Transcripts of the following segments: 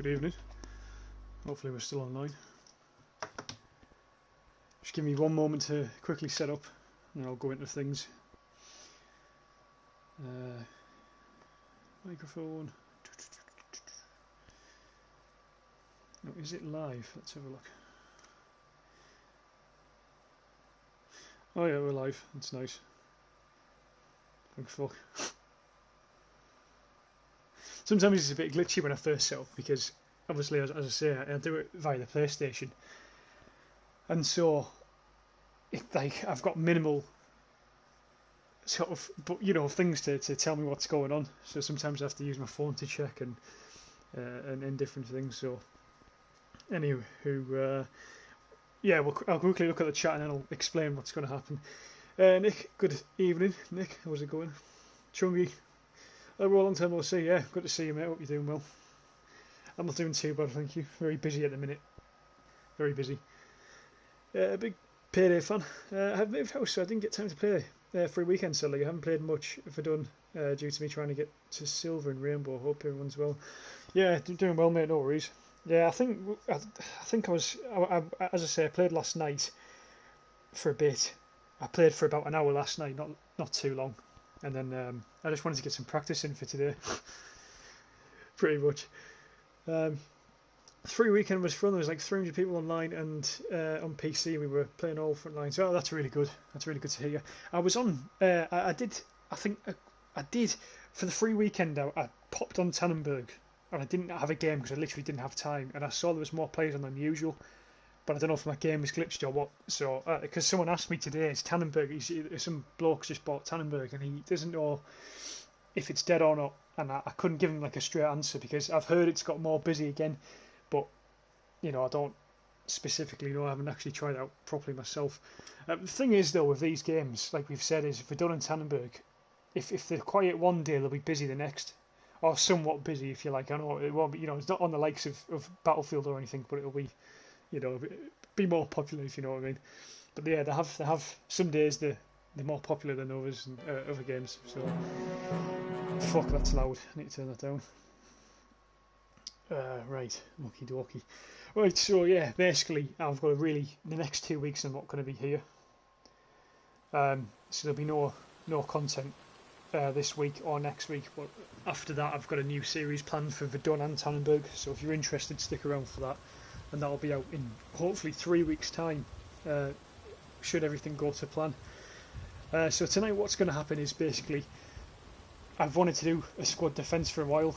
Good evening. Hopefully we're still online. Just give me one moment to quickly set up and I'll go into things. Microphone. No, is it live? Let's have a look. Oh yeah, we're live. That's nice. Thank fuck. Sometimes it's a bit glitchy when I first set up because obviously, as I say, I do it via the PlayStation, and so I've got minimal sort of, but things to tell me what's going on. So sometimes I have to use my phone to check and different things. So anywho, yeah, I'll quickly look at the chat and then I'll explain what's going to happen. Nick, good evening. Nick, how's it going? Chungy, well, long time no see. Yeah, good to see you, mate. Hope you're doing well. I'm not doing too bad, thank you. Very busy at the minute. Very busy. A big Payday fan. I've moved house, so I didn't get time to play for a weekend, sadly. I haven't played much Verdun due to me trying to get to Silver and Rainbow. Hope everyone's well. Yeah, doing well, mate. No worries. Yeah, I think I was. As I say, I played last night for a bit. I played for about an hour last night, not too long, and then I just wanted to get some practice in for today. Pretty much. 3 weekend was fun. There was like 300 people online, and on PC we were playing all front lines. Oh, that's really good. That's really good to hear. I was on. I did for the free weekend. I popped on Tannenberg, and I didn't have a game because I literally didn't have time. And I saw there was more players on than usual, but I don't know if my game was glitched or what. So because someone asked me today, is Tannenberg? Some bloke's just bought Tannenberg, and he doesn't know if it's dead or not. And I couldn't give him like a straight answer because I've heard it's got more busy again. But I don't specifically know. I haven't actually tried it out properly myself. The thing is, though, with these games, like we've said, is if Verdun and Tannenberg, if they're quiet one day, they'll be busy the next, or somewhat busy, if you like. I know it won't be, it's not on the likes of Battlefield or anything, but it'll be, be more popular, if you know what I mean. But yeah, they have some days they're more popular than others and other games. So fuck, that's loud. I need to turn that down. Right, okie dokie. Right, so yeah, basically I've got the next 2 weeks I'm not going to be here. So there'll be no content this week or next week, but after that I've got a new series planned for Verdun and Tannenberg, so if you're interested, stick around for that, and that'll be out in hopefully 3 weeks time, should everything go to plan. So tonight what's going to happen is basically I've wanted to do a squad defence for a while,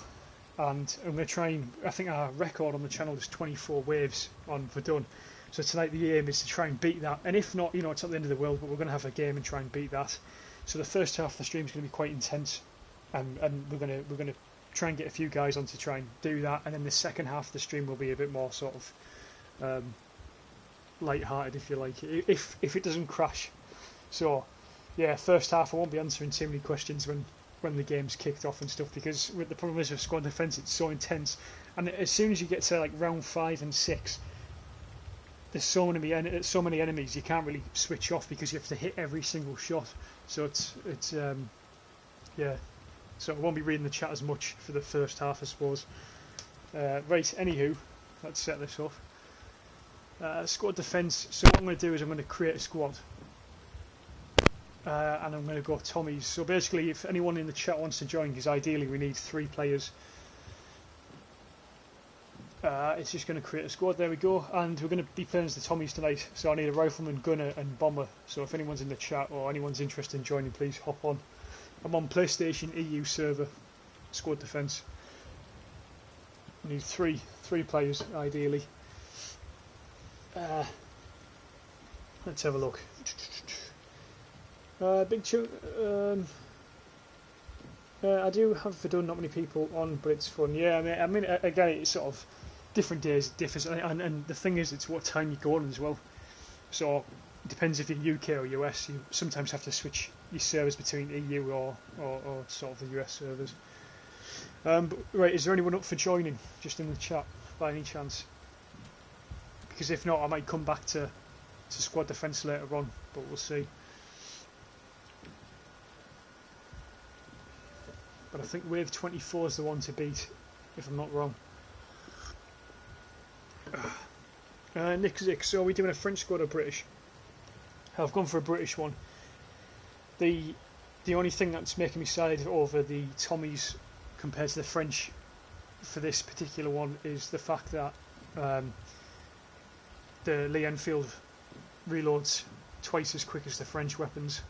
and I'm going to try and, I think our record on the channel is 24 waves on Verdun. So tonight the aim is to try and beat that, and if not, it's not the end of the world, but we're going to have a game and try and beat that. So the first half of the stream is going to be quite intense, and we're going to try and get a few guys on to try and do that, and then the second half of the stream will be a bit more sort of light-hearted, if you like, if it doesn't crash. So yeah, first half I won't be answering too many questions when the game's kicked off and stuff, because with the problem is with squad defence, it's so intense, and as soon as you get to like round 5 and 6, there's so many enemies you can't really switch off because you have to hit every single shot. So it's yeah. So I won't be reading the chat as much for the first half, I suppose. Right, anywho, let's set this off. Squad defence. So what I'm going to do is I'm going to create a squad. And I'm going to go Tommies. So basically, if anyone in the chat wants to join, because ideally we need 3 players, it's just going to create a squad. There we go. And we're going to be playing as the Tommies tonight. So I need a rifleman, gunner, and bomber. So if anyone's in the chat or anyone's interested in joining, please hop on. I'm on PlayStation EU server, squad defence. We need three players ideally. Let's have a look. Big chunk. I do have Verdun, not many people on, but it's fun. Yeah, I mean, again, it's sort of different days, differs, and the thing is, it's what time you go on as well. So it depends if you're UK or US. You sometimes have to switch your servers between EU or sort of the US servers. But, right, is there anyone up for joining, just in the chat, by any chance? Because if not, I might come back to squad defence later on, but we'll see. But I think wave 24 is the one to beat, if I'm not wrong. Nick Zick, so are we doing a French squad or British? I've gone for a British one. The only thing that's making me side over the Tommies compared to the French for this particular one is the fact that the Lee Enfield reloads twice as quick as the French weapons,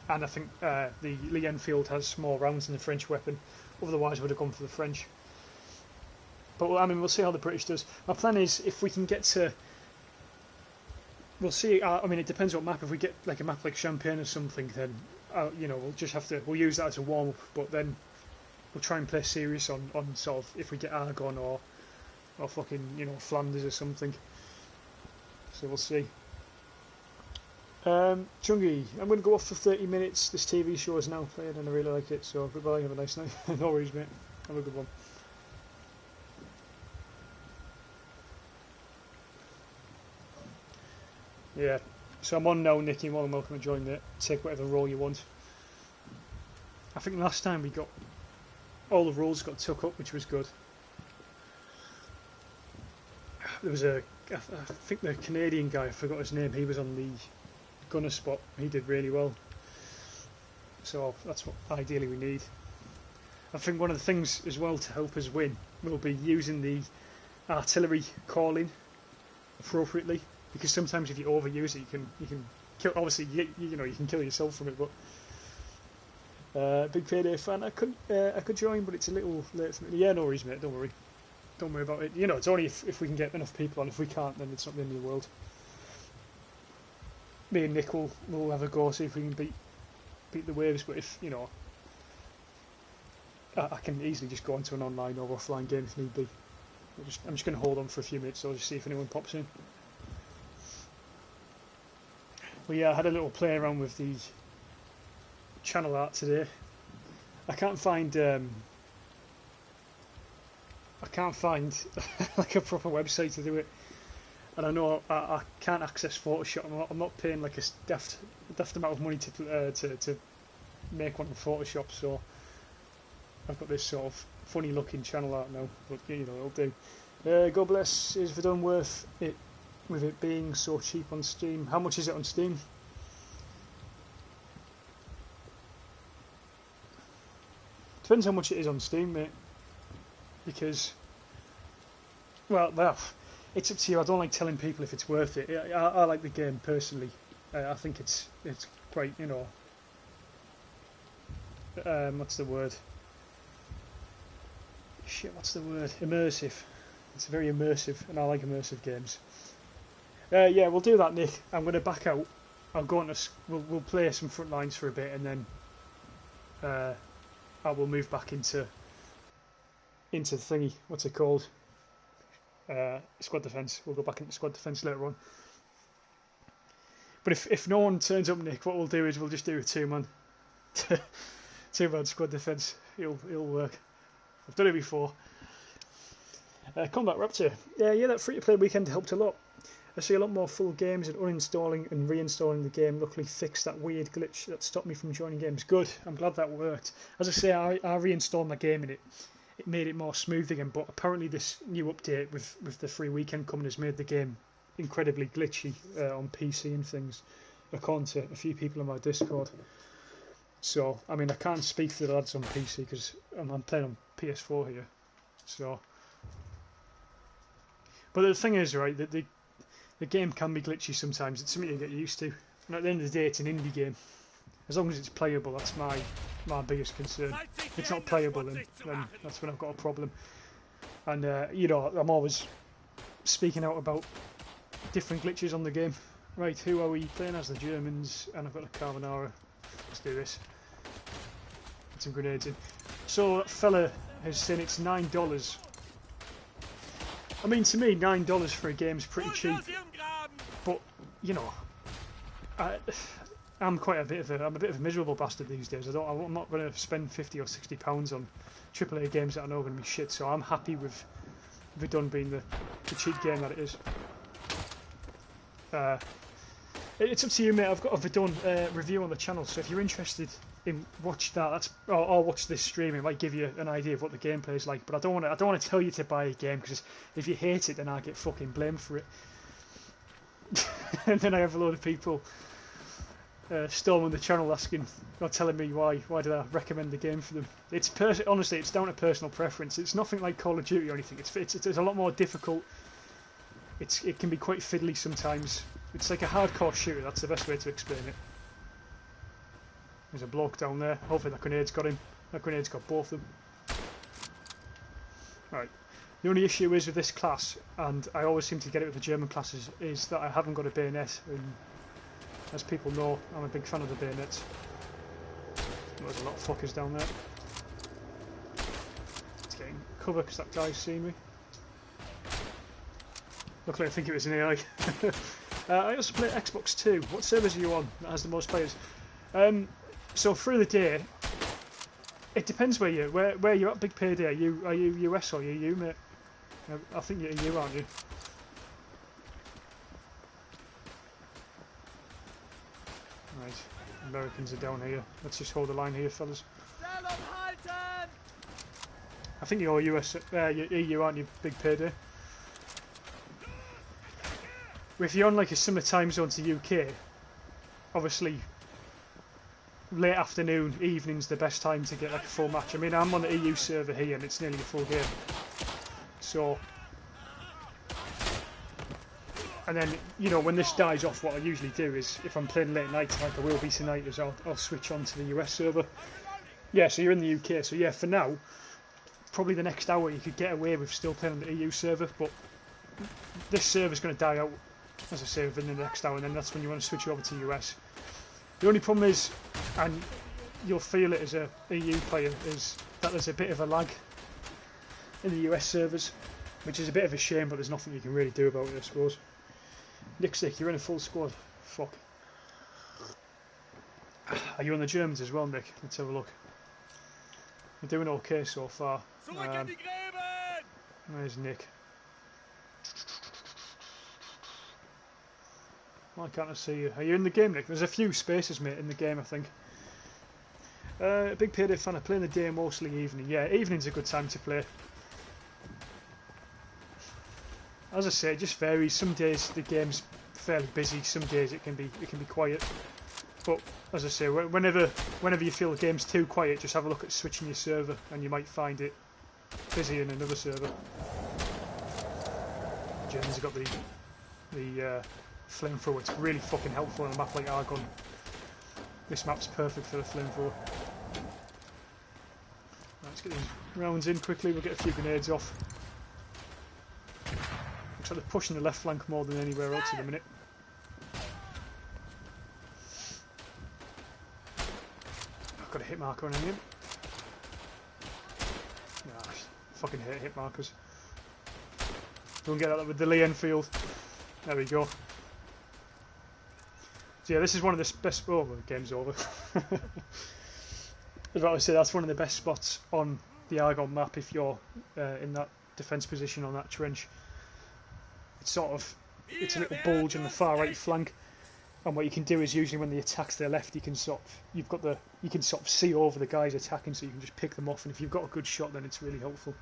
and I think the Lee Enfield has more rounds than the French weapon. Otherwise, I would have gone for the French. But I mean, we'll see how the British does. My plan is if we can get to, we'll see. I mean, it depends what map. If we get like a map like Champagne or something, then we'll just have to. We'll use that as a warm up. But then we'll try and play serious on sort of if we get Aragon or fucking Flanders or something. So we'll see. Chungi, I'm going to go off for 30 minutes. This TV show is now playing and I really like it. So goodbye. Have a nice night. No worries, mate. Have a good one. Yeah, so I'm on now, Nicky. You're more than welcome to join me. Take whatever role you want. I think last time we got all the roles got took up, which was good. There was I think the Canadian guy, I forgot his name, he was on the gunner spot. He did really well. So that's what ideally we need. I think one of the things as well to help us win will be using the artillery calling appropriately. Because sometimes if you overuse it, you can kill. Obviously, you can kill yourself from it. But big Payday fan, I could join, but it's a little late for me. Yeah, no worries, mate. Don't worry about it. It's only if we can get enough people on. If we can't, then it's not the end of the world. Me and Nick will have a go, see if we can beat the waves. But if I can easily just go into an online or offline game if need be. I'm just going to hold on for a few minutes. So I'll just see if anyone pops in. We had a little play around with the channel art today. I can't find like a proper website to do it, and I know I can't access Photoshop. I'm not paying like a daft amount of money to make one in Photoshop. So I've got this sort of funny looking channel art now, but it'll do. God bless. Is Verdun worth it? With it being so cheap on Steam. How much is it on Steam? Depends how much it is on Steam, mate. Because, well, it's up to you. I don't like telling people if it's worth it. I like the game personally. I think it's quite, what's the word? Shit, what's the word? Immersive. It's very immersive, and I like immersive games. Yeah, we'll do that, Nick. I'm going to back out. I'll go on we'll play some front lines for a bit, and then I will move back into the thingy. What's it called? Squad defence. We'll go back into squad defence later on. But if no one turns up, Nick, what we'll do is we'll just do a two-man squad defence. It'll work. I've done it before. Combat Raptor. Yeah, that free-to-play weekend helped a lot. I see a lot more full games and uninstalling and reinstalling the game luckily fixed that weird glitch that stopped me from joining games. Good, I'm glad that worked. As I say, I reinstalled my game and it made it more smooth again, but apparently this new update with the free weekend coming has made the game incredibly glitchy on PC and things, according to a few people on my Discord. So, I mean, I can't speak for the lads on PC because I'm playing on PS4 here. So, but the thing is, right, that the game can be glitchy sometimes. It's something you get used to. And at the end of the day, it's an indie game. As long as it's playable, that's my biggest concern. If it's not playable, then that's when I've got a problem. And I'm always speaking out about different glitches on the game. Right, who are we playing as? The Germans, and I've got a carbonara. Let's do this. Put some grenades in. So that fella has said it's $9. I mean, to me, $9 for a game is pretty cheap. But I'm a bit of a miserable bastard these days. I'm not going to spend £50 or £60 on AAA games that I know are going to be shit. So I'm happy with Verdun being the cheap game that it is. It's up to you, mate. I've got a Verdun review on the channel, so if you're interested in watch that, or watch this stream, it might give you an idea of what the gameplay is like. But I don't want to tell you to buy a game because if you hate it, then I get fucking blamed for it. and then I have a load of people storming the channel asking or telling me why did I recommend the game for them. It's honestly, it's down to personal preference. It's nothing like Call of Duty or anything. It's a lot more difficult. It can be quite fiddly sometimes. It's like a hardcore shooter. That's the best way to explain it. There's a bloke down there. Hopefully that grenade's got him. That grenade's got both of them. Right. The only issue is with this class, and I always seem to get it with the German classes, is that I haven't got a bayonet. And as people know, I'm a big fan of the bayonets. There's a lot of fuckers down there. It's getting cover because that guy's seen me. Luckily I think it was an AI. I also play Xbox 2. What servers are you on that has the most players? So through the day, it depends where you're at. Big Payday. Are you US or EU, mate? I think you're EU, aren't you? Right, Americans are down here. Let's just hold the line here, fellas. I think you're US, you're EU, aren't you? Big Payday. If you're on like a similar time zone to UK, obviously late afternoon, evening's the best time to get like a full match. I mean, I'm on the EU server here and it's nearly a full game. So, and then, you know, when this dies off, what I usually do is, if I'm playing late night, like I will be tonight, is I'll switch on to the US server. Yeah, so you're in the UK, so yeah, for now, probably the next hour you could get away with still playing on the EU server, but this server's going to die out, as I say, within the next hour, and then that's when you want to switch over to US. The only problem is, and you'll feel it as a EU player, is that there's a bit of a lag in the US servers, which is a bit of a shame, but there's nothing you can really do about it, I suppose. Nick Stick, you're in a full squad. Fuck. Are you on the Germans as well, Nick? Let's have a look. We're doing okay so far. Where's Nick? Why can't I see you? Are you in the game, Nick? There's a few spaces, mate, in the game, I think. Big Payday fan. I play in the day, mostly evening. Yeah, evening's a good time to play. As I say, it just varies. Some days the game's fairly busy. Some days it can be quiet. But as I say, whenever you feel the game's too quiet, just have a look at switching your server, and you might find it busy in another server. Germans have got the flamethrower. It's really fucking helpful on a map like Argonne. This map's perfect for the flamethrower. Let's get these rounds in quickly. We'll get a few grenades off. Looks like they're pushing the left flank more than anywhere else at the minute. I've got a hit marker on him. Nah, I fucking hate hit markers. Don't get that with the Lee Enfield. There we go. So yeah, this is one of the best. Oh, well, the game's over. As I say, that's one of the best spots on the Argonne map if you're in that defence position on that trench. It's a little bulge on the far right flank, and what you can do is usually when the attack's to the left, you can sort of see over the guys attacking, so you can just pick them off. And if you've got a good shot, then it's really helpful.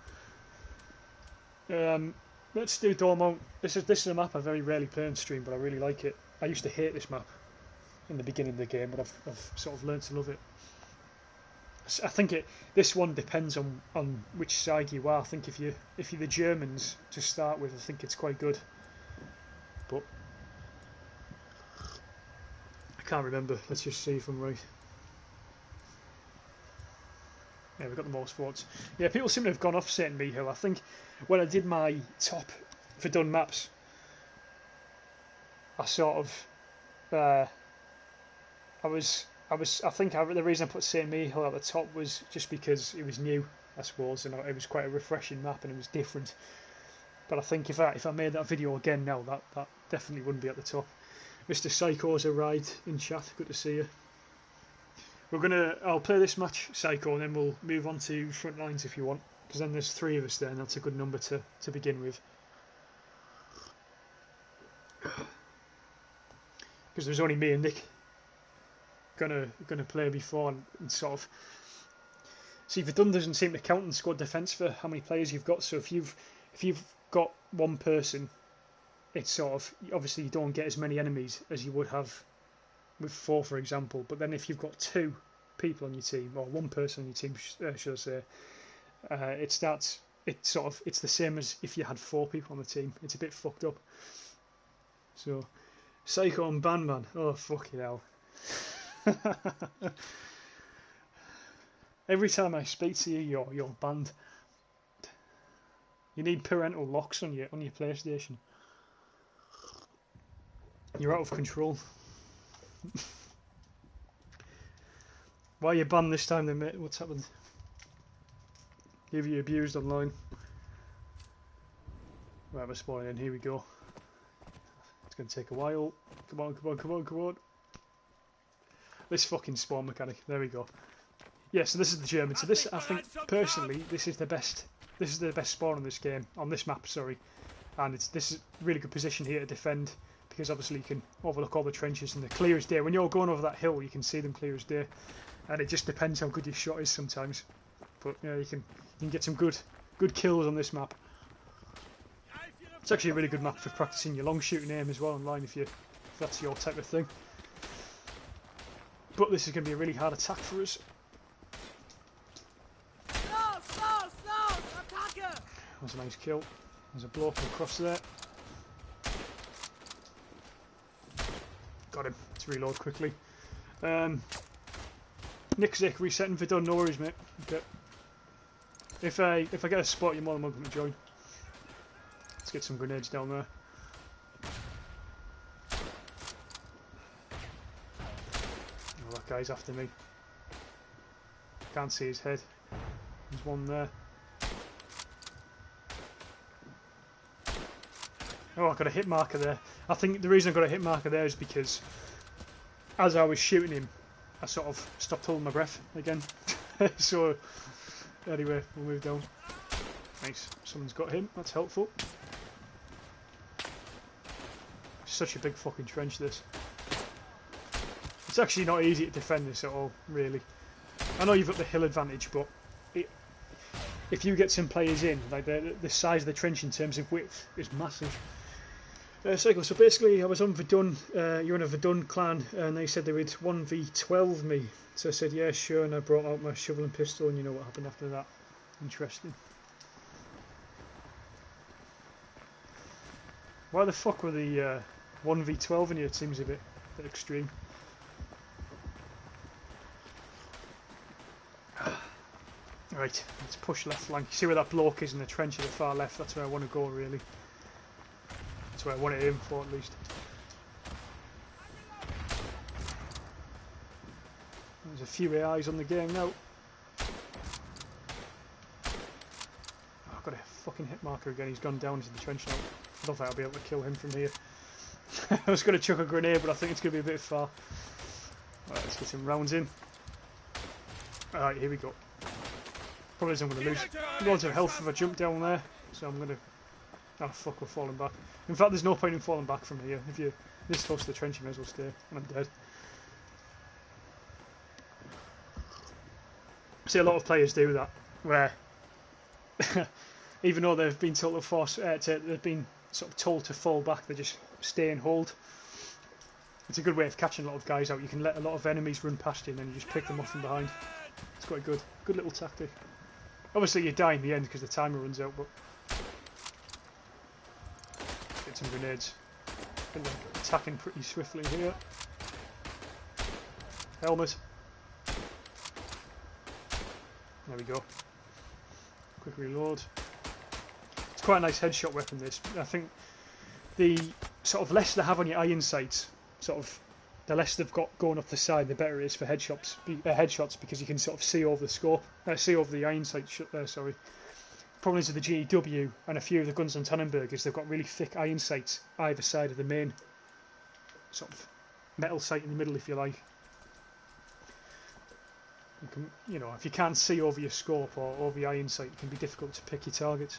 Let's do Dortmund. This is a map I very rarely play on stream, but I really like it. I used to hate this map in the beginning of the game, but I've sort of learned to love it. I think this one depends on which side you are. I think if you're the Germans to start with, I think it's quite good. But I can't remember. Let's just see if I'm right. Yeah, we've got the most votes. Yeah, people seem to have gone off St. Michael. I think when I did my top Verdun maps, I sort of I think the reason I put St. Michael at the top was just because it was new, I suppose, and it was quite a refreshing map and it was different. But I think if I made that video again now, that definitely wouldn't be at the top. Mr. Psycho's a ride in chat. Good to see you. I'll play this match, Psycho, and then we'll move on to front lines if you want, because then there's 3 of us there, and that's a good number to begin with. Because there's only me and Nick gonna play before, and sort of see, Verdun doesn't seem to count in squad defence for how many players you've got. So if you've got one person it's sort of, obviously you don't get as many enemies as you would have with 4, for example. But then if you've got 2 people on your team, or 1 person on your team, should I say, it's the same as if you had 4 people on the team. It's a bit fucked up. So, Psycho and Bandman. Oh, fucking hell. Every time I speak to you, you're banned. You need parental locks on your PlayStation. You're out of control. Why are you banned this time then, mate? What's happened? Have you abused online? Right, we're spawning in. Here we go. It's going to take a while. Come on, come on, come on, come on. This fucking spawn mechanic. There we go. Yeah, so this is the German. So this, I think, personally, this is the best spawn on this game, on this map, sorry. And this is a really good position here to defend, because obviously you can overlook all the trenches and they're clear as day. When you're going over that hill, you can see them clear as day. And it just depends how good your shot is sometimes. But you know, you can get some good kills on this map. It's actually a really good map for practicing your long shooting aim as well online if that's your type of thing. But this is going to be a really hard attack for us. That was a nice kill. There's a bloke across there. Got him. Let's reload quickly. Nick Zick resetting Verdun, no worries, mate. Okay. If I get a spot, you're more than welcome to join. Let's get some grenades down there. Oh, that guy's after me. Can't see his head. There's one there. Oh, I got a hit marker there. I think the reason I got a hit marker there is because as I was shooting him, I sort of stopped holding my breath again. So, anyway, we'll move down. Nice. Someone's got him. That's helpful. Such a big fucking trench, this. It's actually not easy to defend this at all, really. I know you've got the hill advantage, but if you get some players in, like the size of the trench in terms of width is massive. So basically I was on Verdun, you're in a Verdun clan, and they said they would 1v12 me. So I said yeah, sure, and I brought out my shovel and pistol, and you know what happened after that. Interesting. Why the fuck were the 1v12 in here? It seems a bit extreme. Right, let's push left flank. You see where that bloke is in the trench at the far left? That's where I want to go, really. That's where I want to aim for, at least. There's a few AIs on the game now. Oh, I've got a fucking hit marker again. He's gone down into the trench now. I don't think I'll be able to kill him from here. I was going to chuck a grenade, but I think it's going to be a bit far. Alright, let's get some rounds in. Alright, here we go. Probably isn't going to lose loads of health if I jump down there, so I'm going to... Oh fuck, we're falling back. In fact, there's no point in falling back from here. If you're this close to the trench, you may as well stay, and I'm dead. See, a lot of players do that, where even though they've been told to force, they've been sort of told to fall back, they just stay and hold. It's a good way of catching a lot of guys out. You can let a lot of enemies run past you, and then you just pick them off from behind. It's quite good. Good little tactic. Obviously, you die in the end because the timer runs out, but get some grenades. And then attacking pretty swiftly here. Helmet. There we go. Quick reload. It's quite a nice headshot weapon, this. I think the sort of less they have on your iron sights, sort of the less they've got going up the side, the better it is for headshots, because you can sort of see over the scope, see over the iron sight. Sorry. Problem is with the GEW and a few of the guns on Tannenberg is they've got really thick iron sights either side of the main sort of metal sight in the middle, if you like. You know, if you can't see over your scope or over your iron sight, it can be difficult to pick your targets.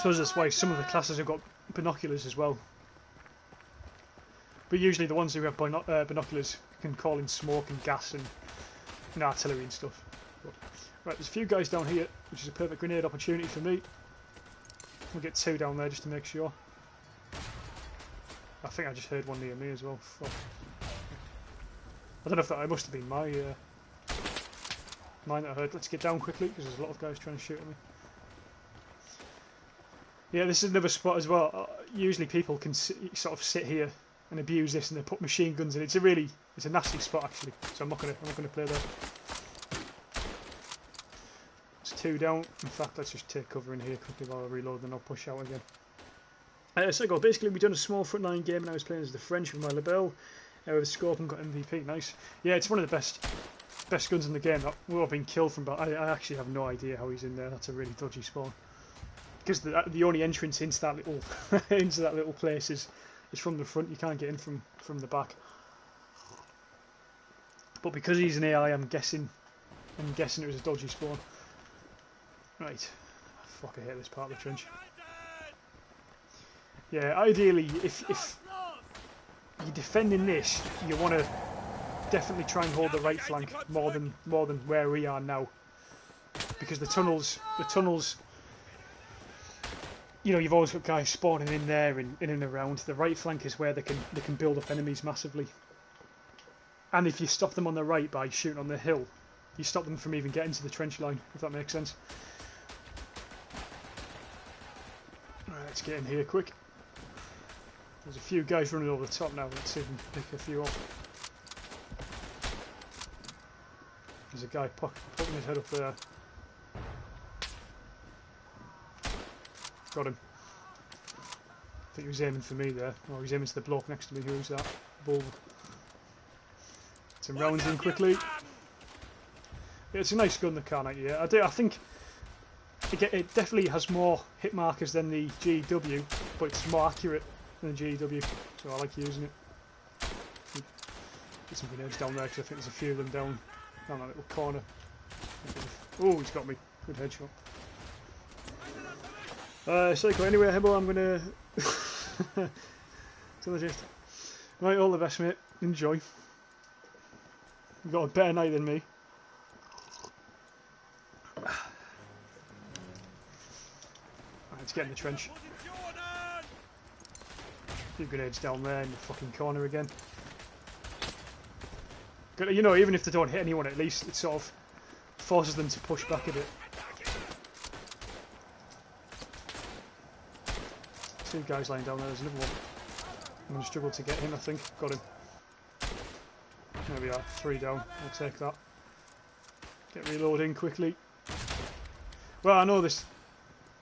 So that's why some of the classes have got binoculars as well. But usually the ones who have binoculars can call in smoke and gas and artillery and stuff. But, right, there's a few guys down here, which is a perfect grenade opportunity for me. We'll get 2 down there just to make sure. I think I just heard one near me as well. Fuck. I don't know if that... It must have been mine that I heard. Let's get down quickly because there's a lot of guys trying to shoot at me. Yeah, this is another spot as well. Usually people can sort of sit here and abuse this and they put machine guns in. It's a nasty spot actually. So I'm not gonna play there. It's 2 down. In fact, let's just take cover in here quickly while I reload, then I'll push out again. So basically we've done a small frontline game and I was playing as the French with my Lebel with a scope and got MVP. Nice. Yeah, it's one of the best guns in the game. That would have been killed from, but I actually have no idea how he's in there. That's a really dodgy spawn. Because the only entrance into that little little place is from the front. You can't get in from the back. But because he's an AI, I'm guessing it was a dodgy spawn. Right. Fuck, I hate this part of the trench. Yeah, ideally, if you're defending this, you want to definitely try and hold the right flank more than where we are now, because the tunnels, you know, you've always got guys spawning in there and in and around. The right flank is where they can build up enemies massively, and if you stop them on the right by shooting on the hill, you stop them from even getting to the trench line, if that makes sense. Right, let's get in here quick. There's a few guys running over the top now. Let's see if we can pick a few off. There's a guy popping his head up there. Got him. I think he was aiming for me there. Oh, he's aiming to the bloke next to me. Who's that? Bull. Some rounds in quickly. Yeah, it's a nice gun, the Kar98. I think it definitely has more hit markers than the GW, but it's more accurate than the GW, so I like using it. Get some grenades down there because I think there's a few of them down that little corner. Oh, he's got me. Good headshot. Psycho, anyway, Hebo, I'm gonna... So legit. Right, all the best, mate. Enjoy. You've got a better night than me. Let's get in the trench. A few grenades down there in the fucking corner again. You know, even if they don't hit anyone, at least it sort of forces them to push back a bit. 2 guys lying down there. There's another one. I'm going to struggle to get him, I think. Got him. There we are. 3 down. I'll take that. Get reloading quickly. Well, I know this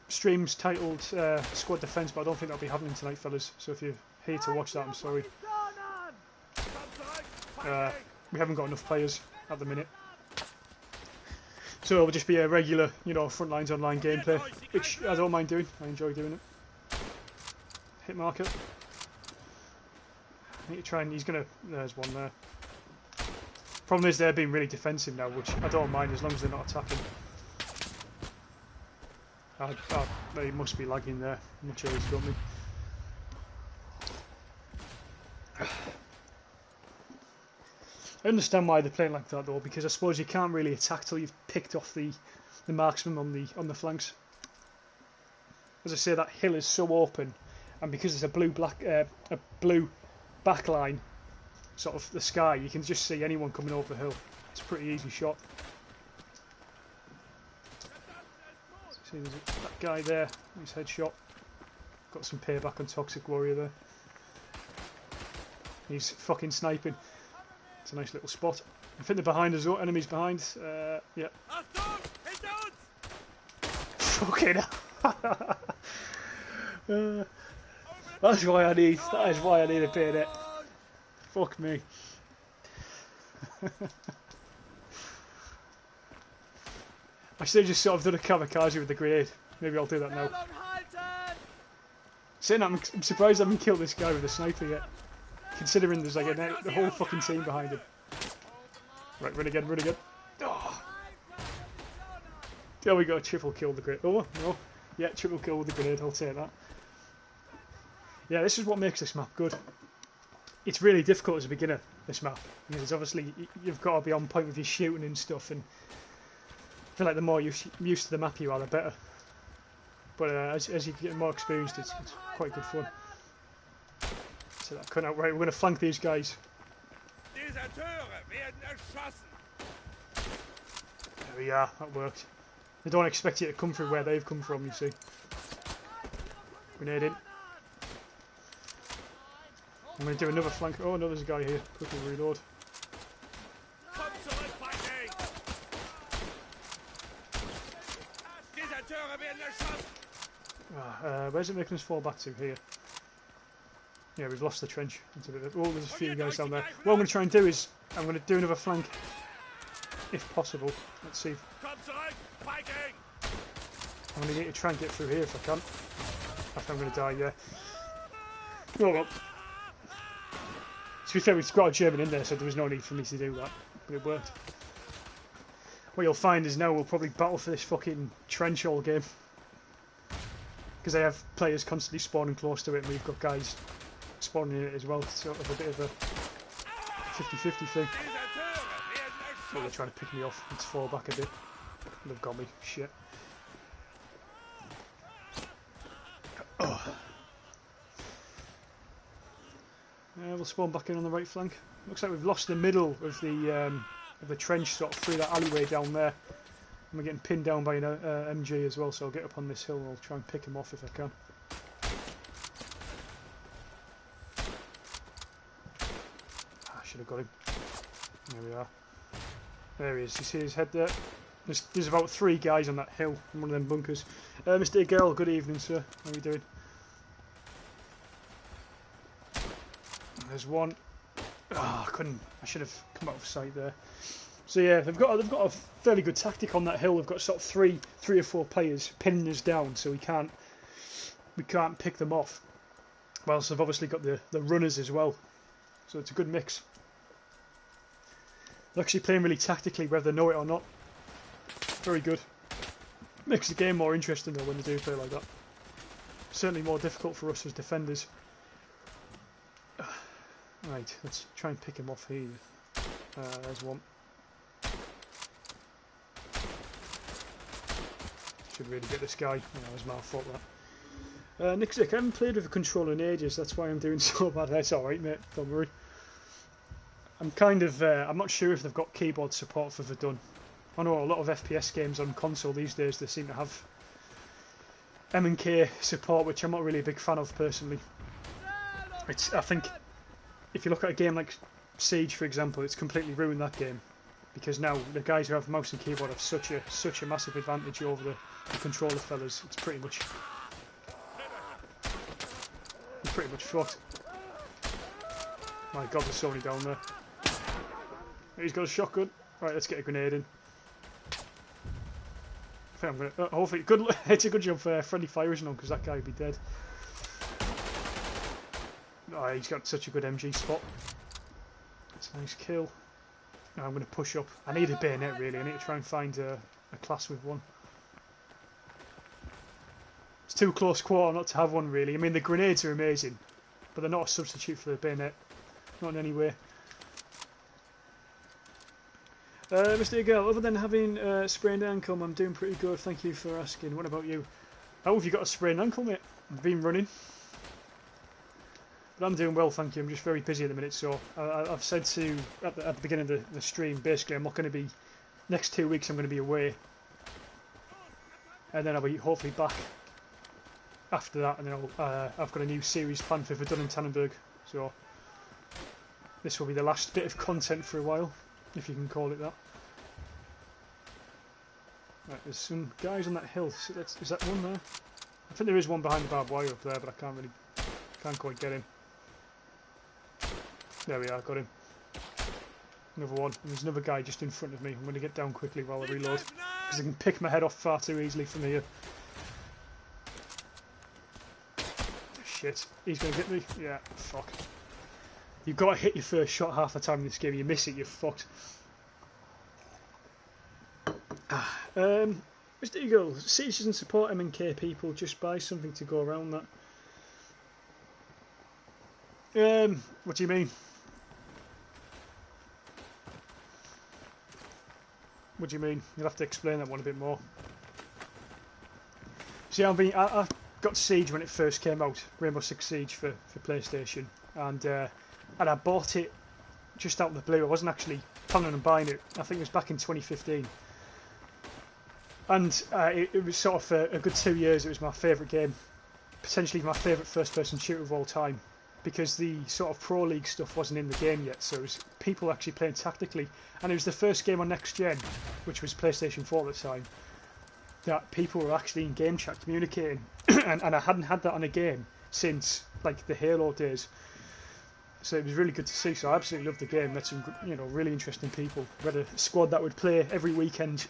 stream's titled Squad Defence, but I don't think that'll be happening tonight, fellas. So if you're here to watch that, I'm sorry. We haven't got enough players at the minute. So it'll just be a regular, you know, Frontlines Online gameplay, which I don't mind doing. I enjoy doing it. Hit marker. I need to try and... He's going to... There's one there. Problem is they're being really defensive now, which I don't mind as long as they're not attacking. They must be lagging there. I'm not sure he's got me. I understand why they're playing like that though, because I suppose you can't really attack till you've picked off the marksman on the flanks. As I say, that hill is so open, and because it's a blue backline, sort of the sky, you can just see anyone coming over the hill. It's a pretty easy shot. See, there's that guy there, nice headshot. Got some payback on Toxic Warrior there. He's fucking sniping. It's a nice little spot. I think they're behind us, enemies behind. Yeah. Fucking that's why I need. That is why I need a bayonet. Fuck me. I should have just sort of done a kamikaze with the grenade. Maybe I'll do that now. Saying that, I'm surprised I haven't killed this guy with a sniper yet. Considering there's like the whole fucking team behind him. Right, run again, run again. Oh. There we go, triple kill with the grenade. Oh, no. Yeah, triple kill with the grenade, I'll take that. Yeah, this is what makes this map good. It's really difficult as a beginner, this map. Because obviously you've got to be on point with your shooting and stuff, and I feel like the more used to the map you are, the better. But as you get more experienced, it's quite good fun. So that cut out right. We're going to flank these guys. There we are. That worked. They don't expect you to come through where they've come from. You see. Grenade in. I'm going to do another flank. Oh no, there's a guy here. Quickly reload. Where's it making us fall back to? Here. Yeah, we've lost the trench. Oh, there's a few guys down there. What I'm going to try and do is, I'm going to do another flank, if possible. Let's see. I'm going to need to try and get through here if I can. I think I'm going to die, yeah. Oh well. To be fair, we've got a German in there, so there was no need for me to do that. But it worked. What you'll find is now we'll probably battle for this fucking trench all game. Because they have players constantly spawning close to it, and we've got guys spawning in it as well. It's sort of a bit of a 50-50 thing. Oh, they're trying to pick me off. Let's fall back a bit. They've got me. Shit. Oh. We'll spawn back in on the right flank. Looks like we've lost the middle of the trench, sort of through that alleyway down there. And we're getting pinned down by an MG as well, so I'll get up on this hill and I'll try and pick him off if I can. I should have got him. There we are. There he is. You see his head there? There's about 3 guys on that hill in one of them bunkers. Mr. Girl, good evening, sir. How are you doing? There's one. Oh, I should have come out of sight there. So yeah, they've got a fairly good tactic on that hill. They've got sort of three or four players pinning us down, so we can't pick them off. Whilst they've obviously got the runners as well, so it's a good mix. They're actually playing really tactically, whether they know it or not. Very good. Makes the game more interesting though when they do play like that. Certainly more difficult for us as defenders. Right, let's try and pick him off here. There's one. Should really get this guy. Oh, that was my fault, that. Nick Zick, I haven't played with a controller in ages, that's why I'm doing so bad. That's alright, mate, don't worry. I'm kind of, I'm not sure if they've got keyboard support for Verdun. I know a lot of FPS games on console these days, they seem to have M&K support, which I'm not really a big fan of personally. I think, if you look at a game like Siege, for example, it's completely ruined that game. Because now the guys who have mouse and keyboard have such a massive advantage over the controller fellas. It's pretty much fucked. My God, there's so many down there. He's got a shotgun. Right, let's get a grenade in. I think I'm gonna. Hopefully, it's a good job for friendly fire isn't on, because that guy would be dead. Oh, he's got such a good MG spot. That's a nice kill. Now I'm going to push up. I need a bayonet really. I need to try and find a class with one. It's too close quarter not to have one really. I mean the grenades are amazing, but they're not a substitute for the bayonet. Not in any way. Mr. Eagle, other than having sprained ankle, I'm doing pretty good. Thank you for asking. What about you? How have you got a sprained ankle, mate? I've been running. But I'm doing well, thank you. I'm just very busy at the minute, so I've said to at the beginning of the stream, basically, I'm not going to be. Next 2 weeks, I'm going to be away, and then I'll be hopefully back after that, and then I've got a new series planned for Verdun and Tannenberg, so this will be the last bit of content for a while, if you can call it that. Right, there's some guys on that hill. Is that one there? I think there is one behind the barbed wire up there, but I can't quite get him. There we are, got him. Another one. And there's another guy just in front of me. I'm going to get down quickly while I reload, because I can pick my head off far too easily from here. Shit. He's going to get me? Yeah, fuck. You've got to hit your first shot half the time in this game. You miss it, you're fucked. Mr. Eagle, Siege doesn't support M&K people, just buy something to go around that. What do you mean? What do you mean? You'll have to explain that one a bit more. See, I got Siege when it first came out, Rainbow Six Siege for PlayStation, and I bought it just out of the blue. I wasn't actually planning on buying it. I think it was back in 2015, and it was sort of a good 2 years. It was my favourite game, potentially my favourite first-person shooter of all time, because the sort of Pro League stuff wasn't in the game yet, so it was people actually playing tactically, and it was the first game on Next Gen, which was PlayStation 4 at the time, that people were actually in game chat communicating, and I hadn't had that on a game since like the Halo days. So it was really good to see. So I absolutely loved the game. Met some, really interesting people. We had a squad that would play every weekend.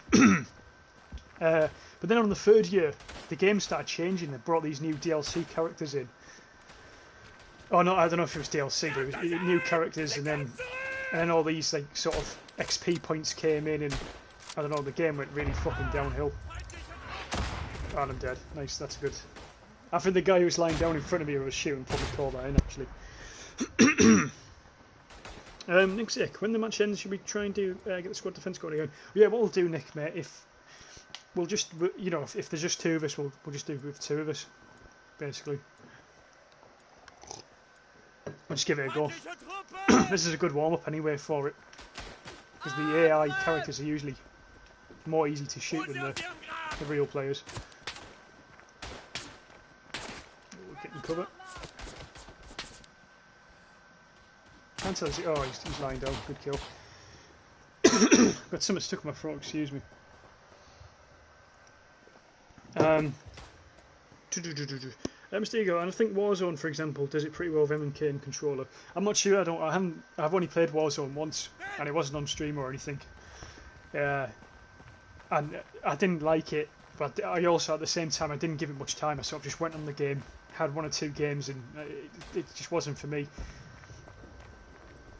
But then on the third year, the game started changing. They brought these new DLC characters in. Oh no, I don't know if it was DLC, but it was new characters, and then all these like sort of XP points came in, and I don't know, the game went really fucking downhill. Oh, and I'm dead. Nice, that's good. I think the guy who was lying down in front of me who was shooting probably called that in, actually. Nick Zick, when the match ends, should we try and get the squad defence going again? Yeah, what we'll do, Nick, mate, if we'll just, if there's just two of us, we'll just do it with two of us, basically. We'll just give it a go. This is a good warm-up anyway for it, because the AI characters are usually more easy to shoot than the real players. We'll get in cover. Can't tell. Oh, he's lying down. Good kill. Got something stuck in my throat. Excuse me. Mr. Ego, and I think Warzone, for example, does it pretty well with M&K and controller. I'm not sure. I've only played Warzone once, and it wasn't on stream or anything. And I didn't like it, but I also at the same time I didn't give it much time. I sort of just went on the game, had 1 or 2 games, and it just wasn't for me.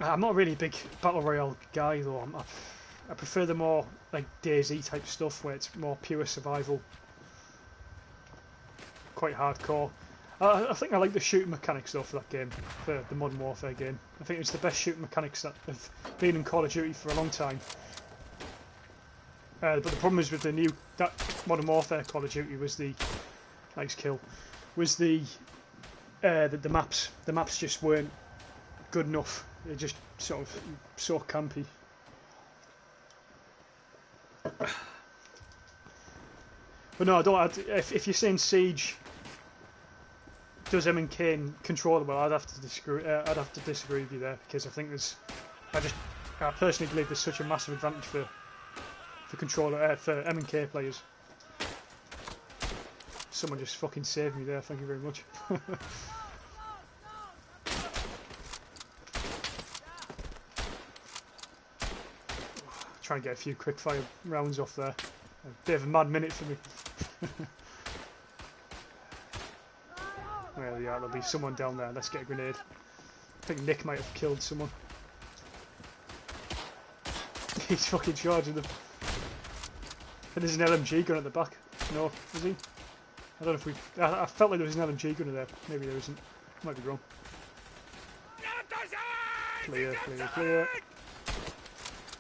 I'm not really a big battle royale guy though. I prefer the more like DayZ type stuff where it's more pure survival, quite hardcore. I think I like the shooting mechanics though for that game, for the Modern Warfare game. I think it's the best shooting mechanics that have been in Call of Duty for a long time. But the problem is with that Modern Warfare Call of Duty was the nice kill, was the maps. The maps just weren't good enough. They're just sort of so campy. But no, I don't. If you're saying Siege does M&K and controller well, I'd have to disagree with you there, because I think I personally believe there's such a massive advantage for controller for M&K players. Someone just fucking saved me there. Thank you very much. Trying to get a few quick fire rounds off there. A bit of a mad minute for me. Well, yeah, there'll be someone down there. Let's get a grenade. I think Nick might have killed someone. He's fucking charging them. And there's an LMG gun at the back. No, is he? I don't know if we. I felt like there was an LMG gun there. Maybe there isn't. Might be wrong. Clear, clear, clear.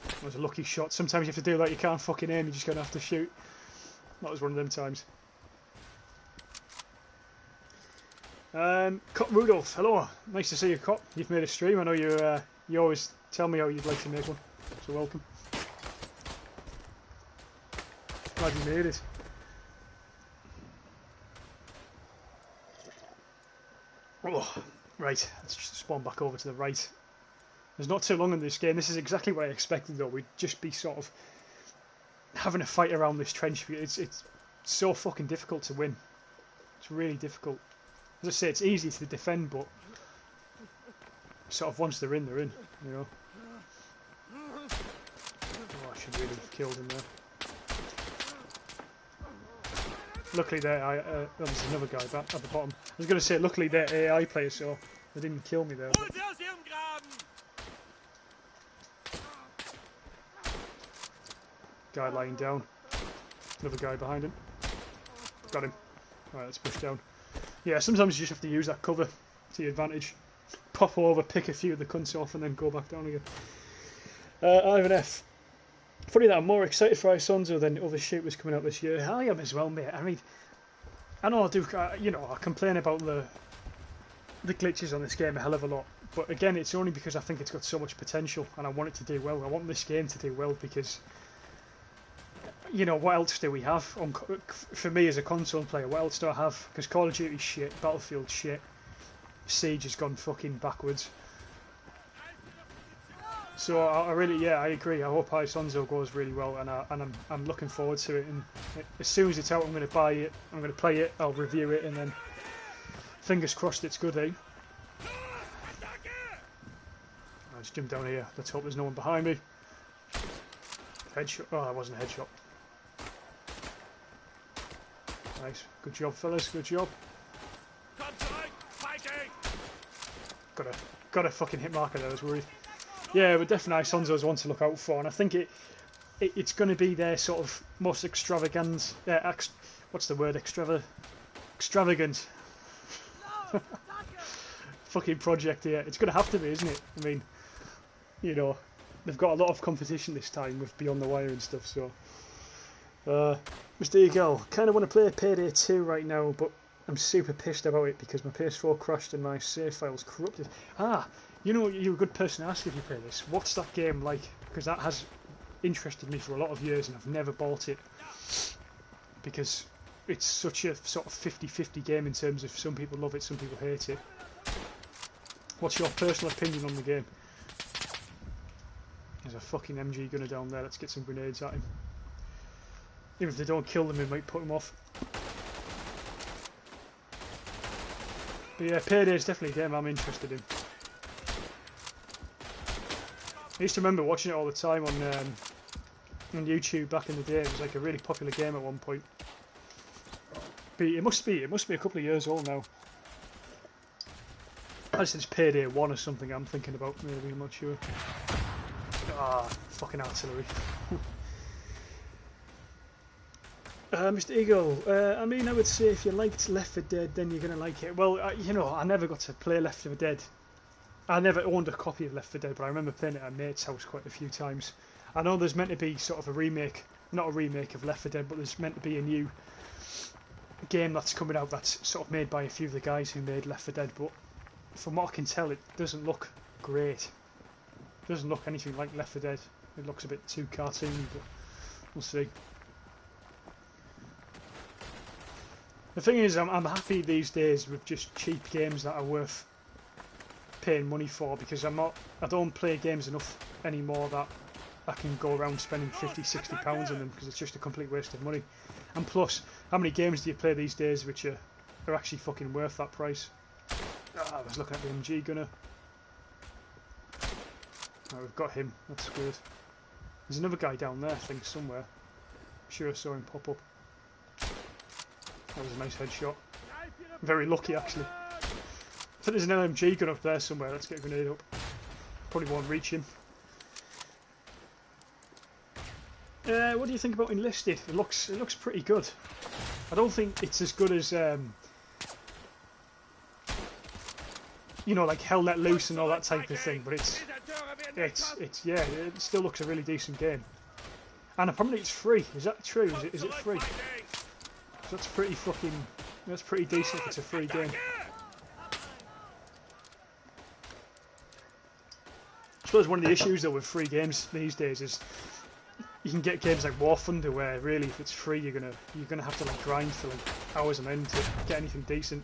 That was a lucky shot. Sometimes you have to do that. You can't fucking aim. You're just going to have to shoot. That was one of them times. Cop Rudolph, hello. Nice to see you, Cop. You've made a stream. I know you always tell me how you'd like to make one. So welcome. Glad you made it. Oh, right. Let's just spawn back over to the right. There's not too long in this game. This is exactly what I expected though. We'd just be sort of having a fight around this trench. It's so fucking difficult to win. It's really difficult. As I say, it's easy to defend, but sort of once they're in, you know. Oh, I should really have killed him there. Luckily there, there's another guy back at the bottom. I was going to say, luckily they're AI players, so they didn't kill me there. But... Guy lying down. Another guy behind him. Got him. Alright, let's push down. Yeah, sometimes you just have to use that cover to your advantage. Pop over, pick a few of the cunts off, and then go back down again. Ivan F. Funny that I'm more excited for Isonzo than other shooters coming out this year. I am as well, mate. I mean, I know I do, you know, I complain about the glitches on this game a hell of a lot, but again, it's only because I think it's got so much potential, and I want it to do well. I want this game to do well because, you know, what else do we have? For me as a console player, what else do I have? Because Call of Duty's shit, Battlefield's shit, Siege has gone fucking backwards. So I really, yeah, I agree. I hope Sonzo goes really well, and I'm looking forward to it. And as soon as it's out, I'm going to buy it. I'm going to play it. I'll review it, and then fingers crossed it's good, eh? I just jumped down here. Let's hope there's no one behind me. Headshot. Oh, that wasn't a headshot. Nice. Good job, fellas. Good job. Got a fucking hit marker there. I was worried. Yeah, but definitely Sonzo's one to look out for, and I think it's going to be their sort of most extravagant. What's the word? Extravagant. Fucking project here. It's going to have to be, isn't it? I mean, you know, they've got a lot of competition this time with Beyond the Wire and stuff. So, Mr. Eagle, kind of want to play Payday 2 right now, but I'm super pissed about it because my PS4 crashed and my save file's corrupted. Ah, you know, you're a good person to ask if you play this. What's that game like? Because that has interested me for a lot of years and I've never bought it. Because it's such a sort of 50-50 game in terms of some people love it, some people hate it. What's your personal opinion on the game? There's a fucking MG gunner down there. Let's get some grenades at him. Even if they don't kill them, it might put him off. But yeah, Payday is definitely a game I'm interested in. I used to remember watching it all the time on YouTube back in the day. It was like a really popular game at one point. But it must be a couple of years old now. I just think it's Payday 1 or something I'm thinking about, maybe, I'm not sure. Ah, fucking artillery. Mr. Eagle, I mean, I would say if you liked Left 4 Dead, then you're going to like it. Well, you know, I never got to play Left 4 Dead. I never owned a copy of Left 4 Dead, but I remember playing it at a mate's house quite a few times. I know there's meant to be sort of a remake, not a remake of Left 4 Dead, but there's meant to be a new game that's coming out that's sort of made by a few of the guys who made Left 4 Dead, but from what I can tell, it doesn't look great. It doesn't look anything like Left 4 Dead. It looks a bit too cartoony, but we'll see. The thing is, I'm happy these days with just cheap games that are worth paying money for, because I don't play games enough anymore that I can go around spending 50-60 pounds on them, because it's just a complete waste of money. And plus, how many games do you play these days which are actually fucking worth that price? I was looking at the MG gunner. Oh, we've got him, that's good. There's another guy down there, I think, somewhere. I'm sure I saw him pop up. That was a nice headshot. Very lucky, actually. I think there's an LMG gun up there somewhere. Let's get a grenade up. Probably won't reach him. What do you think about Enlisted? It looks pretty good. I don't think it's as good as you know, like Hell Let Loose and all that type of thing, but it's yeah, it still looks a really decent game. And apparently it's free. Is that true? Is it free? That's pretty decent if it's a free game. I suppose one of the issues though with free games these days is you can get games like War Thunder where really if it's free you're gonna have to like grind for like hours on end to get anything decent.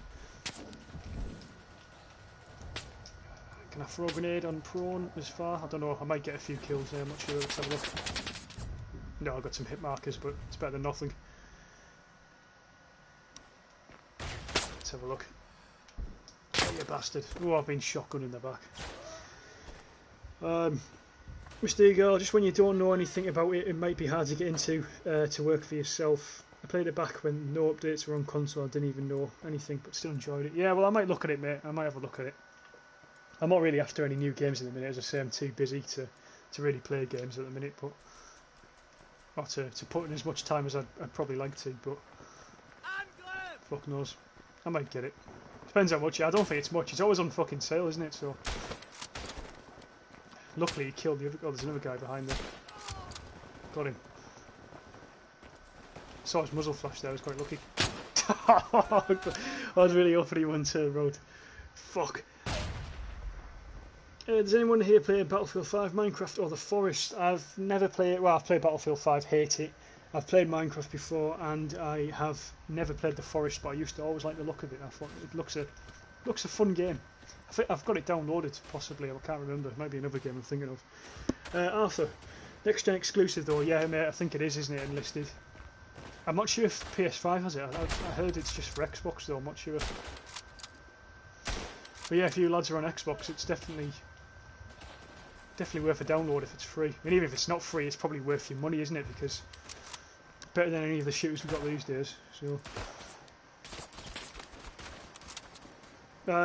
Can I throw a grenade on prone as far? I don't know, I might get a few kills there, I'm not sure. Let's have a look. No, I've got some hit markers, but it's better than nothing. Let's have a look. Oh, you bastard. Oh, I've been shotgun in the back. Mr. Eagle, just when you don't know anything about it, it might be hard to get into to work for yourself. I played it back when no updates were on console, I didn't even know anything, but still enjoyed it. Yeah, well, I might look at it, mate. I might have a look at it. I'm not really after any new games in the minute. As I say, I'm too busy to really play games at the minute, but or to put in as much time as I'd probably like to, but fuck knows. I might get it. Depends how much. I don't think it's much. It's always on fucking sale, isn't it? So luckily he killed the other. Oh, there's another guy behind there. Got him. Saw his muzzle flash there. I was quite lucky. I was really hoping he won turn road. Fuck. Does anyone here play Battlefield 5, Minecraft, or The Forest? I've never played it. Well, I've played Battlefield 5, hate it. I've played Minecraft before, and I have never played The Forest, but I used to always like the look of it. I thought it looks a fun game. I think I've got it downloaded, possibly. I can't remember. It might be another game I'm thinking of. Arthur, next gen exclusive though. Yeah, mate, I think it is, isn't it? Enlisted. I'm not sure if PS5 has it. I heard it's just for Xbox though. I'm not sure. But yeah, if you lads are on Xbox, it's definitely worth a download if it's free. I mean, even if it's not free, it's probably worth your money, isn't it? Because better than any of the shooters we've got these days. So.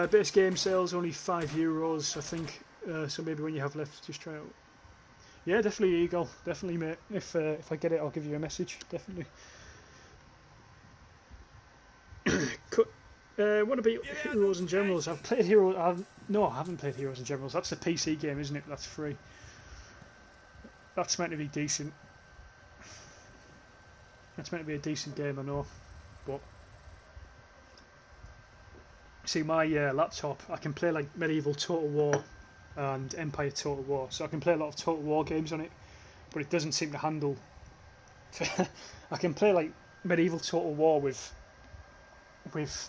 Base game sales only €5, I think. So maybe when you have left, just try it out. Yeah, definitely Eagle, definitely, mate. If I get it, I'll give you a message. Definitely. What about Heroes and Generals? I've played Heroes. No, I haven't played Heroes and Generals. That's a PC game, isn't it? That's free. That's meant to be decent. That's meant to be a decent game, I know. But see, my laptop, I can play like Medieval Total War and Empire Total War, so I can play a lot of Total War games on it. But it doesn't seem to handle. I can play like Medieval Total War with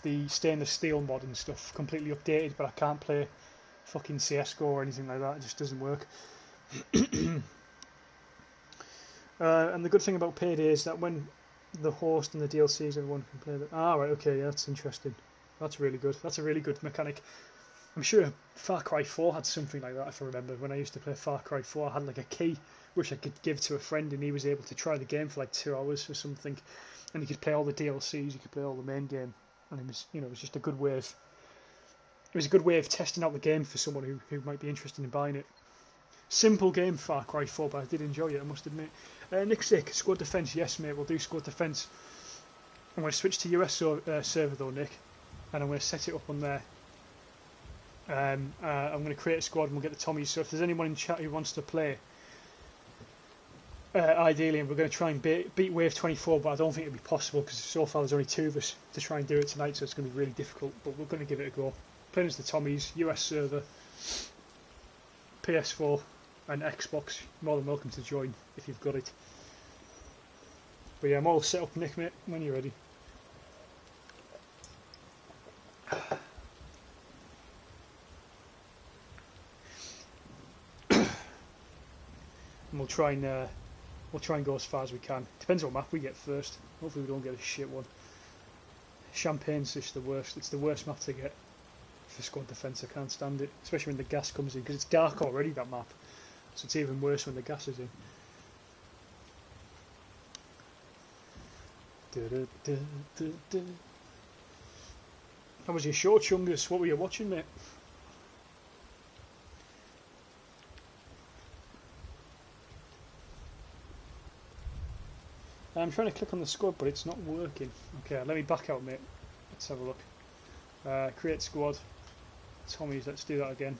the stainless steel mod and stuff completely updated, but I can't play fucking CS:GO or anything like that. It just doesn't work. And the good thing about Payday is that when the host and the DLCs, everyone can play that. Ah, right, okay, yeah, that's interesting. That's really good. That's a really good mechanic. I'm sure Far Cry 4 had something like that, if I remember. When I used to play Far Cry 4, I had like a key which I could give to a friend, and he was able to try the game for like 2 hours or something. And he could play all the DLCs, he could play all the main game, and it was, it was just a good way of. It was a good way of testing out the game for someone who might be interested in buying it. Simple game, Far Cry 4, but I did enjoy it, I must admit. Nick Sick, Squad Defence, yes mate, we'll do Squad Defence. I'm going to switch to US server though, Nick, and I'm going to set it up on there. I'm going to create a squad and we'll get the Tommies, so if there's anyone in chat who wants to play, ideally, and we're going to try and beat Wave 24, but I don't think it'll be possible because so far there's only 2 of us to try and do it tonight, so it's going to be really difficult, but we're going to give it a go. Playing as the Tommies, US server, PS4 and Xbox, more than welcome to join if you've got it. But yeah, I'm all set up, Nick, mate, when you're ready. And we'll try and go as far as we can. Depends what map we get first. Hopefully we don't get a shit one. Champagne's just the worst. It's the worst map to get for Squad Defence. I can't stand it, especially when the gas comes in, because it's dark already, that map. So it's even worse when the gas is in. How was your show, Chungus? What were you watching, mate? I'm trying to click on the squad, but it's not working. Okay, let me back out, mate. Let's have a look. Create squad. Tommies, let's do that again.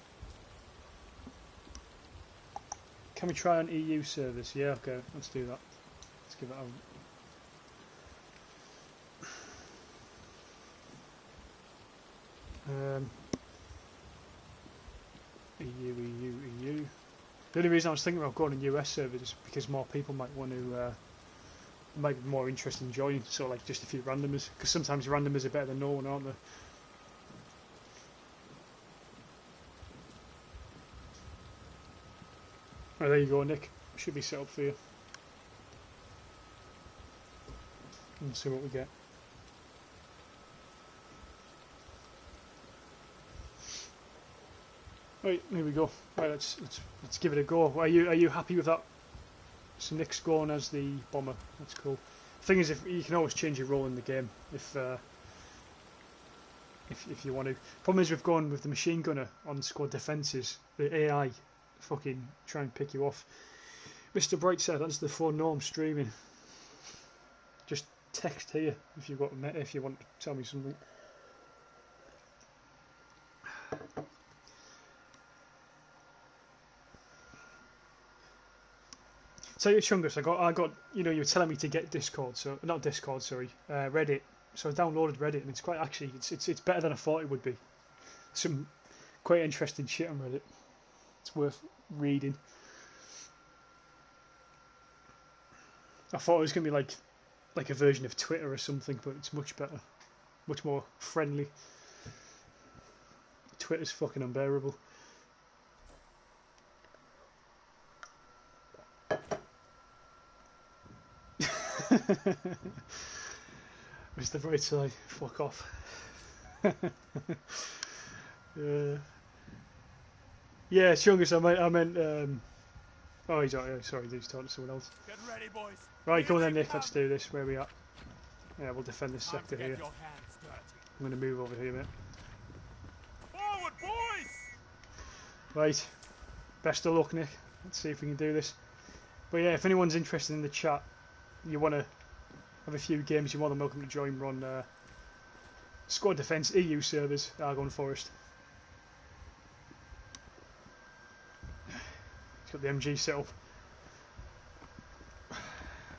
Can we try on EU servers? Yeah, okay, let's do that. Let's give it a... EU. The only reason I was thinking about going on US servers is because more people might want to... might be more interested in joining, so like just a few randomers, because sometimes randomers are better than no one, aren't they? Oh, there you go, Nick. Should be set up for you. Let's see what we get. Right, here we go. Right, let's give it a go. Are you happy with that? So Nick's going as the bomber. That's cool. Thing is, if you can always change your role in the game if you want to. Problem is, we've gone with the machine gunner on squad defences. The AI fucking try and pick you off. Mr. Bright said that's the phone. No, I'm streaming. Just text here if you want to tell me something. So Chungus, I got you were telling me to get Discord, so not Discord, sorry, Reddit. So I downloaded Reddit, and it's quite actually it's better than I thought it would be. Some quite interesting shit on Reddit. It's worth reading. I thought it was gonna be like a version of Twitter or something, but it's much better, much more friendly. Twitter's fucking unbearable. Mr. Brightside, fuck off. Yeah, Chungus, I meant oh, he's out here. Sorry, he's talking to someone else. Get ready, boys. Right, come on then, Nick. Let's do this. Where are we at? Yeah, we'll defend this sector here. I'm going to move over here, mate. Forward, boys! Right. Best of luck, Nick. Let's see if we can do this. But yeah, if anyone's interested in the chat, you want to have a few games, you're more than welcome to join. We're on Squad Defence EU servers, Argonne Forest. It's got the MG set up.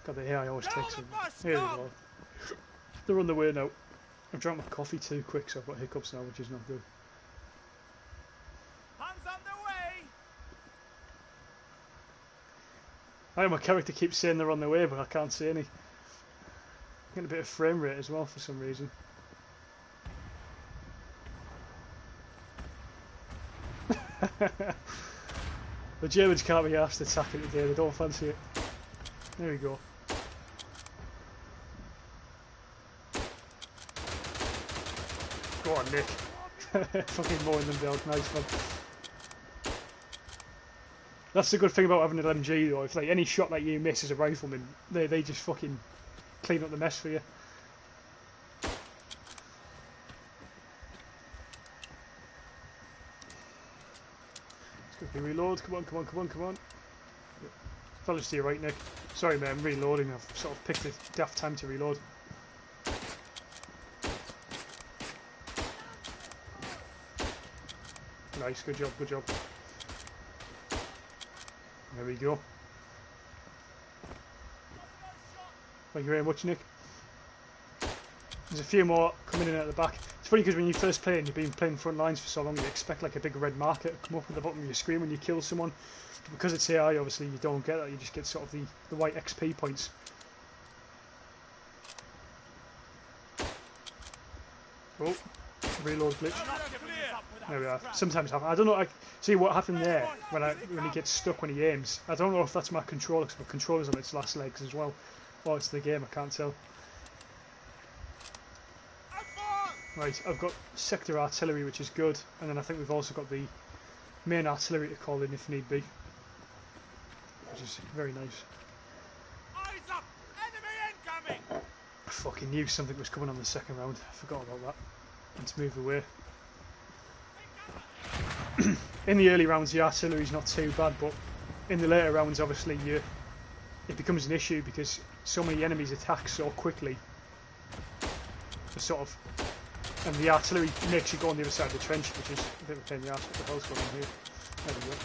God, the AI always takes them. Here we go. They're on the way now. I've drank my coffee too quick, so I've got hiccups now, which is not good. Hands on the way! I know my character keeps saying they're on their way, but I can't see any. Getting a bit of frame rate as well for some reason. The Germans can't be asked attacking today, they don't fancy it. There we go. Go on, Nick. Fucking mowing them down, nice one. That's the good thing about having an MG though, if like any shot like you miss as a rifleman, they just fucking clean up the mess for you. Quickly reload, come on, come on, come on, come on. Fellas to your right, Nick. Sorry mate, I'm reloading, I've sort of picked a daft time to reload. Nice, good job, good job. There we go. Thank you very much, Nick. There's a few more coming in at the back. It's funny because when you first play and you've been playing front lines for so long, you expect like a big red marker to come up at the bottom of your screen when you kill someone. But because it's AI, obviously you don't get that. You just get sort of the white XP points. Oh, reload glitch. There we are. Sometimes I don't know. I see what happened there when he gets stuck when he aims. I don't know if that's my controller because my controller's on its last legs as well, or it's the game. I can't tell. Right, I've got sector artillery, which is good, and then I think we've also got the main artillery to call in if need be, which is very nice. Eyes up! Enemy incoming! I fucking knew something was coming on the second round. I forgot about that. Let's move away. In the early rounds, the artillery's not too bad, but in the later rounds, obviously, it becomes an issue because so many enemies attack so quickly. Sort of. And the artillery makes you go on the other side of the trench, which is a bit of a pain in the arse. What the hell's going on here? There we go.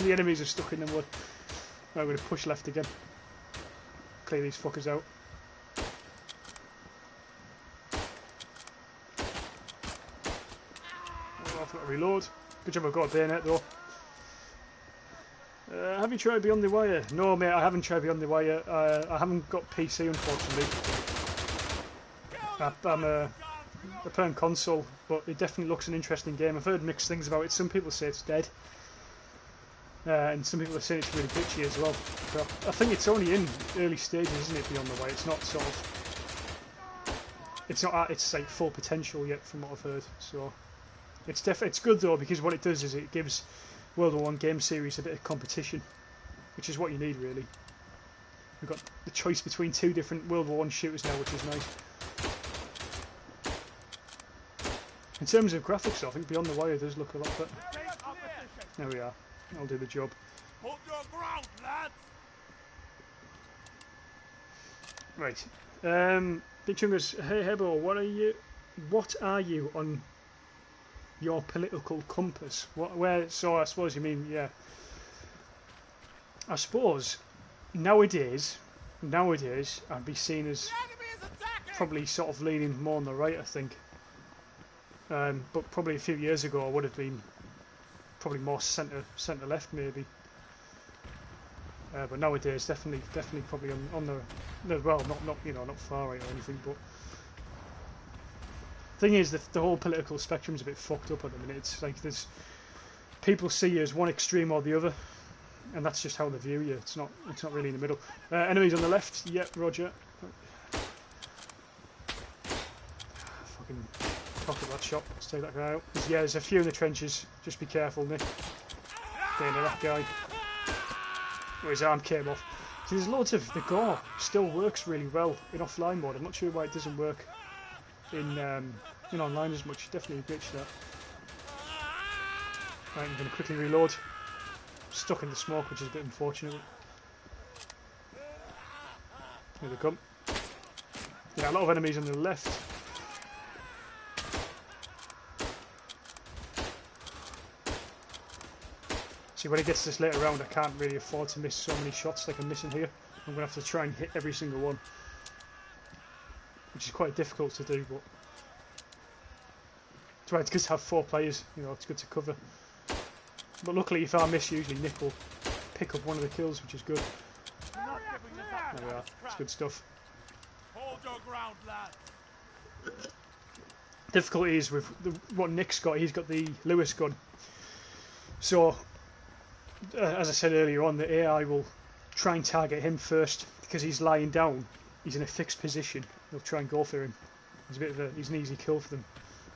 The enemies are stuck in the wood. Right, we're going to push left again. Clear these fuckers out. Oh, I've got to reload. Good job I've got a bayonet though. Have you tried Beyond the Wire? No mate, I haven't tried Beyond the Wire. I haven't got PC unfortunately. I'm playing console, but it definitely looks an interesting game. I've heard mixed things about it. Some people say it's dead, and some people are saying it's really glitchy as well. But I think it's only in early stages, isn't it? Beyond the Wire, it's not sort of, it's not at its like full potential yet, from what I've heard. So it's good though, because what it does is it gives World War I game series a bit of competition, which is what you need really. We've got the choice between two different World War I shooters now, which is nice. In terms of graphics, I think Beyond the Wire does look a lot better. There we are. I'll do the job. Hold your ground, lads! Right. Big Chungus, hey Hebo, what are you on your political compass? So I suppose you mean, yeah. I suppose nowadays I'd be seen as probably sort of leaning more on the right, I think. But probably a few years ago I would have been probably more centre left maybe. But nowadays definitely probably on the well, not you know, not far right or anything. But thing is, the whole political spectrum's a bit fucked up at the minute. It's like there's people see you as one extreme or the other, and that's just how they view you. It's not really in the middle. Enemies on the left. Yep, Roger. Fucking pocket that shot. Let's take that guy out. Yeah, there's a few in the trenches. Just be careful, Nick. Getting to that guy. Oh, his arm came off. See, there's loads of the gore still works really well in offline mode. I'm not sure why it doesn't work in online as much. Definitely a glitch that. Right, I'm going to quickly reload. Stuck in the smoke, which is a bit unfortunate. Here they come. Yeah, a lot of enemies on the left. See, when it gets this later round, I can't really afford to miss so many shots like I'm missing here. I'm going to have to try and hit every single one, which is quite difficult to do, but that's why it's good to have 4 players. You know, it's good to cover. But luckily, if I miss, usually Nick will pick up one of the kills, which is good. There we are. It's good stuff. Hold your ground, lad. Difficulty is with what Nick's got. He's got the Lewis gun. So, as I said earlier on, the AI will try and target him first because he's lying down. He's in a fixed position. They'll try and go for him. He's an easy kill for them.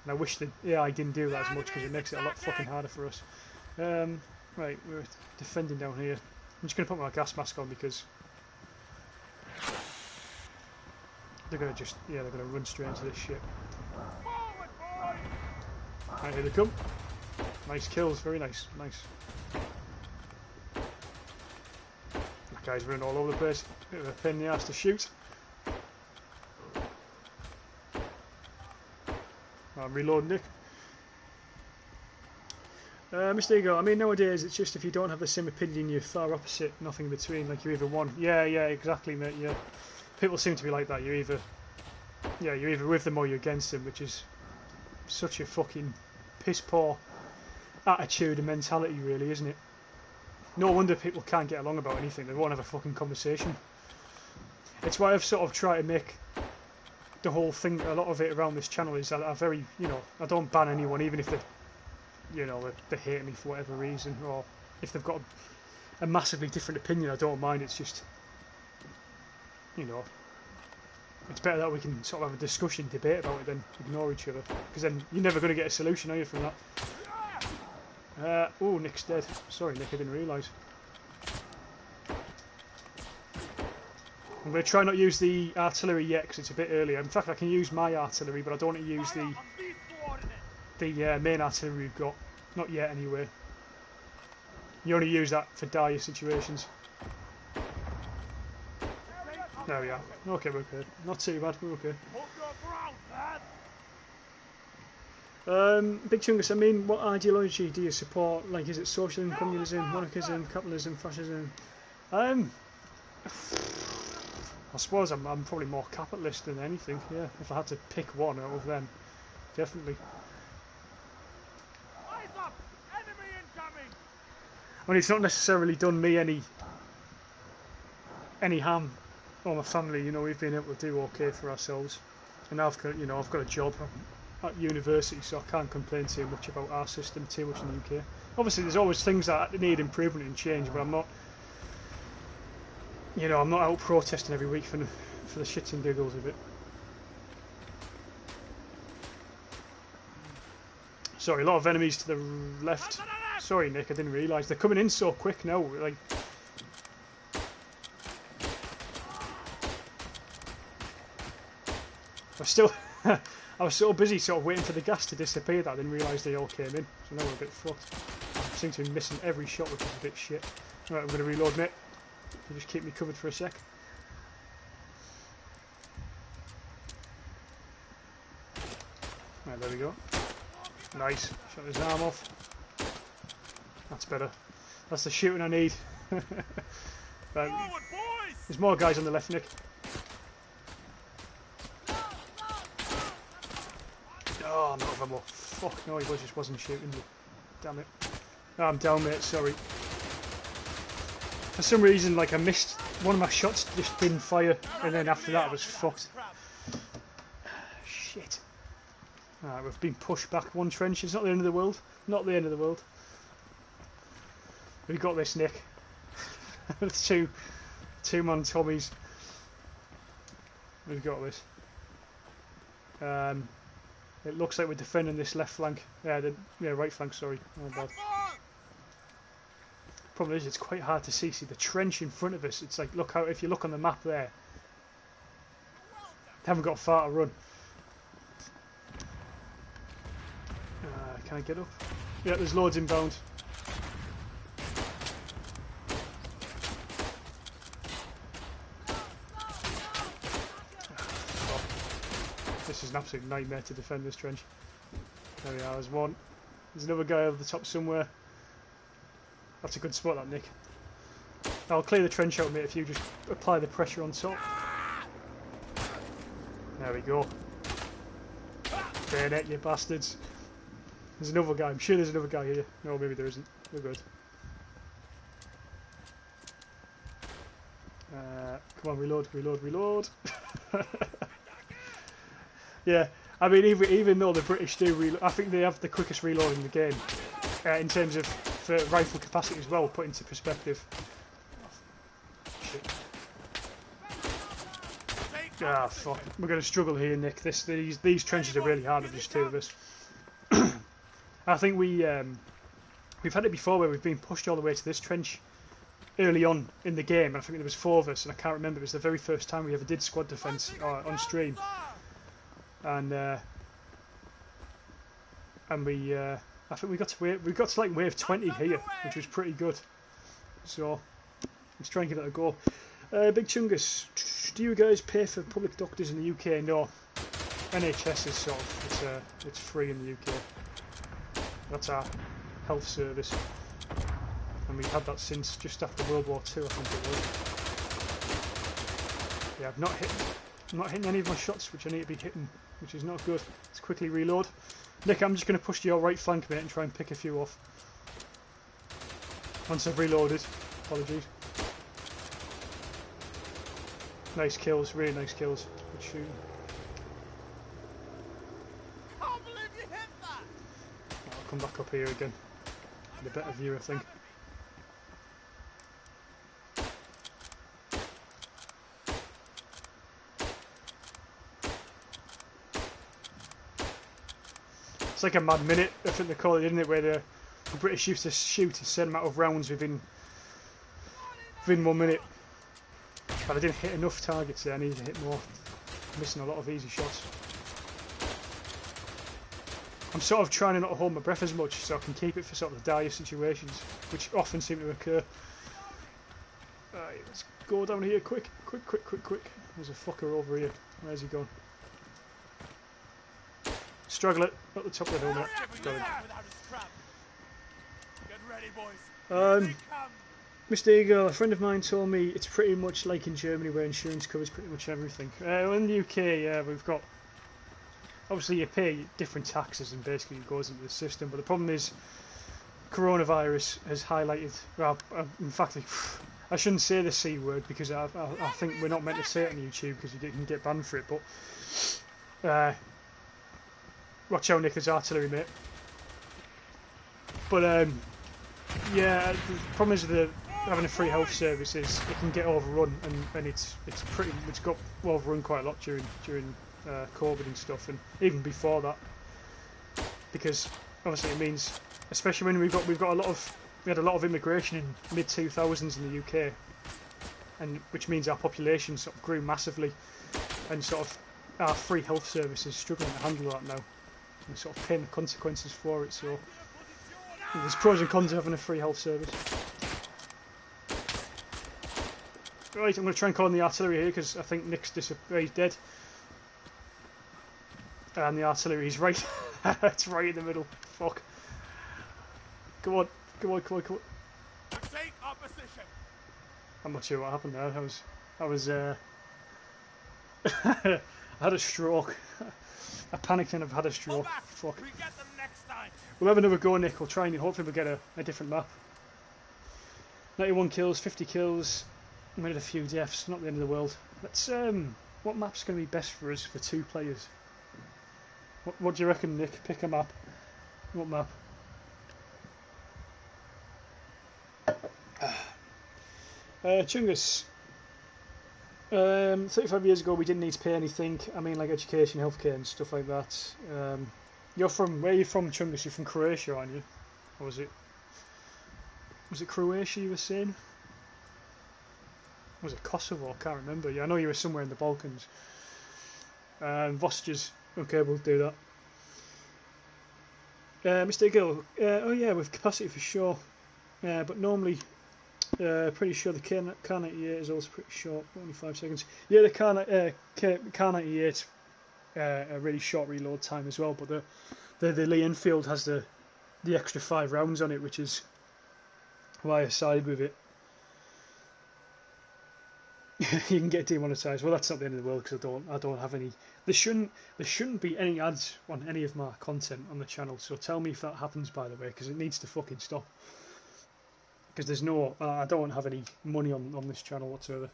And I wish the AI didn't do that as much because it makes it a lot fucking harder for us. Right, we're defending down here. I'm just going to put my gas mask on because they're going to run straight into this shit. Right, here they come. Nice kills, very nice, nice. That guy's running all over the place. Bit of a pain in the ass to shoot. I'm reloading, Nick. Mr. Ego, I mean, nowadays it's just if you don't have the same opinion, you're far opposite, nothing in between. Like you're either one. Yeah, exactly, mate. Yeah, people seem to be like that. You're either with them or you're against them, which is such a fucking piss poor attitude and mentality, really, isn't it? No wonder people can't get along about anything. They won't have a fucking conversation. It's why I've sort of tried to make the whole thing, a lot of it around this channel is I very, I don't ban anyone, even if they hate me for whatever reason, or if they've got a massively different opinion. I don't mind. It's just, it's better that we can sort of have a discussion, debate about it than ignore each other, because then you're never going to get a solution, are you, from that? Oh, Nick's dead. Sorry, Nick, I didn't realise. I'm going to try not to use the artillery yet because it's a bit earlier. In fact, I can use my artillery, but I don't want to use the main artillery we've got. Not yet, anyway. You only use that for dire situations. There we are. Okay, we're okay. Not too bad, we're okay. Big Chungus, I mean, what ideology do you support? Like, is it socialism, communism, monarchism, capitalism, fascism? I suppose I'm probably more capitalist than anything, yeah. If I had to pick one out of them, definitely. Eyes up! Enemy incoming! I mean, it's not necessarily done me any harm or my family. We've been able to do okay for ourselves, and I've got a job at university, so I can't complain too much about our system too much in the UK. Obviously, there's always things that need improvement and change, but I'm not. I'm not out protesting every week for the shits and giggles of it. Sorry, a lot of enemies to the left. Sorry, Nick, I didn't realise. They're coming in so quick now. Like, I was so busy sort of waiting for the gas to disappear that I didn't realise they all came in. So now we're a bit fucked. I seem to be missing every shot, which is a bit shit. Right, I'm going to reload, mate. You just keep me covered for a sec. Right, there we go. Nice. Shot his arm off. That's better. That's the shooting I need. Right. There's more guys on the left, Nick. Oh, not of ammo. Fuck no, he just wasn't shooting me. Damn it. Oh, I'm down, mate, sorry. For some reason, like, I missed one of my shots, just didn't fire, and then after that I was fucked. Shit. Alright, we've been pushed back one trench. It's not the end of the world. Not the end of the world. We've got this, Nick. Two-man Tommies. We've got this. It looks like we're defending this left flank. Yeah, right flank, sorry. Oh, bad. Problem is, it's quite hard to see. See the trench in front of us. It's like, look how, if you look on the map there, they haven't got far to run. Can I get up? Yeah, there's loads inbound. This is an absolute nightmare to defend this trench. There we are, there's one. There's another guy over the top somewhere. That's a good spot, that, Nick. I'll clear the trench out, mate, if you just apply the pressure on top. There we go. Bayonet, you bastards. There's another guy. I'm sure there's another guy here. No, maybe there isn't. We're good. Come on, reload, reload, reload. Yeah, I mean, even though the British do reload, I think they have the quickest reload in the game. In terms of for rifle capacity as well, put into perspective. Shit. Ah, fuck. We're going to struggle here, Nick. These trenches are really hard with just two of us. I think we've had it before where we've been pushed all the way to this trench early on in the game. I think there was 4 of us, and I can't remember. It was the very first time we ever did squad defence on stream, and I think we got to like wave 20 here, which was pretty good. So let's try and give it a go. Big Chungus, do you guys pay for public doctors in the UK? No, NHS is sort of it's free in the UK. That's our health service, and we've had that since just after World War II, I think it was. Yeah, I'm not hitting any of my shots, which I need to be hitting, which is not good. Let's quickly reload. Nick, I'm just going to push to your right flank, mate, and try and pick a few off. Once I've reloaded. Apologies. Nice kills, really nice kills. Good shooting. Can't believe you hit that! I'll come back up here again. Get a better view, I think. It's like a mad minute, I think they call it, isn't it? Where the British used to shoot a certain amount of rounds within 1 minute. But I didn't hit enough targets there, I needed to hit more. Missing a lot of easy shots. I'm sort of trying to not hold my breath as much so I can keep it for sort of the dire situations, which often seem to occur. Alright, let's go down here quick. Quick. There's a fucker over here. Where's he gone? Struggle it, at the top of the hill, mate. Got him. Get ready, boys. Mr. Eagle, a friend of mine told me it's pretty much like in Germany where insurance covers pretty much everything. In the UK, yeah, we've got... Obviously you pay different taxes and basically it goes into the system, but the problem is coronavirus has highlighted... Well, in fact, I shouldn't say the C word because I think we're not meant to say it on YouTube because you can get banned for it, but... watch out, Nick, there's artillery, mate. But, yeah, the problem is having a free health service is it can get overrun, and it's got overrun quite a lot during COVID and stuff, and even before that, because obviously it means, especially when we had a lot of immigration in mid 2000s in the UK, and which means our population sort of grew massively, and sort of our free health service is struggling to handle that now. And sort of paying the consequences for it, so there's pros and cons of having a free health service. Right, I'm going to try and call in the artillery here because I think Nick's he's dead. And the artillery's right. It's right in the middle. Fuck. Come on. Take our position. I'm not sure what happened there. I I had a stroke. I panicked and I've had a Go stroke. back. Fuck. We get them next time. We'll have another go, Nick. We'll try and hopefully we'll get a different map. 91 kills, 50 kills. We made a few deaths. Not the end of the world. Let's what map's going to be best for us for 2 players? What do you reckon, Nick? Pick a map. What map? Chungus. 35 years ago we didn't need to pay anything. I mean, like education, healthcare and stuff like that. You're from, where are you from, Chungus? You're from Croatia, aren't you? Or was it Croatia you were saying? Was it Kosovo? I can't remember. Yeah, I know you were somewhere in the Balkans. Vosters. Okay, we'll do that. Mr. Gill. Oh yeah, with capacity for sure. But normally, pretty sure the K98 is also pretty short. Only 5 seconds. Yeah, the K98 a really short reload time as well. But the Lee Enfield has the extra 5 rounds on it, which is why I side with it. You can get demonetized. Well, that's not the end of the world because I don't have any. There shouldn't be any ads on any of my content on the channel. So tell me if that happens, by the way, because it needs to fucking stop. Because there's no, I don't have any money on this channel whatsoever.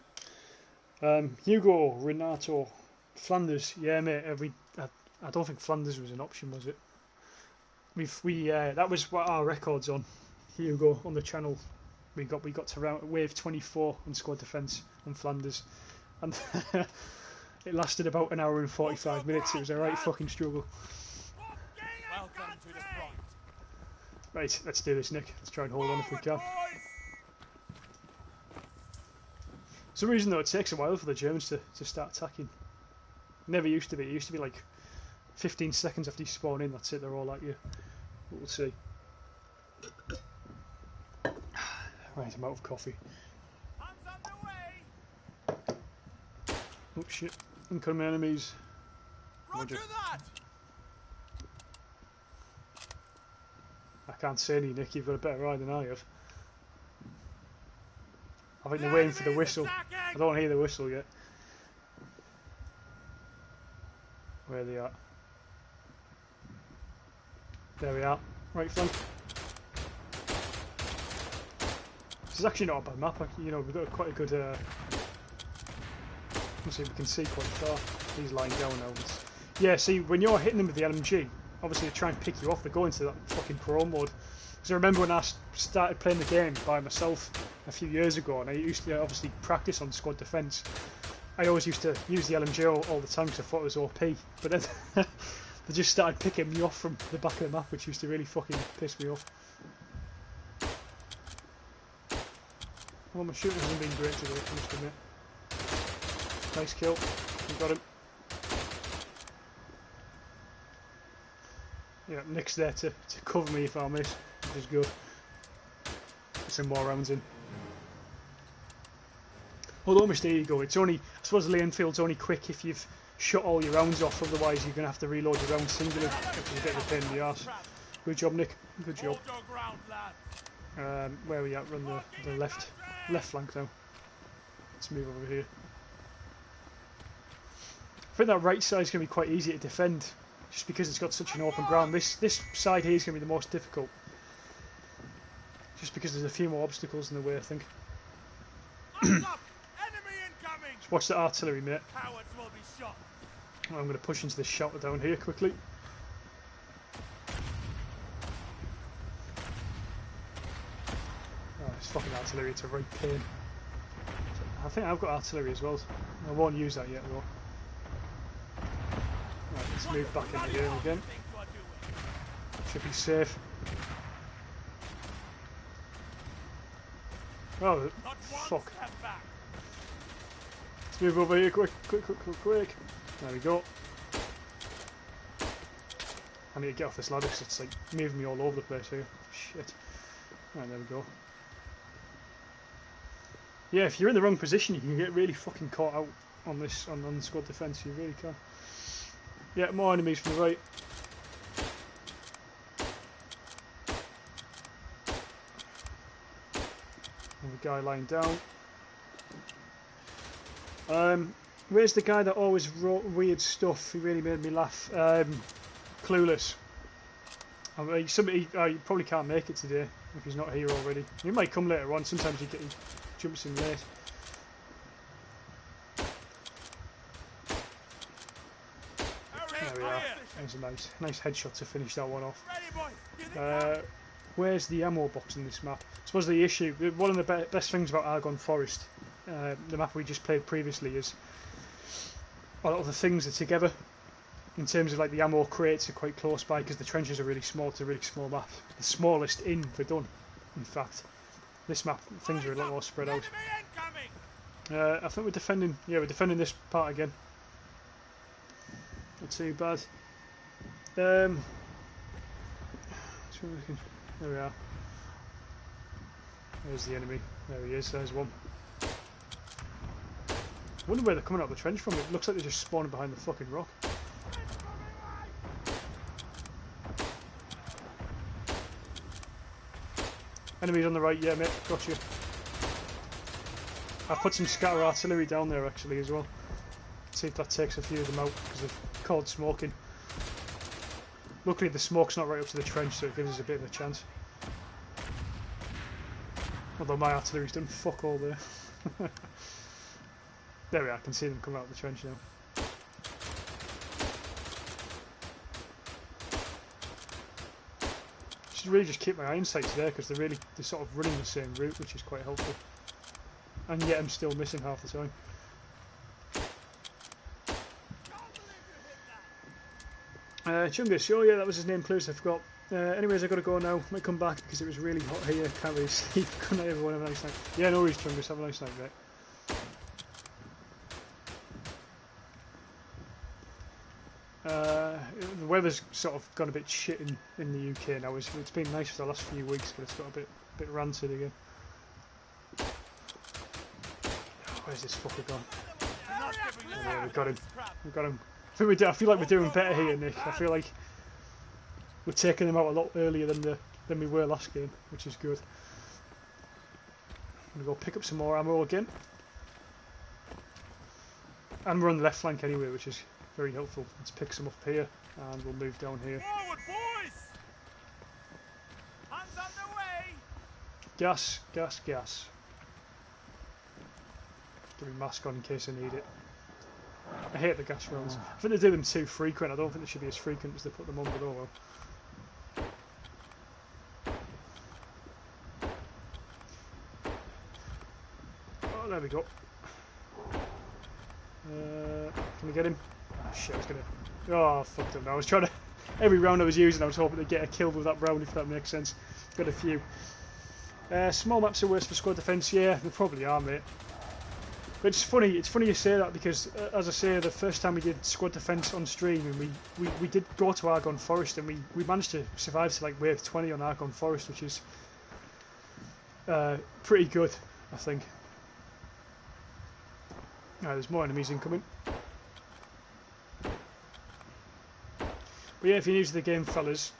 Hugo, Renato, Flanders. Yeah, mate. I don't think Flanders was an option, was it? That was what our records on Hugo on the channel. We got to wave 24 on squad defence on Flanders, and it lasted about an hour and 45 minutes. It was a right fucking struggle. Welcome to the front. Right, let's do this, Nick. Let's try and hold on if we can. For some reason though, it takes a while for the Germans to start attacking. Never used to be. It used to be like 15 seconds after you spawn in. That's it. They're all at you. But we'll see. Right, I'm out of coffee. Oh shit, incoming enemies. Roger that! I can't see any, Nick. You've got a better eye than I have. I think they're waiting for the whistle. I don't hear the whistle yet. Where are they at? There we are. Right flank. This is actually not a bad map. You know, we've got quite a good. Let's see if we can see quite far. He's lying down now. Yeah, see, when you're hitting them with the LMG, obviously they try and pick you off. They go into that fucking pro mode. Because I remember when I started playing the game by myself a few years ago, and I used to obviously practice on squad defence. I always used to use the LMG all the time because I thought it was OP. But then they just started picking me off from the back of the map, which used to really fucking piss me off. Well, my shooting hasn't been great today, I must admit. Nice kill. We got him. Yeah, Nick's there to cover me if I miss, which is good. Get some more rounds in. Although, Mr. Ego, it's only, I suppose Lee Enfield's only quick if you've shot all your rounds off, otherwise you're going to have to reload your rounds singly, which is a bit of a pain in the arse. Good job, Nick. Good job. Where are we at? Run the left flank now. Let's move over here. I think that right side is going to be quite easy to defend, just because it's got such an open ground. This side here is going to be the most difficult, just because there's a few more obstacles in the way, I think. Just watch the artillery, mate. Oh, I'm going to push into this shelter down here quickly. Oh, this fucking artillery, it's a right pain. I think I've got artillery as well. I won't use that yet though. Right, let's move back into here again. Should be safe. Oh, fuck. Let's move over here quick. There we go. I need to get off this ladder because it's like moving me all over the place here. Shit. Right, there we go. Yeah, if you're in the wrong position, you can get really fucking caught out on this on squad defence. You really can. Yeah, more enemies from the right. Another guy lying down. Where's the guy that always wrote weird stuff? He really made me laugh. Clueless. I mean, he probably can't make it today if he's not here already. He might come later on. Sometimes he jumps in late. There we are. There's a nice headshot to finish that one off. Where's the ammo box in this map? I suppose the issue, one of the best things about Argonne Forest, the map we just played previously, is a lot of the things are together. In terms of like the ammo crates are quite close by because the trenches are really small. It's a really small map. The smallest in Verdun, in fact. This map, things are a lot more spread out. I think we're defending. Yeah, we're defending this part again. Not too bad. There we are. There's the enemy. There he is. There's one. I wonder where they're coming out of the trench from. It looks like they're just spawning behind the fucking rock. Enemies on the right, yeah mate, got you. I put some scatter artillery down there actually as well. See if that takes a few of them out because they've called smoking. Luckily the smoke's not right up to the trench, so it gives us a bit of a chance. Although my artillery's done fuck all there. There we are, I can see them come out of the trench now. Should really just keep my iron sights there because they're sort of running the same route, which is quite helpful. And yet I'm still missing half the time. Chungus, oh yeah, that was his name, Clues, I forgot. Anyways, I've got to go now. Might come back because it was really hot here. Can't really sleep. Good night, everyone. Have a nice night. Yeah, no worries, Chungus. Have a nice night, mate. The weather's sort of gone a bit shit in the UK now. It's been nice for the last few weeks, but it's got a bit rancid again. Where's this fucker gone? Oh, yeah, we got him. We got him. I feel like we're doing better here, Nick. I feel like we're taking them out a lot earlier than we were last game, which is good. I'm gonna go pick up some more ammo again, and we're on the left flank anyway, which is very helpful. Let's pick some up here, and we'll move down here. Forward, boys! Hands on the way! Gas, gas, gas. Get my mask on in case I need it. I hate the gas rounds. I think they do them too frequent. I don't think they should be as frequent as they put them on, but oh well. Oh, there we go. Can we get him? Oh, shit, I was gonna... Oh, fucked him. I was trying to... Every round I was using, I was hoping to get a kill with that round, if that makes sense. Got a few. Small maps are worse for squad defence. Yeah, they probably are, mate. But it's funny you say that because, as I say, the first time we did squad defence on stream, and we did go to Argonne Forest, and we managed to survive to like wave 20 on Argonne Forest, which is pretty good, I think. There's more enemies incoming. But yeah, if you're new to the game, fellas,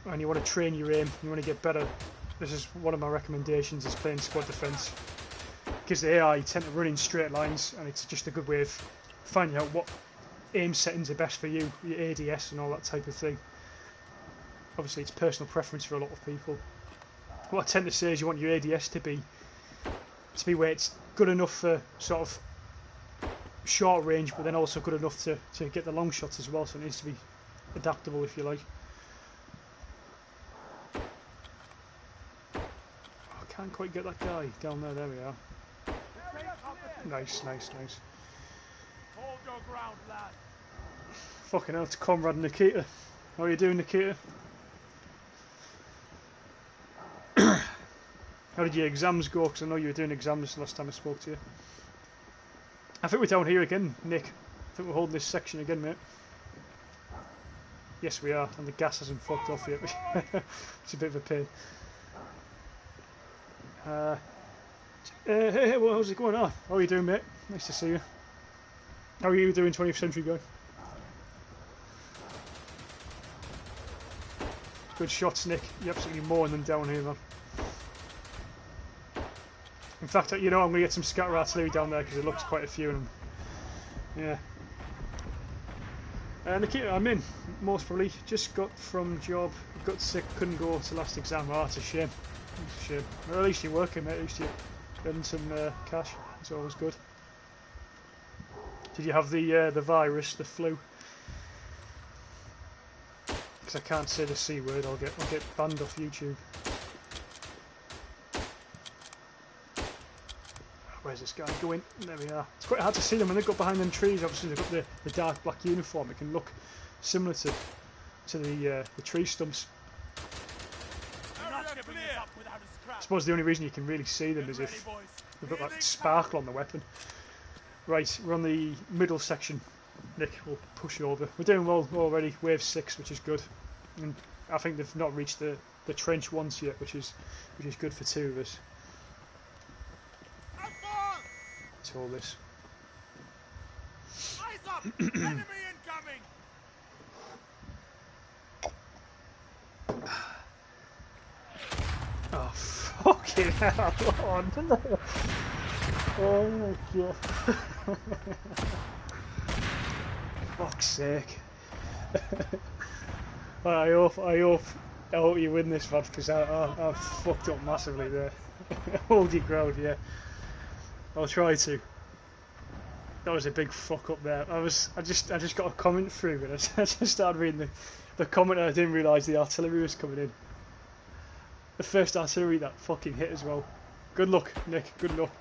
and you want to train your aim, you want to get better, this is one of my recommendations, is playing squad defence. Because the AI tend to run in straight lines, and it's just a good way of finding out what aim settings are best for you, your ADS and all that type of thing. Obviously it's personal preference for a lot of people. What I tend to say is you want your ADS to be where it's good enough for sort of short range, but then also good enough to get the long shots as well, so it needs to be adaptable if you like. I can't quite get that guy down there. There we are. Nice, nice, nice. Hold your ground, lad. Fucking hell, it's Comrade Nikita. How are you doing, Nikita? How did your exams go? Because I know you were doing exams last time I spoke to you. I think we're down here again, Nick. I think we're holding this section again, mate. Yes, we are, and the gas hasn't fucked off yet. It's a bit of a pain. Hey, well, how's it going on? How are you doing, mate? Nice to see you. How are you doing, 20th Century guy? Good shots, Nick. You're absolutely mowing them down here, man. In fact, you know, I'm going to get some scatter artillery down there because it looks quite a few of them. Yeah. Nikita, I'm in. Most probably. Just got from job. Got sick. Couldn't go to last exam. Oh, it's a shame. It's a shame. Well, at least you're working, mate. At least you're getting some cash. It's always good. Did you have the virus, the flu? Because I can't say the C word. I'll get banned off YouTube. Where's this guy going? There we are. It's quite hard to see them when they go behind them trees. Obviously, they've got the dark black uniform. It can look similar to the tree stumps. I suppose the only reason you can really see them is if they've got that sparkle on the weapon. Right, we're on the middle section. Nick will push over. We're doing well already. Wave 6, which is good. And I think they've not reached the trench once yet, which is good for 2 of us. To all this. Eyes up! Enemy incoming! Oh, fucking hell! Oh my god! Fuck's sake! I hope you win this, Vad, because I fucked up massively there. Hold your ground, yeah. I'll try to. That was a big fuck up there. I just got a comment through, and I just started reading the comment, and I didn't realise the artillery was coming in. The first artillery that fucking hit as well. Good luck, Nick. Good luck.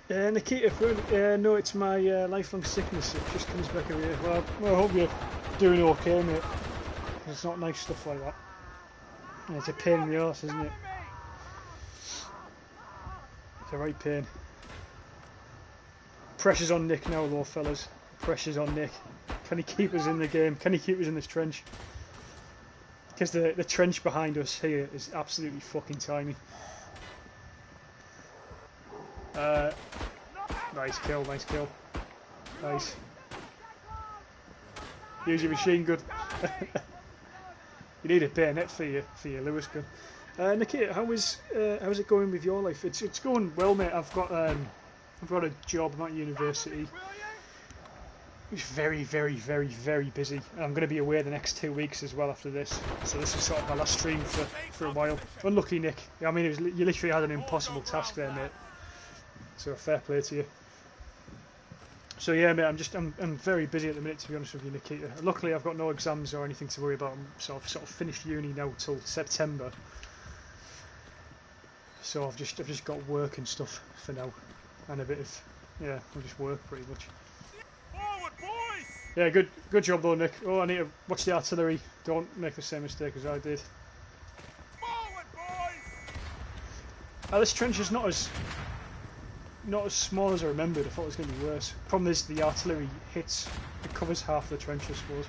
Nikita, no, it's my lifelong sickness. It just comes back every year. Well, I hope you're doing okay, mate. It's not nice stuff like that. It's a pain in the arse, isn't it? It's a right pain. Pressure's on Nick now, though, fellas. Pressure's on Nick. Can he keep us in the game? Can he keep us in this trench? Because the trench behind us here is absolutely fucking tiny. Nice kill, nice kill. Nice. Use your machine gun. You need a bayonet for your Lewis gun. Nikita, how's it going with your life? It's going well, mate. I've got a job. I'm at university. It's very, very, very, very busy. I'm going to be away the next 2 weeks as well after this. So this is sort of my last stream for a while. Unlucky, Nick. I mean, you literally had an impossible task there, mate. So fair play to you. So yeah, mate, I'm very busy at the minute, to be honest with you, Nikita. Luckily, I've got no exams or anything to worry about. I'm sort of finished uni now till September. So I've just got work and stuff for now, and a bit of I'll just work pretty much. Forward, boys! Yeah, good job though, Nick. Oh, I need to watch the artillery. Don't make the same mistake as I did. Forward, boys! This trench is not as small as I remembered. I thought it was going to be worse. Problem is, the artillery hits. It covers half the trench, I suppose.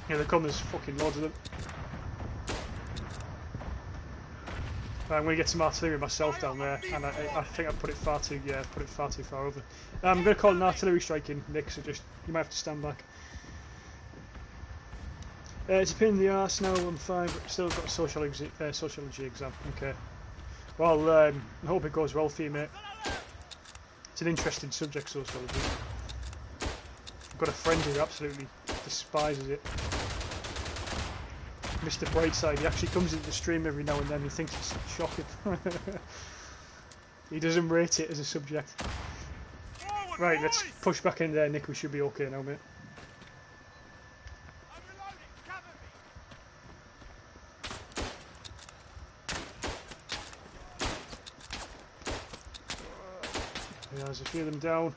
Yeah, there comes fucking loads of them. I'm going to get some artillery myself down there, and I think I put it far too far over. I'm going to call an artillery strike in, Nick. So you might have to stand back. It's a pain in the arse now. I'm fine, but still got a sociology exam. Okay. Well, I hope it goes well for you, mate. It's an interesting subject, sociology. I've got a friend who absolutely despises it. Mr. Brightside, he actually comes into the stream every now and then. He thinks it's shocking. He doesn't rate it as a subject. Forward, Right, boys! let's push back in there, Nick. We should be okay now, mate. I'm reloading. Cover me. Yeah, there's a few of them down.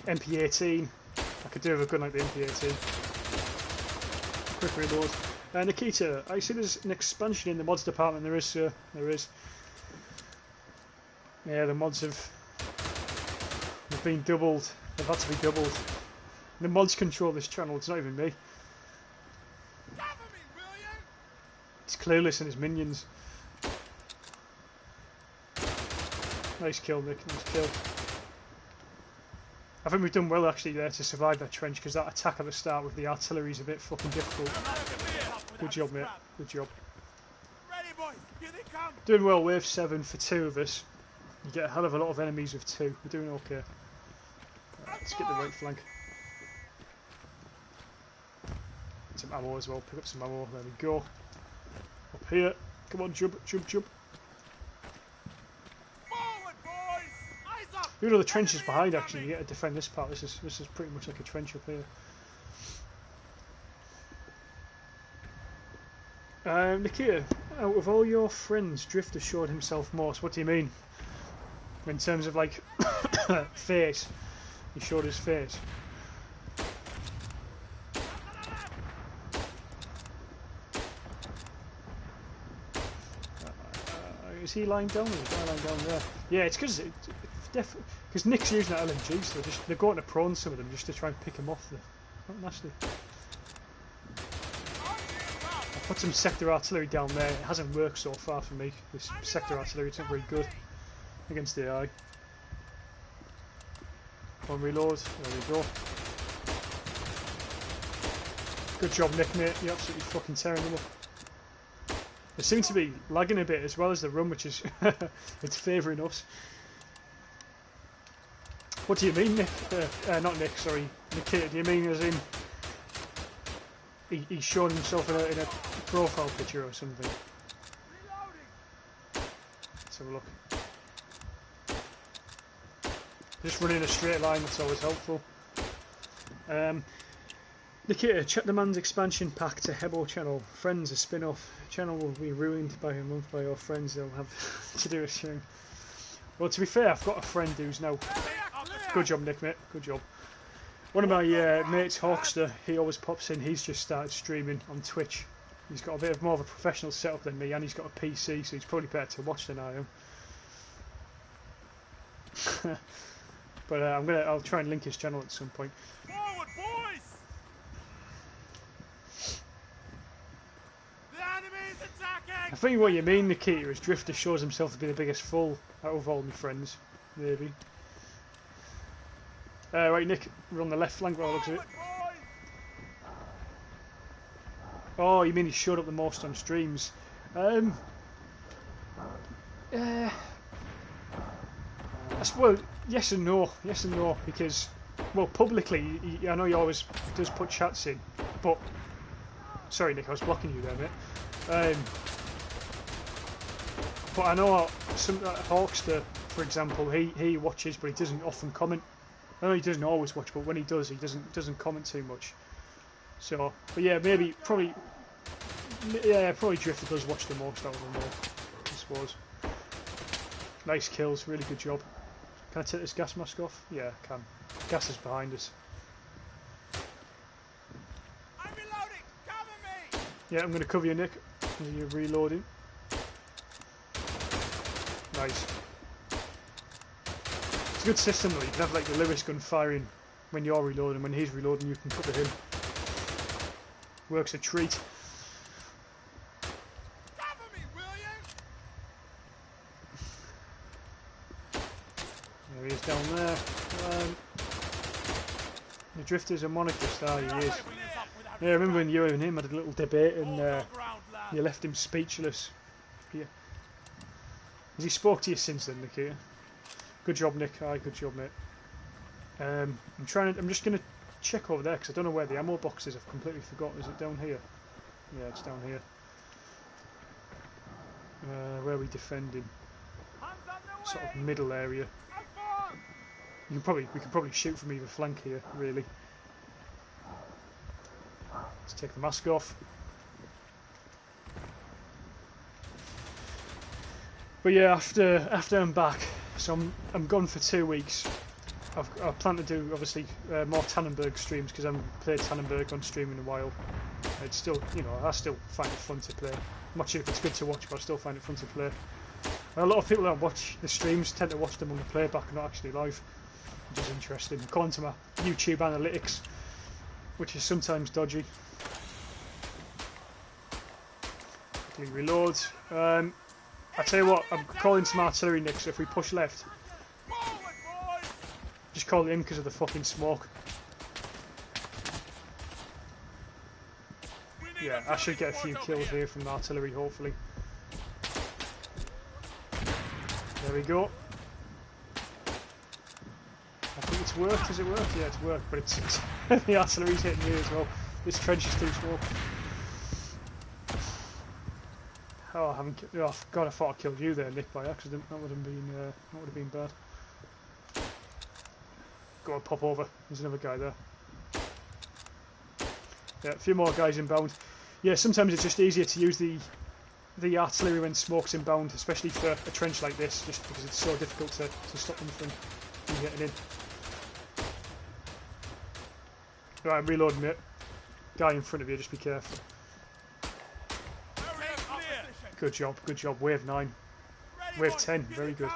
MP18. I could do with a gun like the MP18. Quick reload. Nikita, I see there's an expansion in the mods department. There is, sir. There is. Yeah, the mods have been doubled. They've had to be doubled. The mods control this channel. It's not even me. Cover me, will you? It's Clueless and his minions. Nice kill, Nick. Nice kill. I think we've done well actually there to survive that trench, because that attack at the start with the artillery is a bit fucking difficult. Good job, mate. Good job. Ready, boys. Here they come. Doing well, wave 7 for 2 of us. You get a hell of a lot of enemies with 2. We're doing okay. Let's get the right flank. Some ammo as well, pick up some ammo, there we go. Up here, come on, jump, jump, jump. Forward, boys! Eyes up! Even though the trench is behind, actually, you get to defend this part. This is pretty much like a trench up here. Nikita, out of all your friends, Drifter showed himself most. What do you mean? In terms of, like, face. He showed his face. Is he lying down? Or is he lying down there? Yeah, it's because Nick's using that LMG, so they're going to prone some of them just to try and pick him off. Not nasty. I put some sector artillery down there. It hasn't worked so far for me. This sector artillery isn't very good against the AI. One reload. There we go. Good job, Nick, mate. You're absolutely fucking tearing them up. They seem to be lagging a bit as well as the run, which is it's favouring us. What do you mean, Nick? Not Nick, sorry, Nikita. Do you mean as in he's showing himself in a profile picture or something? Let's have a look. Just running a straight line, that's always helpful. Nikita, check the man's expansion pack to Hebo channel. Friends, a spin-off. Channel will be ruined by a month by your friends. They'll have to do a stream. Well, to be fair, I've got a friend who's now... Good job, Nick, mate. Good job. One of my mates, Hawkster, he always pops in. He's just started streaming on Twitch. He's got a bit more of a professional setup than me, and he's got a PC, so he's probably better to watch than I am. But I'll try and link his channel at some point. Forward, boys! The enemy's attacking! I think what you mean, Nikita, is Drifter shows himself to be the biggest fool out of all my friends, maybe. Right, Nick, we're on the left flank by the looks of it. Oh, you mean he showed up the most on streams? Well, yes and no. Yes and no, because, well, publicly, I know he always does put chats in, but... Sorry, Nick, I was blocking you there, mate. But I know some Hawkster, for example, he watches, but he doesn't often comment. I know he doesn't always watch, but when he does, he doesn't comment too much. So, but yeah, probably Drifter does watch the most out of them all, I suppose. Nice kills, really good job. Can I take this gas mask off? Yeah, I can. Gas is behind us. I'm reloading! Cover me! Yeah, I'm going to cover you, Nick. You're reloading. Nice. It's a good system though. You can have like the Lewis gun firing when you're reloading. When he's reloading, you can cover him. Works a treat. Cover me, will you? There he is down there. The Drifter's a monarchist, he is. Yeah, I remember when you and him had a little debate and you left him speechless. Yeah. Has he spoke to you since then, Nikita? Good job, Nick. Aye, good job, mate. I'm just gonna check over there because I don't know where the ammo box is. I've completely forgot. Is it down here? Yeah, it's down here. Where are we defending? Sort of middle area. We can probably shoot from either flank here, really. Let's take the mask off. But yeah, after I'm back, so I'm gone for 2 weeks. I plan to do obviously more Tannenberg streams because I haven't played Tannenberg on stream in a while. It's still, I still find it fun to play. I'm not sure if it's good to watch, but I still find it fun to play. And a lot of people that watch the streams tend to watch them on the playback and not actually live, which is interesting. According to my YouTube analytics, which is sometimes dodgy. Quickly reload. I tell you what, I'm calling some artillery, Nick, so if we push left, just call it in because of the fucking smoke. Yeah, I should get a few kills here from the artillery, hopefully. There we go. I think it's worked. Has it worked? Yeah, it's worked. But it's the artillery's hitting me as well. This trench is too small. Oh, I haven't. Oh God, I thought I killed you there, Nick, by accident. That would have been bad. Go on, pop over. There's another guy there. Yeah, a few more guys inbound. Yeah, sometimes it's just easier to use the artillery when smoke's inbound, especially for a trench like this, just because it's so difficult to stop them from getting in. Right, I'm reloading it. Guy in front of you, just be careful. Good job, good job. Wave 9. Wave 10, very good.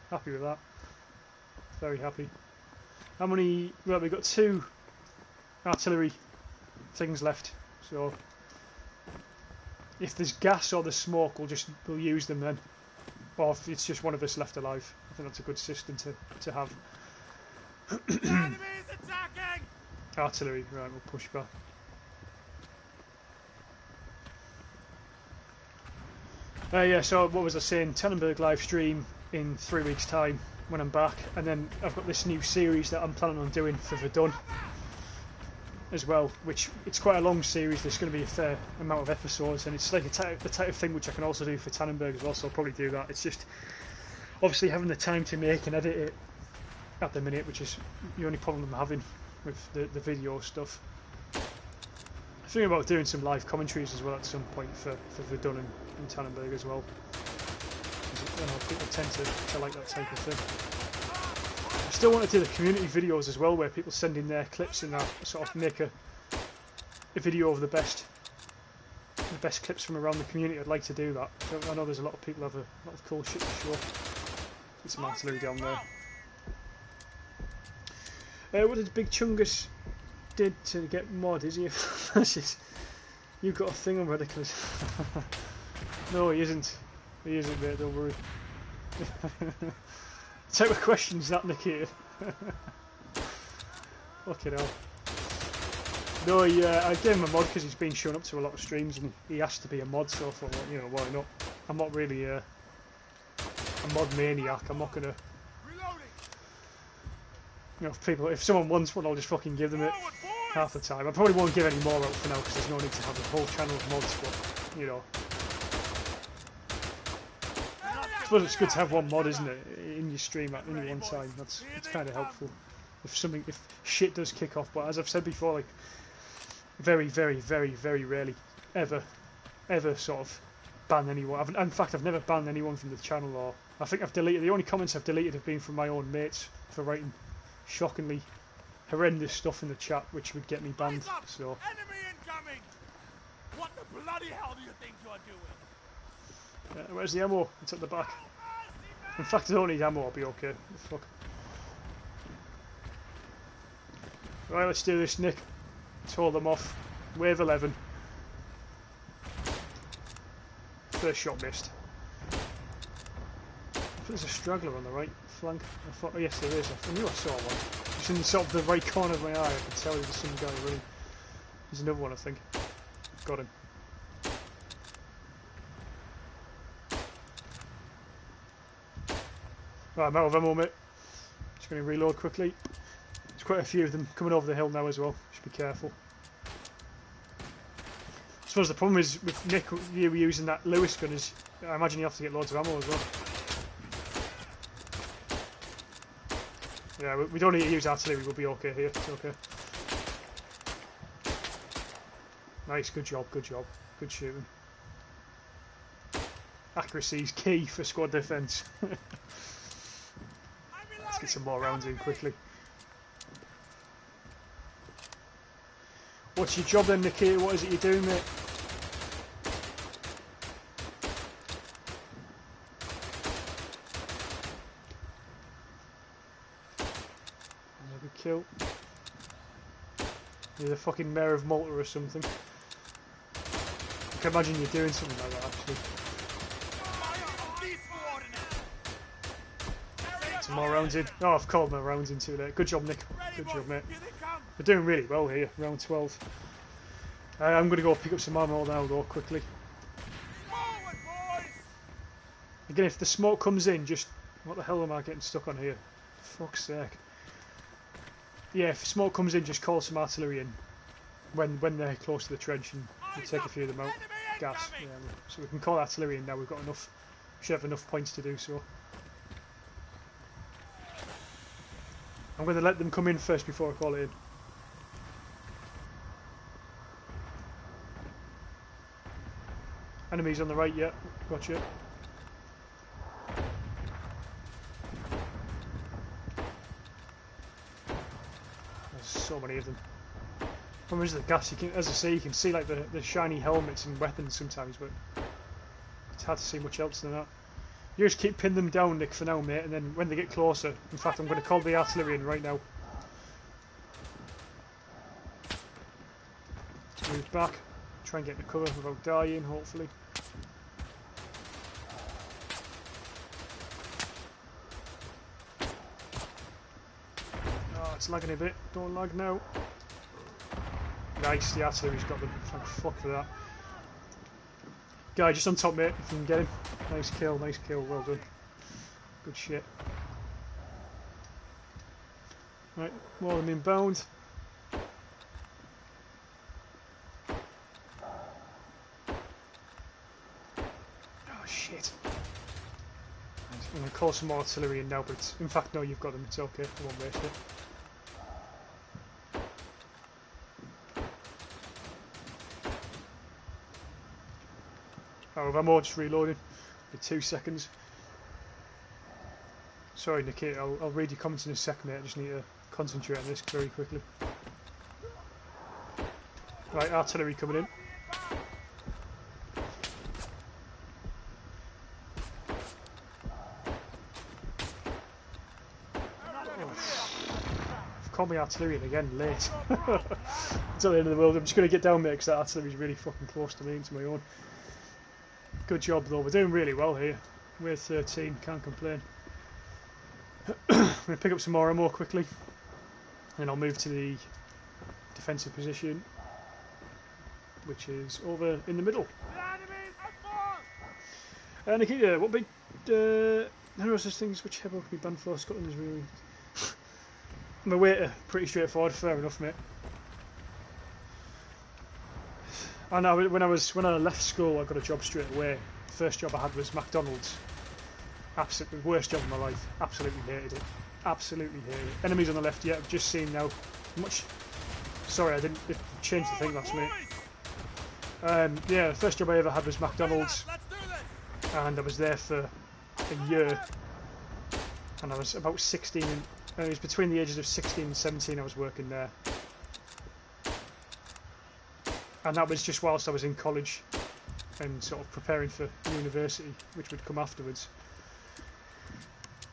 Happy with that. Very happy. How many... Well, we've got 2 artillery things left, so if there's gas or there's smoke, we'll use them then. Or if it's just one of us left alive. I think that's a good system to have. Enemies attacking! Artillery, right, we'll push back. Yeah, so what was I saying? Tannenberg live stream in 3 weeks' time when I'm back, and then I've got this new series that I'm planning on doing for Verdun as well, which it's quite a long series. There's going to be a fair amount of episodes, and it's like the type of thing which I can also do for Tannenberg as well, so I'll probably do that. It's just obviously having the time to make and edit it at the minute, which is the only problem I'm having with the video stuff. I'm thinking about doing some live commentaries as well at some point for Verdun and Tannenberg as well. You know, people tend to like that type of thing. I still want to do the community videos as well, where people send in their clips and that, sort of make a video of the best clips from around the community. I'd like to do that. So I know there's a lot of people have a lot of cool shit to show. Get some artillery down there. What did Big Chungus did to get mod? Is he? You've got a thing on ridiculous. No, he isn't. He isn't, mate. Don't worry. Type of questions that, Nikita. Fucking hell. No, I gave him a mod because he's been showing up to a lot of streams and he asked to be a mod, so I thought, well, you know, why not? I'm not really a mod maniac. I'm not gonna. You know, if someone wants one, I'll just fucking give them it half the time. I probably won't give any more out for now because there's no need to have a whole channel of mods, but, you know. I suppose it's good to have one mod, isn't it, in your stream at any one time. It's kind of helpful if shit does kick off. But as I've said before, like, very, very, very, very rarely ever sort of ban anyone. In fact, I've never banned anyone from the channel, or I think I've deleted. The only comments I've deleted have been from my own mates for writing shockingly horrendous stuff in the chat, which would get me banned. So. Enemy incoming! What the bloody hell do you think you're doing? Where's the ammo? It's at the back. In fact, I don't need ammo. I'll be okay. Fuck. Right, let's do this, Nick. Let's hold them off. Wave 11. First shot missed. There's a straggler on the right flank. I thought, oh yes, there is. I knew I saw one. It's in sort of the right corner of my eye. I could tell there's some guy running. There's another one, I think. Got him. Right, I'm out of ammo, mate. Just going to reload quickly. There's quite a few of them coming over the hill now as well. Just be careful. I suppose the problem is with Nick, you using that Lewis gun is, I imagine you have to get loads of ammo as well. Yeah, we don't need to use artillery, we'll be okay here. It's okay. Nice, good job, good job. Good shooting. Accuracy is key for squad defence. Let's get some more rounds in quickly. What's your job then, Nikita? What is it you're doing, mate? Another kill. You're the fucking mayor of Malta or something. I can imagine you're doing something like that, actually. Some more rounds in. Oh, I've called my rounds in too late. Good job, Nick. Good job, mate. We're doing really well here. Round 12. I'm going to go pick up some ammo now, though, quickly. Again, if the smoke comes in, just What the hell am I getting stuck on here? For fuck's sake. Yeah, if smoke comes in, just call some artillery in when they're close to the trench, and we'll take a few of them out. Gas. Yeah, so we can call artillery in now. We've got enough. We should have enough points to do so. I'm going to let them come in first before I call it in. Enemies on the right, yeah. Gotcha. There's so many of them. Problem is the gas, you can, as I say, you can see like the shiny helmets and weapons sometimes, but it's hard to see much else than that. You just keep pinning them down, Nick, for now, mate, and then when they get closer, in fact, I'm going to call the artillery in right now. Move back, try and get into cover without dying, hopefully. Oh, it's lagging a bit. Don't lag now. Nice, the artillery's got them. Thank fuck for that. Guy just on top, mate, if you can get him. Nice kill, well done. Good shit. Right, more of them inbound. Oh shit. I'm going to call some more artillery in now, but it's, in fact no, you've got them, it's okay, I won't waste it. Oh, I'm all just reloading for 2 seconds. Sorry, Nikita, I'll read your comments in a second, mate. I just need to concentrate on this very quickly. Right, artillery coming in. I've called my artillery in again, late. It's not the end of the world. I'm just going to get down there because that artillery's really fucking close to me and to my own. Good job though, we're doing really well here. We're 13, can't complain. I'm going to pick up some more ammo quickly, and then I'll move to the defensive position, which is over in the middle. Nikita, what big heterosis things which have can be banned for? Scotland is really... My waiter, pretty straightforward, fair enough, mate. I know, when I left school, I got a job straight away. The first job I had was McDonald's. Absolutely worst job of my life. Absolutely hated it. Absolutely hated it. Enemies on the left, yeah, I've just seen now. Sorry, I didn't change the thing last minute. Yeah, the first job I ever had was McDonald's, and I was there for a year. And I was about 16. It was between the ages of 16 and 17. I was working there. And that was just whilst I was in college and sort of preparing for university, which would come afterwards.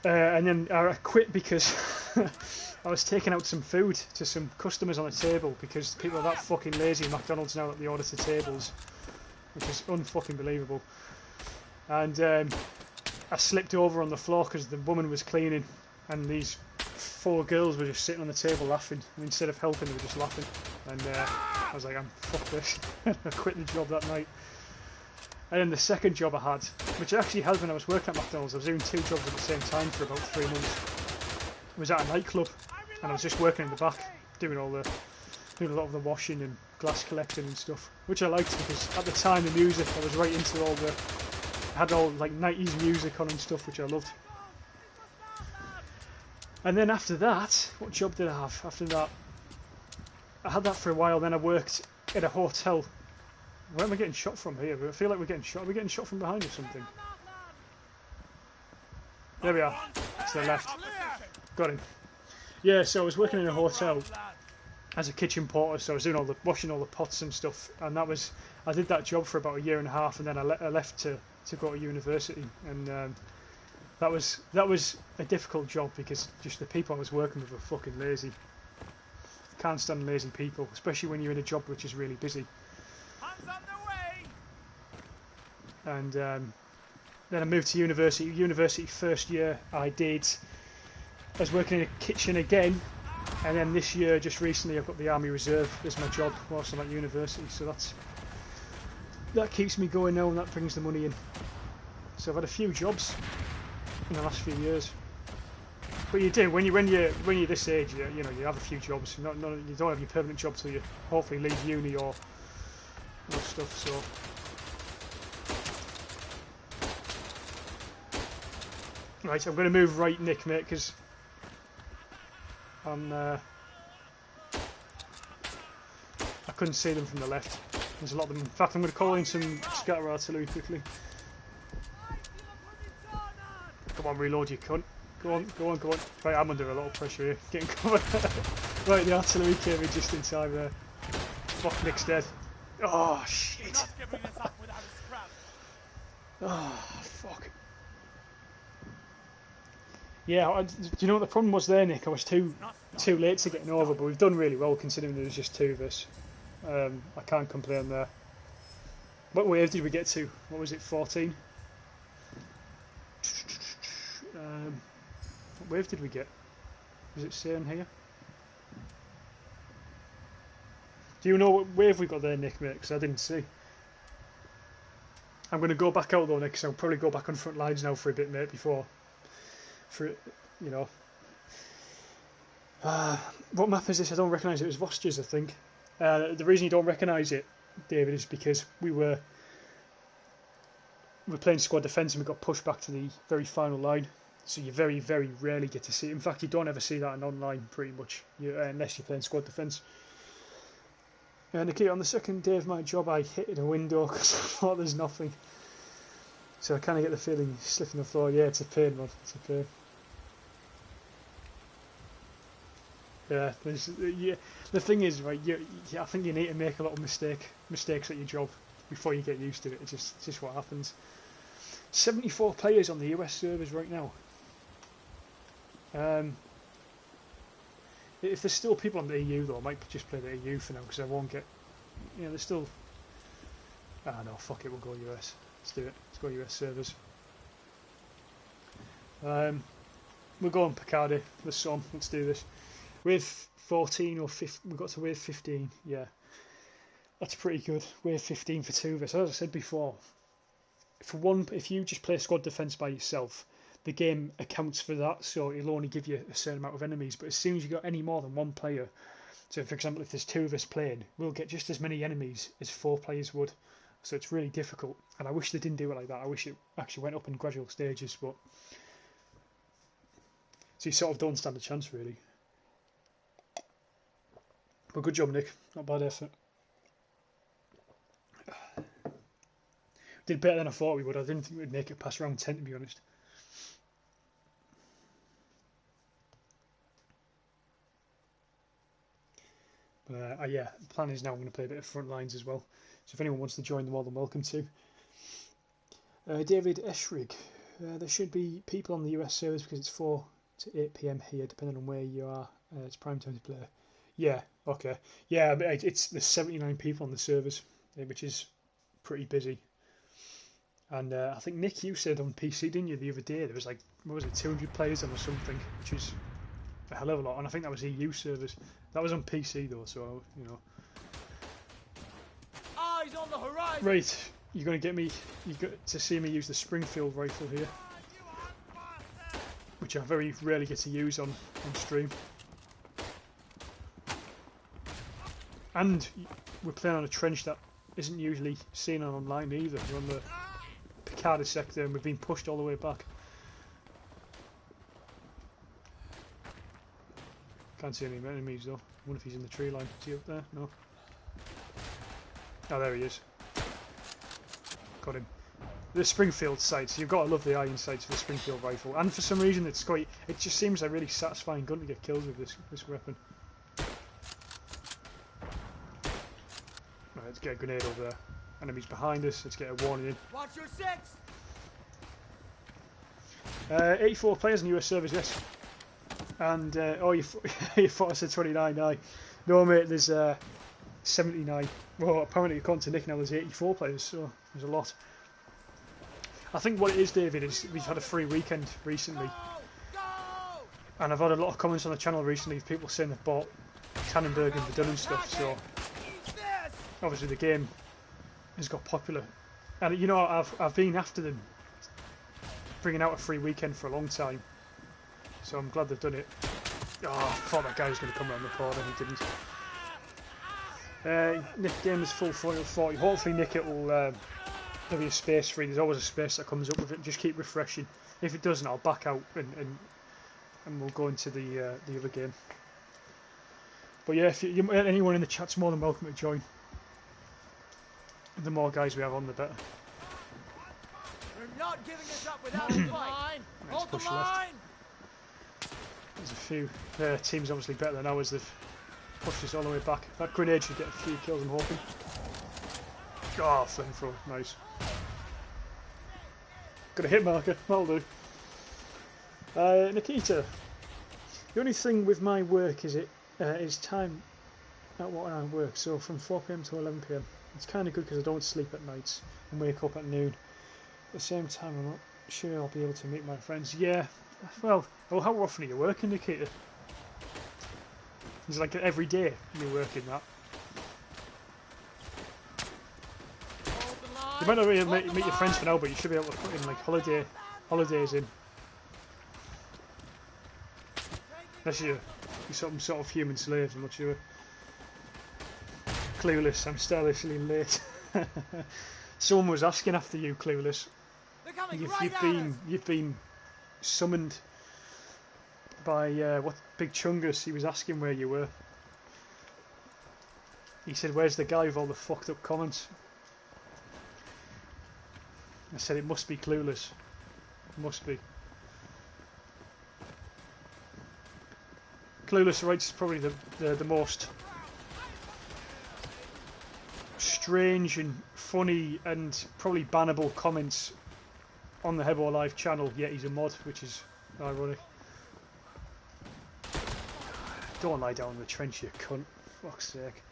And then I quit because I was taking out some food to some customers on the table because people are that fucking lazy in McDonald's now that they order to tables, which is unfucking believable. And I slipped over on the floor because the woman was cleaning, and these 4 girls were just sitting on the table laughing. And instead of helping, they were just laughing. And I was like, fuck this. I quit the job that night. And then the second job I had, which actually helped when I was working at McDonald's, I was doing 2 jobs at the same time for about 3 months. I was at a nightclub, and I was just working in the back, doing a lot of the washing and glass collecting and stuff, which I liked because at the time the music, I was right into I had all like 90s music on and stuff, which I loved. And then after that, what job did I have after that? I had that for a while, then I worked at a hotel. Where am I getting shot from here? I feel like we're getting shot. Are we getting shot from behind or something? There we are. To the left. Got him. Yeah, so I was working in a hotel as a kitchen porter, so I was doing washing all the pots and stuff, and I did that job for about 1.5 years, and then I left to go to university, and that was a difficult job because just the people I was working with were fucking lazy. Can't stand lazy people, especially when you're in a job which is really busy. And then I moved to university. University first year I was working in a kitchen again, and then this year, just recently, I've got the Army Reserve as my job whilst I'm at university, so that keeps me going now, and that brings the money in. So I've had a few jobs. in the last few years. But you do when you're this age, you know you have a few jobs. You don't have your permanent job till you hopefully leave uni or stuff. So right, I'm going to move right, Nick, mate, because I couldn't see them from the left. There's a lot of them. In fact, I'm going to call in some scatter artillery quickly. Come on, reload, you cunt. Go on, go on, go on. Right, I'm under a lot of pressure here. Getting covered. Right, the artillery came in just in time there. Fuck, Nick's dead. Oh, shit. Oh, fuck. Yeah, do you know what the problem was there, Nick? I was too late to getting over, but we've done really well considering there was just two of us. I can't complain there. What wave did we get to? What was it, 14? What wave did we get? Was it saying here? Do you know what wave we got there, Nick, mate? Because I didn't see. I'm going to go back out though, Nick, because I'll probably go back on front lines now for a bit, mate, before... you know... what map is this? I don't recognise it. It was Vosters, I think. The reason you don't recognise it, David, is because we're playing squad defence and we got pushed back to the very final line. So you very, very rarely get to see it. In fact, you don't ever see that in online, pretty much, unless you're playing squad defence. Nikita, on the second day of my job, I hit a window because I thought there's nothing. So I kind of get the feeling you slipping the floor. Yeah, it's a pain, man. It's a pain. Yeah, the thing is, right, I think you need to make a lot of mistakes at your job before you get used to it. It's just what happens. 74 players on the US servers right now. If there's still people on the EU though, I might just play the EU for now because I won't get... You know, there's still... Ah no, fuck it, we'll go US. Let's do it. Let's go US servers. We'll go on Picardy. There's some. Let's do this. Wave 14 or 15, we got to wave 15, yeah. That's pretty good. Wave 15 for two of us. As I said before, if you just play squad defence by yourself, the game accounts for that, so it'll only give you a certain amount of enemies. But as soon as you got any more than one player, so for example, if there's two of us playing, we'll get just as many enemies as four players would. So it's really difficult, and I wish they didn't do it like that. I wish it actually went up in gradual stages, but so you sort of don't stand a chance, really. But good job, Nick. Not bad effort. Did better than I thought we would. I didn't think we'd make it past round 10, to be honest. But yeah, the plan is now I'm going to play a bit of front lines as well. So if anyone wants to join, they're more than welcome to. David Eschrig. There should be people on the US servers because it's 4 to 8 PM here, depending on where you are. It's prime time to play. Yeah, okay. Yeah, but there's 79 people on the servers, which is pretty busy. And I think, Nick, you said on PC, didn't you, the other day, there was like, what was it, 200 players on or something, which is a hell of a lot. And I think that was EU servers. That was on PC, though, so, you know. Eyes on the horizon. Right, you're going to get me, you got to see me use the Springfield rifle here, which I very rarely get to use on stream. And we're playing on a trench that isn't usually seen on online either. We're on the Picardy sector and we've been pushed all the way back. Can't see any enemies though. I wonder if he's in the tree line. Is he up there? No. Oh, there he is. Got him. The Springfield sights. You've got to love the iron sights for the Springfield rifle. And for some reason it just seems a really satisfying gun to get kills with this weapon. Right, let's get a grenade over there. Enemies behind us. Let's get a warning in. Watch your six. 84 players in US servers, yes. And oh, you thought I said 29? No, no, mate. There's 79. Well, apparently according to Nick now there's 84 players, so there's a lot. I think what it is, David, is we've had a free weekend recently, and I've had a lot of comments on the channel recently of people saying they've bought Tannenberg and Verdun and stuff. So obviously the game has got popular, and you know I've been after them bringing out a free weekend for a long time. So I'm glad they've done it. Oh, I thought that guy was going to come around the corner, he didn't. Nick game is full 40. Hopefully Nick it'll there'll be a space free. There's always a space that comes up with it. Just keep refreshing. If it doesn't, I'll back out and we'll go into the other game. But yeah, if anyone in the chat's more than welcome to join. The more guys we have on, the better. We're not giving us up without a fight. Hold the line. There's a few teams obviously better than ours. They've pushed us all the way back. That grenade should get a few kills, I'm hoping. Oh, flamethrower, nice. Got a hit marker, that'll do. Nikita, the only thing with my work is time at what I work. So from 4 PM to 11 PM. It's kind of good because I don't sleep at nights and wake up at noon. At the same time, I'm not sure I'll be able to meet my friends. Yeah, well, how often are you working, Nikita? Is it like every day you're working that? You might not really meet your friends for now, but you should be able to put in like holidays in. Unless you're some sort of human slave, I'm not sure. Clueless, I'm stylishly late. Someone was asking after you, Clueless. You've been summoned by what Big Chungus. He was asking where you were. He said, "Where's the guy with all the fucked up comments?" I said, "It must be Clueless. It must be." Clueless writes probably the most strange and funny and probably bannable comments on the Hebo Live channel, yet he's a mod, which is ironic. Don't lie down in the trench, you cunt. Fuck's sake.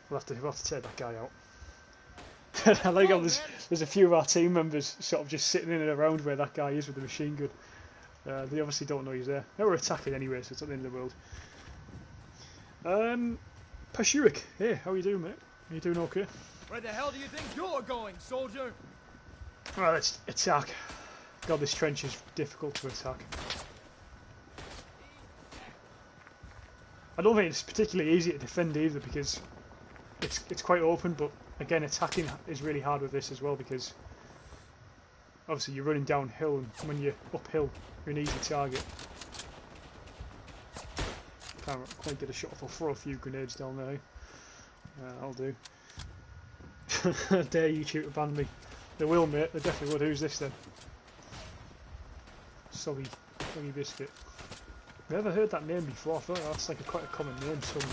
We'll have to take that guy out. I like how there's a few of our team members sort of just sitting in and around where that guy is with the machine gun. They obviously don't know he's there. They were attacking anyway, so it's not the end of the world. Pashuik, hey, how you doing, mate? Are you doing okay? Where the hell do you think you're going, soldier? Well, let's attack. God, this trench is difficult to attack. I don't think it's particularly easy to defend either because it's quite open, but again, attacking is really hard with this as well because obviously you're running downhill, and when you're uphill, you're an easy target. Can't quite get a shot off. I'll throw a few grenades down there. I'll do. I dare YouTube to ban me. They will, mate. They definitely would. Who's this then? Soggy Biscuit. Never heard that name before. I thought that's like quite a common name, Soggy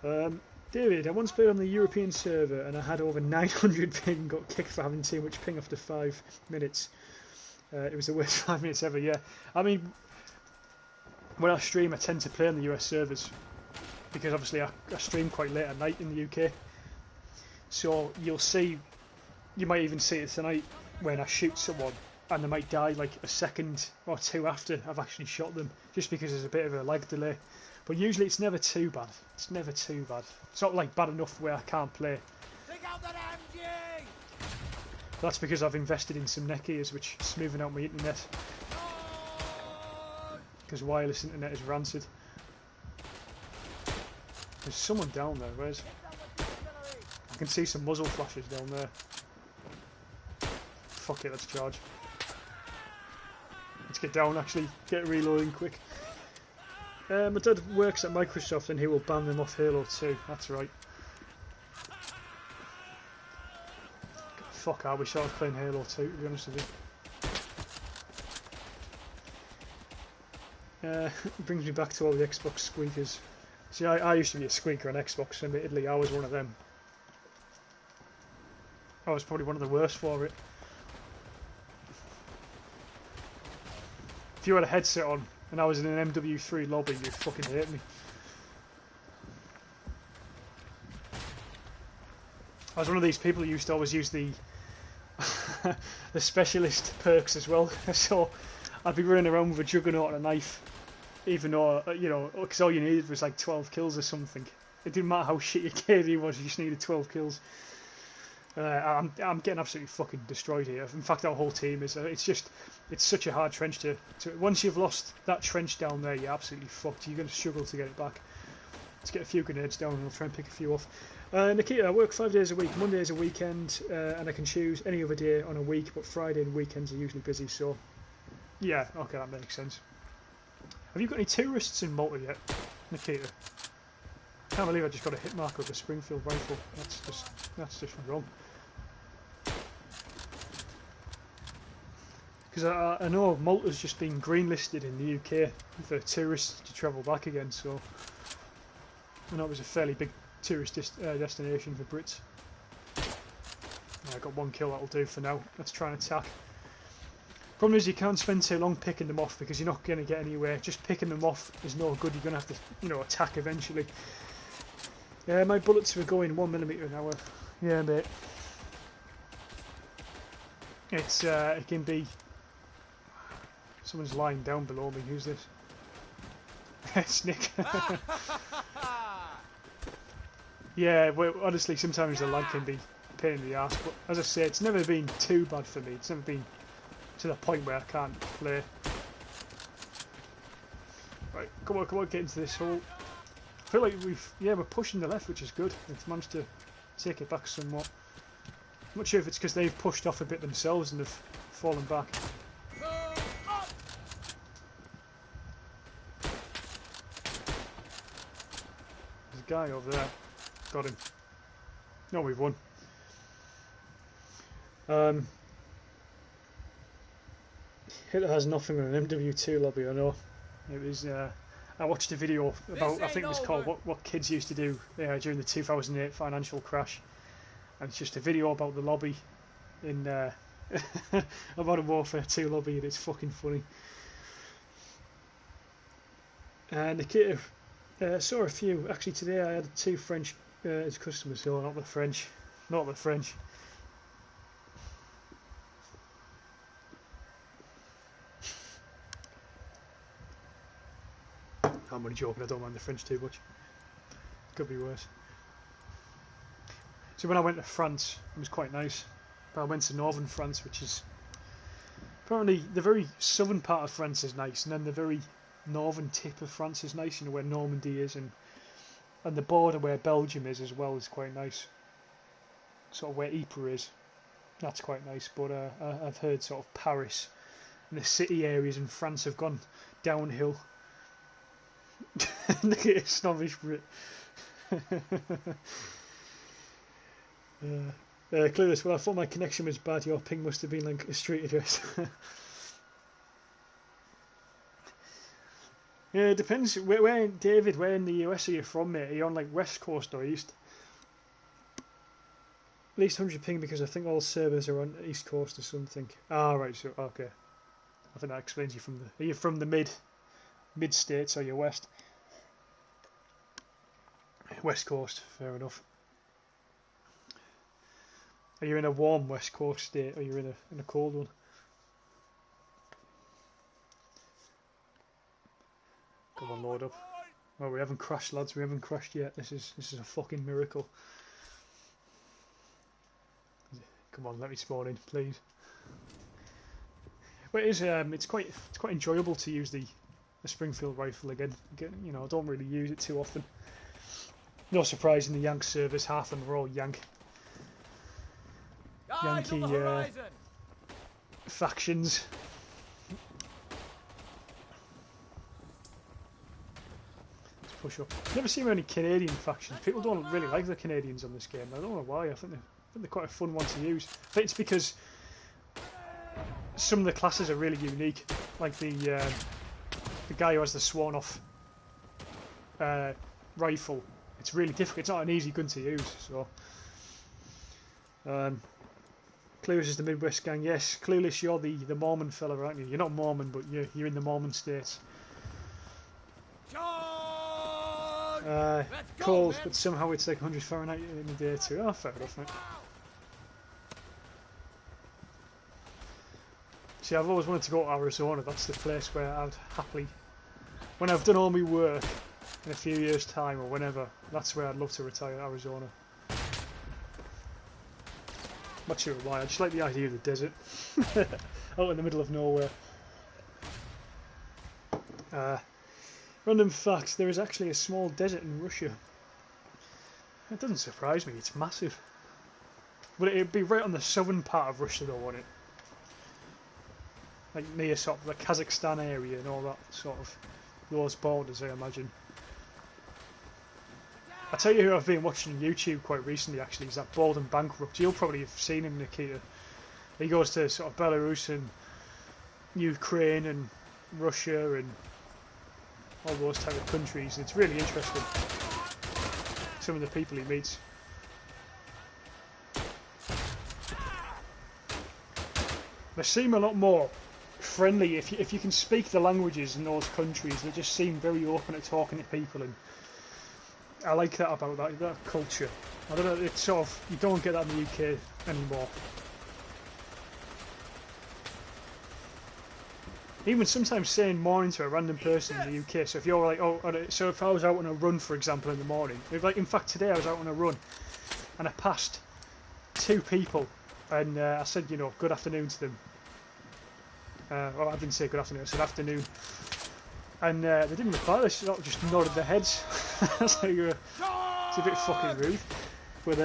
Biscuit. David, I once played on the European server and I had over 900 ping and got kicked for having too much ping after 5 minutes. It was the worst 5 minutes ever, yeah. I mean, when I stream, I tend to play on the US servers because obviously I stream quite late at night in the UK. So you might even see it tonight when I shoot someone and they might die like a second or two after I've actually shot them, just because there's a bit of a lag delay. But usually it's never too bad. It's never too bad. It's not like bad enough where I can't play. Take out that MG! That's because I've invested in some neck ears, which is smoothing out my internet. Because wireless internet is rancid. There's someone down there. Where's? I can see some muzzle flashes down there. Fuck it, let's charge. Let's get down. Actually, get reloading quick. My dad works at Microsoft and he will ban them off Halo 2. That's right. Fuck, I wish I was playing Halo 2, to be honest with you. It brings me back to all the Xbox squeakers. See, I used to be a squeaker on Xbox, admittedly. I was one of them. I was probably one of the worst for it. If you had a headset on and I was in an MW3 lobby, you'd fucking hate me. I was one of these people who used to always use the the specialist perks as well. So I'd be running around with a juggernaut and a knife, even though, you know, because all you needed was like 12 kills or something. It didn't matter how shit your KD was, you just needed 12 kills. I'm getting absolutely fucking destroyed here. In fact, our whole team is. It's such a hard trench to. Once you've lost that trench down there, you're absolutely fucked. You're going to struggle to get it back. Let's get a few grenades down and I'll try and pick a few off. Nikita, I work 5 days a week. Monday is a weekend, and I can choose any other day on a week, but Friday and weekends are usually busy, so yeah, okay, that makes sense. Have you got any tourists in Malta yet, Nikita? Can't believe I just got a hit marker with a Springfield rifle. That's just wrong. Because I know Malta's just been greenlisted in the UK for tourists to travel back again, so I know it was a fairly big tourist destination for Brits. I got 1 kill, that'll do for now. Let's try and attack. Problem is you can't spend too long picking them off because you're not going to get anywhere. Just picking them off is no good. You're going to have to, attack eventually. Yeah, my bullets were going 1mm an hour. Yeah, mate. It's it can be. Someone's lying down below me. Who's this? It's Nick. Yeah, well, honestly, sometimes the lag can be a pain in the ass, but as I say, it's never been too bad for me. It's never been to the point where I can't play. Right, come on, get into this hole. I feel like we're pushing the left, which is good. We've managed to take it back somewhat. I'm not sure if it's because they've pushed off a bit themselves and have fallen back. There's a guy over there. Got him. No, we've won. Hitler has nothing on an MW2 lobby, I know. It was, I watched a video about, I think it was called what Kids Used to Do during the 2008 financial crash. And it's just a video about the lobby in, about a Warfare 2 lobby, and it's fucking funny. And Nikita saw a few. Actually, today I had 2 French as customers. No, not the French. Not the French. I'm only joking, I don't mind the French too much. Could be worse. So when I went to France, it was quite nice. But I went to northern France, which is... Apparently, the very southern part of France is nice, and then the very northern tip of France is nice, where Normandy is, and the border where Belgium is as well is quite nice. Sort of where Ypres is. That's quite nice, but I've heard sort of Paris and the city areas in France have gone downhill. Look at it, snobbish Brit. Clueless, well, I thought my connection was bad. Your ping must have been like a street address. Yeah, it depends. David, where in the US are you from, mate? Are you on like West Coast or East? At least 100 ping because I think all servers are on East Coast or something. Ah, right, so, okay. I think that explains you from the... Are you from the mid-states or you're west? West Coast, fair enough. Are you in a warm West Coast state or are you in a cold one? Come on, load up. Well, we haven't crashed, lads. We haven't crashed yet. This is a fucking miracle. Come on, let me spawn in, please. But it is, it's quite enjoyable to use the Springfield rifle again. I don't really use it too often. No surprise in the Yank servers, half of them are all Yankee factions. Let's push up. Never seen any Canadian factions. People don't really like the Canadians on this game. I don't know why. I think they're quite a fun one to use. I think it's because some of the classes are really unique. Like the guy who has the sworn off rifle. It's really difficult. It's not an easy gun to use. So, Clueless is the Midwest gang. Yes, Clueless, you're the Mormon fella, aren't you? You're not Mormon, but you're in the Mormon states. Cold, but somehow it's like 100 Fahrenheit in a day too. Oh, fair enough, mate. See, I've always wanted to go to Arizona. That's the place where I'd happily, when I've done all my work in a few years' time or whenever, that's where I'd love to retire, Arizona. Not sure why, I just like the idea of the desert. Out in the middle of nowhere. Random fact, there is actually a small desert in Russia. It doesn't surprise me, it's massive. But it'd be right on the southern part of Russia though, wouldn't it? Like near sort of the Kazakhstan area and all that sort of, those borders, I imagine. I tell you who I've been watching on YouTube quite recently actually, is that Bald and Bankrupt. You'll probably have seen him, Nikita. He goes to sort of Belarus and Ukraine and Russia and all those type of countries. It's really interesting, some of the people he meets. They seem a lot more friendly if you can speak the languages in those countries. They just seem very open to talking to people, and I like that about that culture. I don't know, it's sort of, you don't get that in the UK anymore. Even sometimes saying morning to a random person in the UK. So if you're like, so if I was out on a run, for example, in the morning, like in fact today I was out on a run, and I passed two people, and I said, you know, good afternoon to them. Well, I didn't say good afternoon, I said afternoon. And they didn't reply, they sort of just nodded their heads. It's like, it's a bit fucking rude. But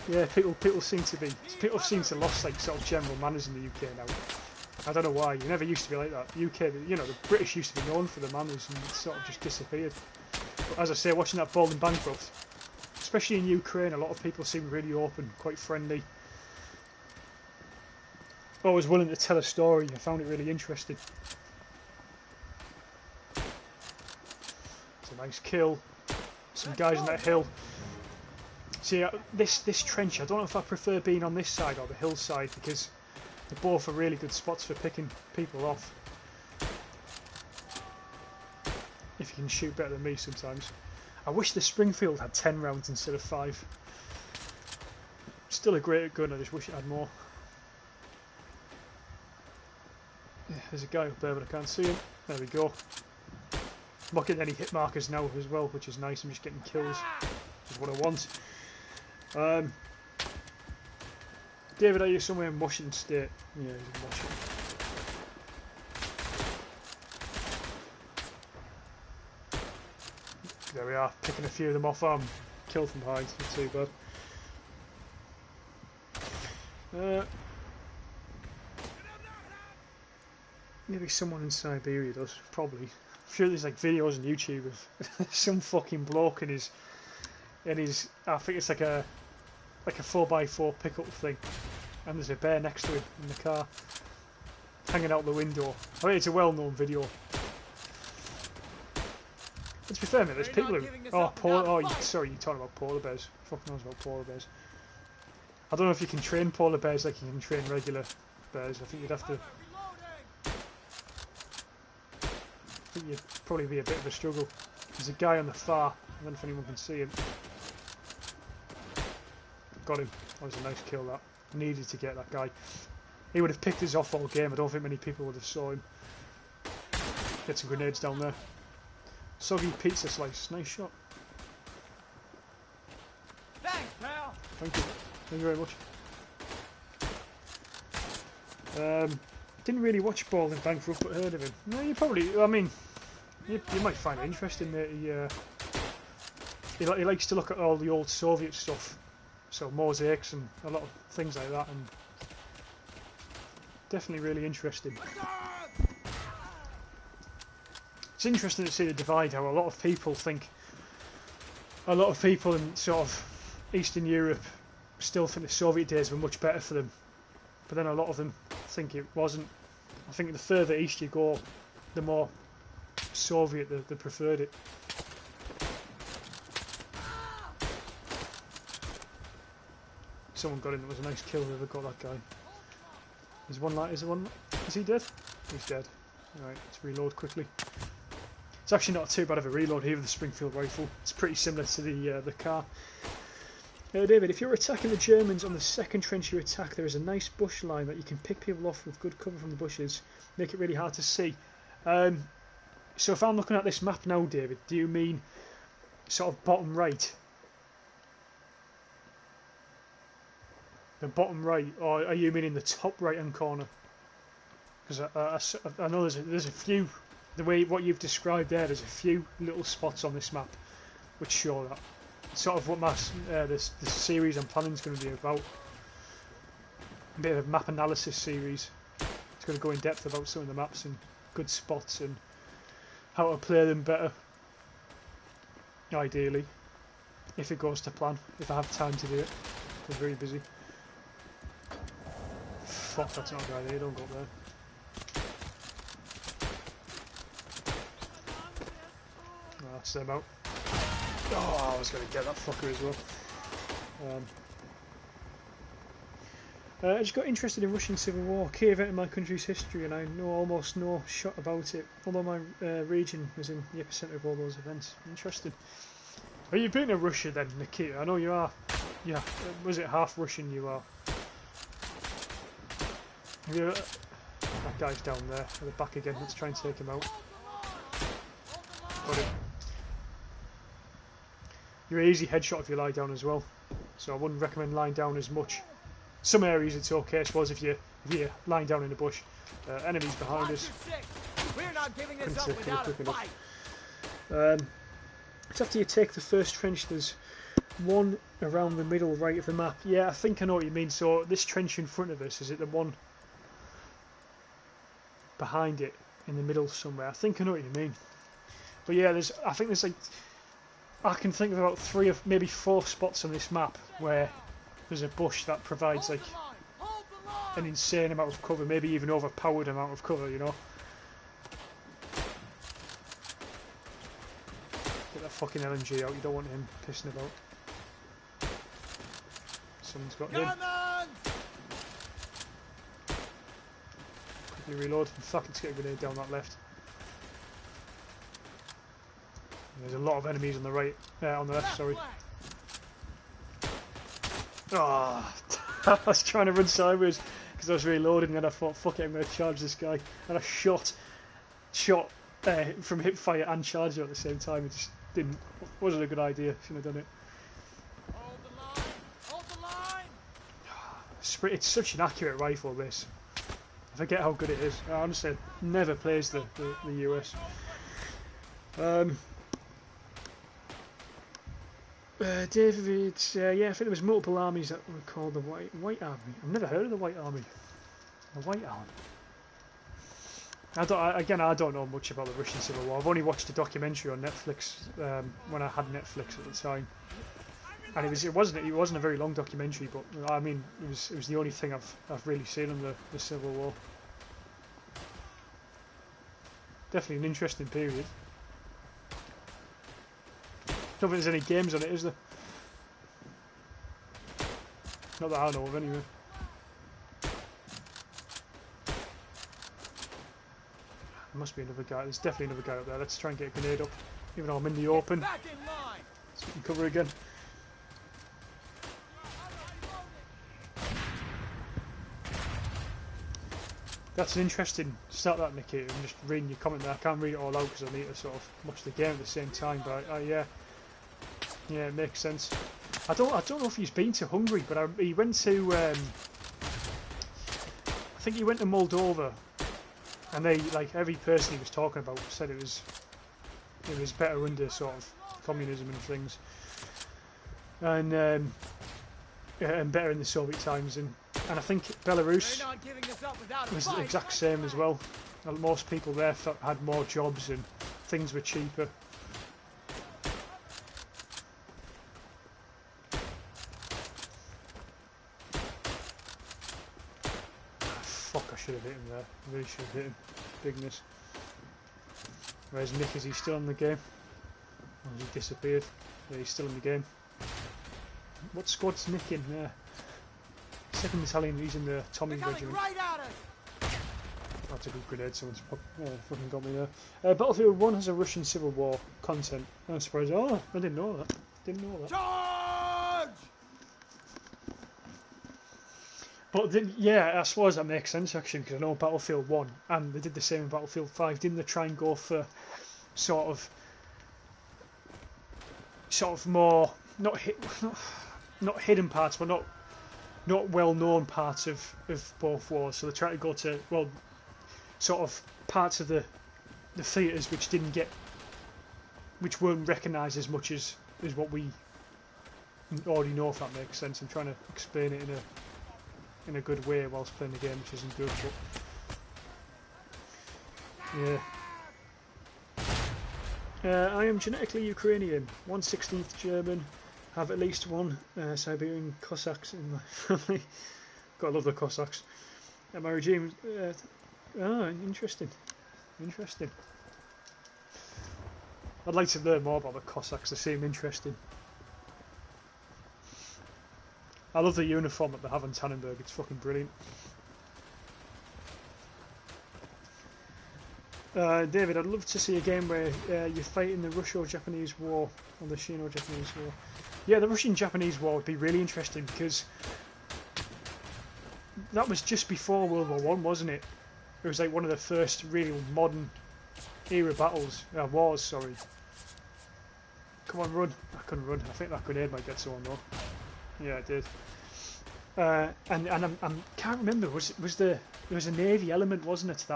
yeah, people seem to lost like sort of general manners in the UK now. I don't know why. You never used to be like that. UK, you know, the British used to be known for the manners, and it sort of just disappeared. But as I say, watching that Bald and Bankrupt, especially in Ukraine, a lot of people seem really open, quite friendly. Always willing to tell a story. I found it really interesting. It's a nice kill. Some guys on that hill. See, this trench, I don't know if I prefer being on this side or the hillside, because they're both are really good spots for picking people off. If you can shoot better than me sometimes. I wish the Springfield had 10 rounds instead of 5. Still a great gun, I just wish it had more. Yeah, there's a guy up there but I can't see him. There we go. I'm not getting any hit markers now as well, which is nice. I'm just getting kills, which is what I want. David, are you somewhere in Washington State? Yeah, he's in Washington. There we are, picking a few of them off. Killed from behind, not too bad. Maybe someone in Siberia does, probably. I'm sure there's like videos on YouTube of some fucking bloke in his, I think it's like a 4x4 pickup thing, and there's a bear next to him in the car, hanging out the window. I think it's a well-known video. Let's be fair, mate, there's people who... sorry, you're talking about polar bears. Fuck knows about polar bears. I don't know if you can train polar bears like you can train regular bears. I think you'd have to... I think you'd probably be a bit of a struggle. There's a guy on the far. I don't know if anyone can see him. Got him. That was a nice kill, that. Needed to get that guy. He would have picked us off all game. I don't think many people would have saw him. Get some grenades down there. Soggy pizza slice. Nice shot. Thanks, pal. Thank you. Thank you very much. Didn't really watch Bald and Bankrupt, but heard of him. No, you probably... I mean, you might find it interesting that he likes to look at all the old Soviet stuff. So mosaics and a lot of things like that, and definitely really interesting. It's interesting to see the divide, how a lot of people in sort of Eastern Europe still think the Soviet days were much better for them, but then a lot of them think it wasn't. I think the further east you go, the more Soviet they preferred it. Someone got in. That was a nice kill. Whoever got that guy. Is he dead? He's dead. Alright, let's reload quickly. It's actually not too bad of a reload here with the Springfield rifle. It's pretty similar to the car. David, if you're attacking the Germans on the second trench you attack, there is a nice bush line that you can pick people off with good cover from the bushes. Make it really hard to see. So if I'm looking at this map now, David, do you mean sort of bottom right? The bottom right, or are you meaning the top right hand corner? Because I know there's a few, the way what you've described there's a few little spots on this map which show that. Sort of what this series I'm planning is going to be about. A bit of a map analysis series. It's going to go in depth about some of the maps and good spots and how to play them better. Ideally, if it goes to plan, if I have time to do it. I'm very busy. Fuck, that's not a good idea, don't go up there. Oh, that's them out. Oh, I was going to get that fucker as well. I just got interested in Russian Civil War, key event in my country's history, and I know almost no shot about it, although my region was in the epicentre of all those events. Interesting. Have you been to Russia then, Nikita? I know you are. Yeah, was it half Russian you are? Have you, that guy's down there, at the back again, let's try and take him out. Got him. You're an easy headshot if you lie down as well, so I wouldn't recommend lying down as much. Some areas it's okay, I suppose, if you're lying down in the bush. Enemies behind us. We're not giving this up without a fight. It's after you take the first trench, there's one around the middle right of the map. Yeah, I think I know what you mean. So this trench in front of us, is it the one behind it in the middle somewhere? I think I know what you mean. But yeah, I think there's like, I can think of about 3 or maybe 4 spots on this map where there's a bush that provides like an insane amount of cover, maybe even overpowered amount of cover, you know. Get that fucking LMG out, you don't want him pissing about. Someone's got him. Quickly reload. In fact, let's get a grenade down that left. There's a lot of enemies on the right, on the left, sorry. Oh, I was trying to run sideways because I was reloading and I thought, fuck it, I'm going to charge this guy. And I shot from hip fire and charger at the same time. It just wasn't a good idea. Shouldn't have done it. Hold the line! Hold the line! It's such an accurate rifle, this. I forget how good it is. I honestly never plays the US. David, yeah, I think there was multiple armies that were called the White Army. I've never heard of the White Army. The White Army. I don't know much about the Russian Civil War. I've only watched a documentary on Netflix when I had Netflix at the time, and it wasn't a very long documentary, but I mean it was the only thing I've really seen on the Civil War. Definitely an interesting period. Don't think there's any games on it, is there? Not that I know of, anyway. There must be another guy. There's definitely another guy up there. Let's try and get a grenade up, even though I'm in the open. Back in line. So we can cover again. That's an interesting start, that, Nikita. I'm just reading your comment there. I can't read it all out because I need to sort of watch the game at the same time. But yeah, it makes sense. I don't know if he's been to Hungary, but he went to. I think he went to Moldova, and every person he was talking about said it was better under sort of communism and things, and better in the Soviet times, and I think Belarus was the exact same as well. Most people there had more jobs and things were cheaper. Fuck, I should have hit him there. I really should have hit him. Bigness. Where's Nick? Is he still in the game? Or has he disappeared? Yeah, he's still in the game. What squad's Nick in there? Second battalion, he's in the Tommy regiment. Right at us. That's a good grenade, someone's fucking got me there. Battlefield 1 has a Russian Civil War content. I'm surprised. Oh, I didn't know that. Charge! But yeah, I suppose that makes sense actually, because I know Battlefield 1, and they did the same in Battlefield 5, didn't they? Try and go for sort of more not hidden parts, but not not well-known parts of both wars. So they try to go to, well, sort of parts of the theatres which weren't recognised as much as what we already know, if that makes sense. I'm trying to explain it in a good way whilst playing the game, which isn't good, but yeah. I am genetically Ukrainian, 1/16 German, have at least one Siberian Cossacks in my family. Gotta love the Cossacks. My regime. Interesting. I'd like to learn more about the Cossacks. They seem interesting. I love the uniform that they have in Tannenberg. It's fucking brilliant. David, I'd love to see a game where you fight in the Russo-Japanese War or the Sino-Japanese War. Yeah, the Russian-Japanese War would be really interesting because that was just before World War One, wasn't it? It was like one of the first real modern era battles, wars. Sorry. Come on, run! I couldn't run. I think that grenade might get someone though. Yeah, it did. And I can't remember. There was a navy element, wasn't it,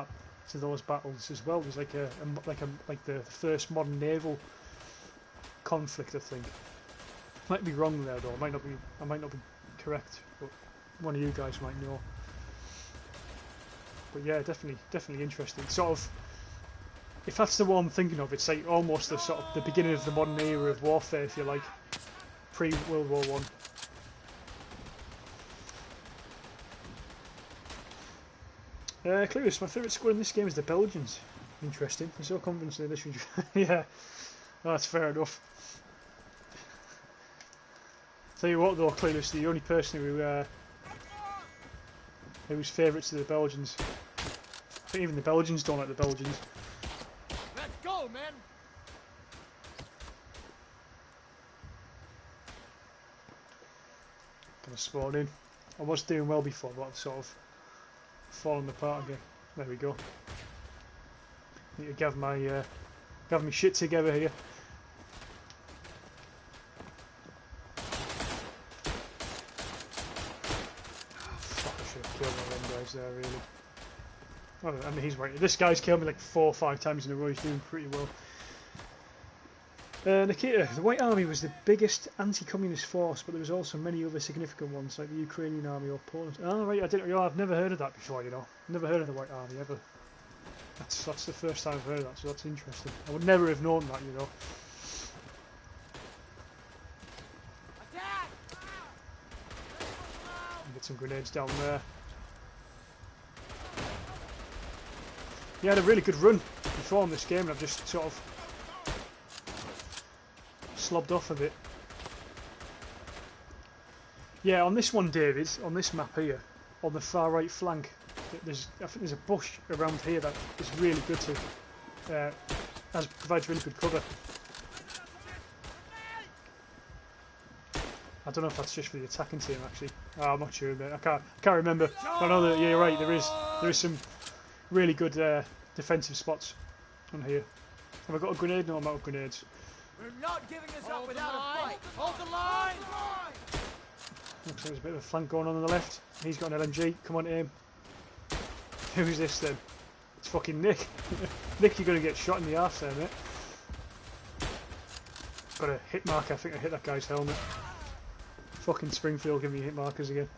to those battles as well? It was like the first modern naval conflict, I think. Might be wrong there though. I might not be correct, but one of you guys might know. But yeah, definitely interesting. Sort of, if that's the one I'm thinking of, it's like almost the sort of the beginning of the modern era of warfare, if you like, pre-World War One. Clueless, my favourite squad in this game is the Belgians. Interesting. I'm so confident in this. Yeah, that's fair enough. Tell you what though, Clueless, the only person whose favourites are the Belgians. I think even the Belgians don't like the Belgians. Let's go, man. Kind of spawned in. I was doing well before, but I've sort of fallen apart again. There we go. Need to gather my shit together here. Fuck! I should have killed one of them guys there, really. Oh, I mean, he's right. This guy's killed me like 4 or 5 times in a row. He's doing pretty well. Nikita, the White Army was the biggest anti-communist force, but there was also many other significant ones, like the Ukrainian Army or Poland. Oh, right, I've never heard of that before, you know. Never heard of the White Army, ever. That's the first time I've heard of that, so that's interesting. I would never have known that, you know. Attack! Get some grenades down there. Yeah, I had a really good run before in this game, and I've just sort of slobbed off a bit. Yeah, on this one, David, on this map here, on the far right flank, I think there's a bush around here that is really good to, provides really good cover. I don't know if that's just for the attacking team actually. Oh, I'm not sure, mate. I can't remember. I know that, yeah, you're right. There is some really good defensive spots on here. Have I got a grenade? No, I'm out of grenades. We're not giving this up without a fight. Hold the line. Looks like there's a bit of a flank going on the left. He's got an LMG. Come on, aim. Who's this then? It's fucking Nick. Nick, you're going to get shot in the arse there, mate. Got a hit marker. I think I hit that guy's helmet. Fucking Springfield giving me hit markers again.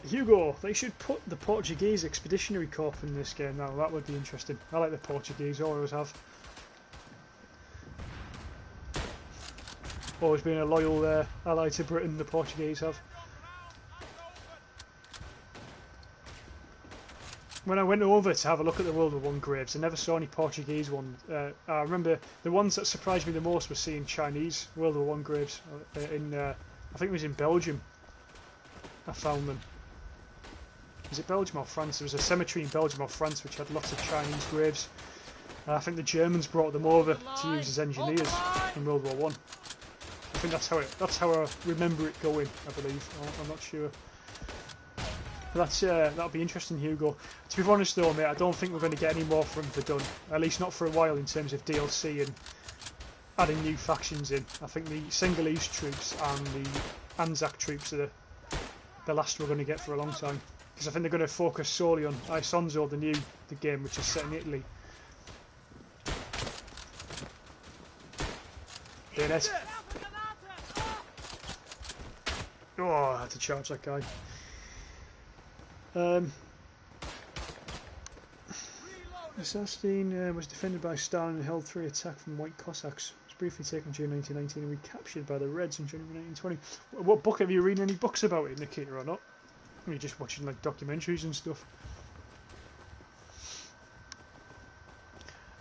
Hugo, they should put the Portuguese Expeditionary Corps in this game now. That would be interesting. I like the Portuguese, always have. Always been a loyal ally to Britain, the Portuguese have. When I went over to have a look at the World War One graves, I never saw any Portuguese ones. I remember the ones that surprised me the most were seeing Chinese World War One graves. I think it was in Belgium. I found them. Was it Belgium or France? There was a cemetery in Belgium or France which had lots of Chinese graves. I think the Germans brought them over to use as engineers in World War One. I think that's how I remember it going. I believe. I'm not sure. But that'll be interesting, Hugo. To be honest though, mate, I don't think we're going to get any more from Verdun. At least not for a while in terms of DLC adding new factions in. I think the Singhalese troops and the Anzac troops are the last we're going to get for a long time. Because I think they're going to focus solely on Isonzo, the game which is set in Italy. Bayonet. Oh, I had to charge that guy. Sastin was defended by Stalin and held 3 attacks from White Cossacks. It was briefly taken during 1919 and recaptured by the Reds in January 1920. What book have you read any books about it, Nikita, or not? Or are you just watching like documentaries and stuff?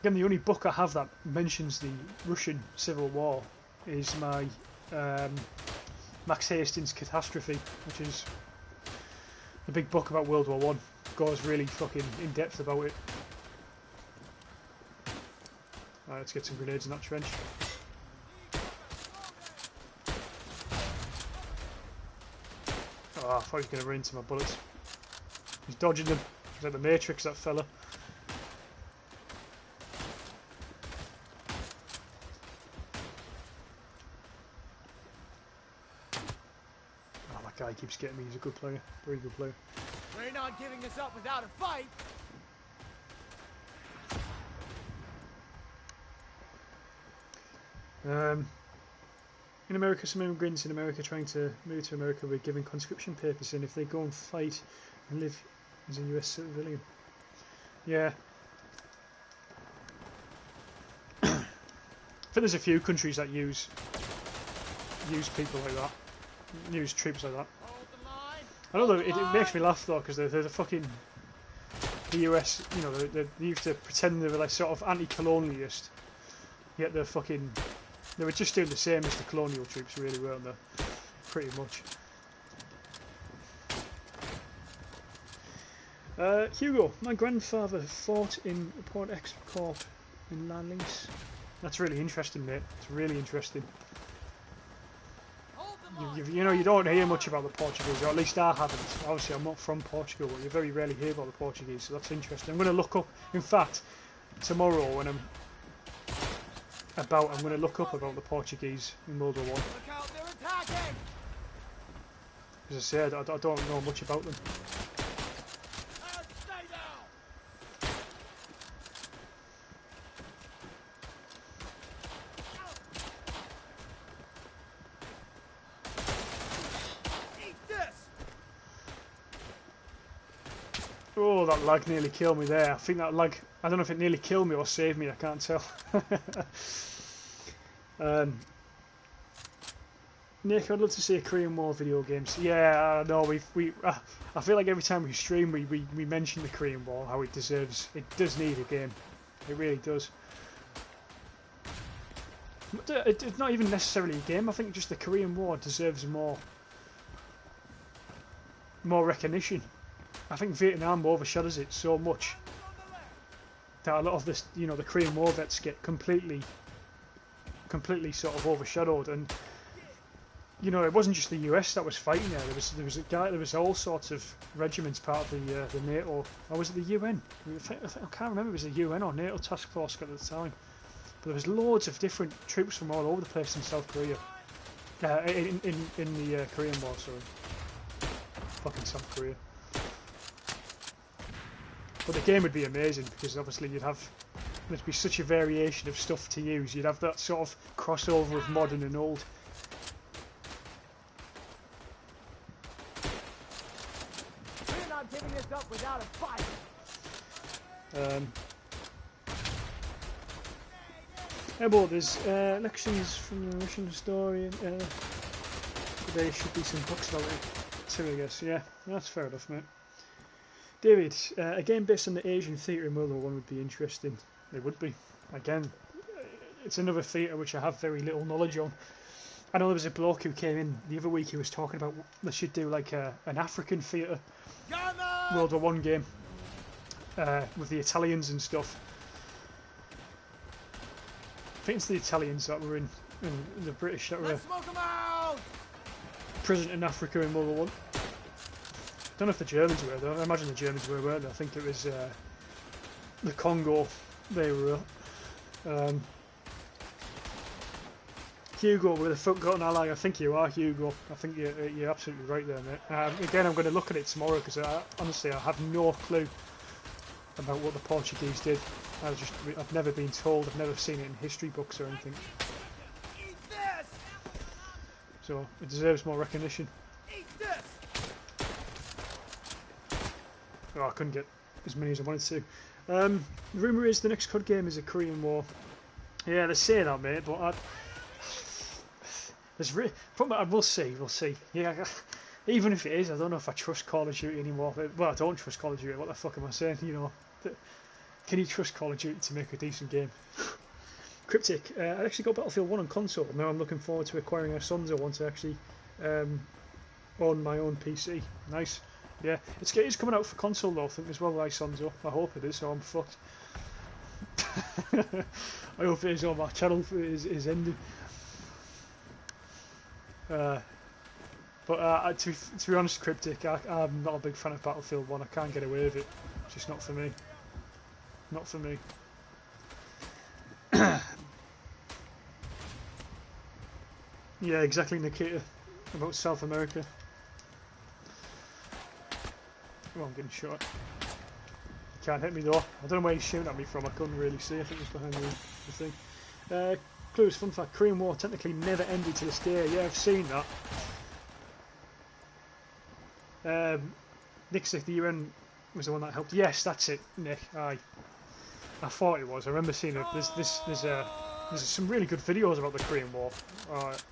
Again, the only book I have that mentions the Russian Civil War is my Max Hastings' Catastrophe, which is the big book about World War One. Goes really fucking in depth about it. Alright, let's get some grenades in that trench. Oh, I thought he was going to run into my bullets. He's dodging them. He's like the Matrix, that fella. Oh, that guy keeps getting me. He's a good player. Very good player. We're not giving this up without a fight. In America, some immigrants in America trying to move to America were given conscription papers, and if they go and fight and live as a US civilian. Yeah. I think there's a few countries that use people like that, use troops like that. I know that it makes me laugh though, because they're the fucking the US, you know, they used to pretend they were like sort of anti-colonialist, yet they're fucking. They were just doing the same as the colonial troops, really, weren't they? Pretty much. Hugo, my grandfather fought in Port Export in La Lys. That's really interesting, mate. It's really interesting. You know, you don't hear much about the Portuguese, or at least I haven't. Obviously, I'm not from Portugal, but you very rarely hear about the Portuguese, so that's interesting. I'm going to look up, in fact, tomorrow when I'm going to look up about the Portuguese in World War One. As I said, I don't know much about them. Oh, that lag nearly killed me there. I think that lag, I don't know if it nearly killed me or saved me, I can't tell. Nick, I'd love to see a Korean War video games. Yeah, no, I feel like every time we stream we mention the Korean War, how it does need a game. It really does. It's not even necessarily a game, I think just the Korean War deserves more recognition. I think Vietnam overshadows it so much that a lot of this, you know, the Korean War vets get completely sort of overshadowed. And you know, it wasn't just the US that was fighting there. There was all sorts of regiments part of the NATO, or was it the UN? I can't remember if it was the UN or NATO task force at the time. But there was loads of different troops from all over the place in South Korea, in the Korean War. Sorry, fucking South Korea. But the game would be amazing because obviously there'd be such a variation of stuff to use. You'd have that sort of crossover of modern and old. We're not giving this up without a fight. Well, there's lections from the Russian historian. There should be some books about it too, I guess. Yeah, that's fair enough, mate. David, a game based on the Asian theatre in World War One would be interesting. It would be. Again, it's another theatre which I have very little knowledge on. I know there was a bloke who came in the other week who was talking about they should do like an African theatre World War One game with the Italians and stuff. I think it's the Italians that were in the British that were present in Africa in World War One. I don't know if the Germans were though. I imagine the Germans were, weren't they? I think it was the Congo they were at. Hugo with a forgotten ally. I think you are Hugo. I think you're absolutely right there, mate. Again, I'm going to look at it tomorrow because honestly I have no clue about what the Portuguese did. I've never been told. I've never seen it in history books or anything. Eat this! So it deserves more recognition. Eat this! Oh, I couldn't get as many as I wanted to. The rumour is the next COD game is a Korean War. Yeah, they say that, mate, but we'll see. We'll see. Yeah, even if it is, I don't know if I trust Call of Duty anymore. Well, I don't trust Call of Duty. What the fuck am I saying? You know, can you trust Call of Duty to make a decent game? Cryptic. I actually got Battlefield 1 on console. Now I'm looking forward to acquiring a Sonzo once I actually own my own PC. Nice. Yeah, it's coming out for console though, I think, as well, like Sonzo. I hope it is, or I'm fucked. I hope it is, or my channel is ending. But to be honest, Cryptic, I'm not a big fan of Battlefield 1. I can't get away with it. It's just not for me. Not for me. Yeah, exactly, Nikita. About South America. Oh, I'm getting shot. Can't hit me though. I don't know where he's shooting at me from. I couldn't really see. I think he's behind the thing. Clues, fun fact, Korean War technically never ended to this day. Yeah, I've seen that. Nick said the UN was the one that helped. Yes, that's it, Nick. Aye. I thought it was. I remember seeing it. There's some really good videos about the Korean War.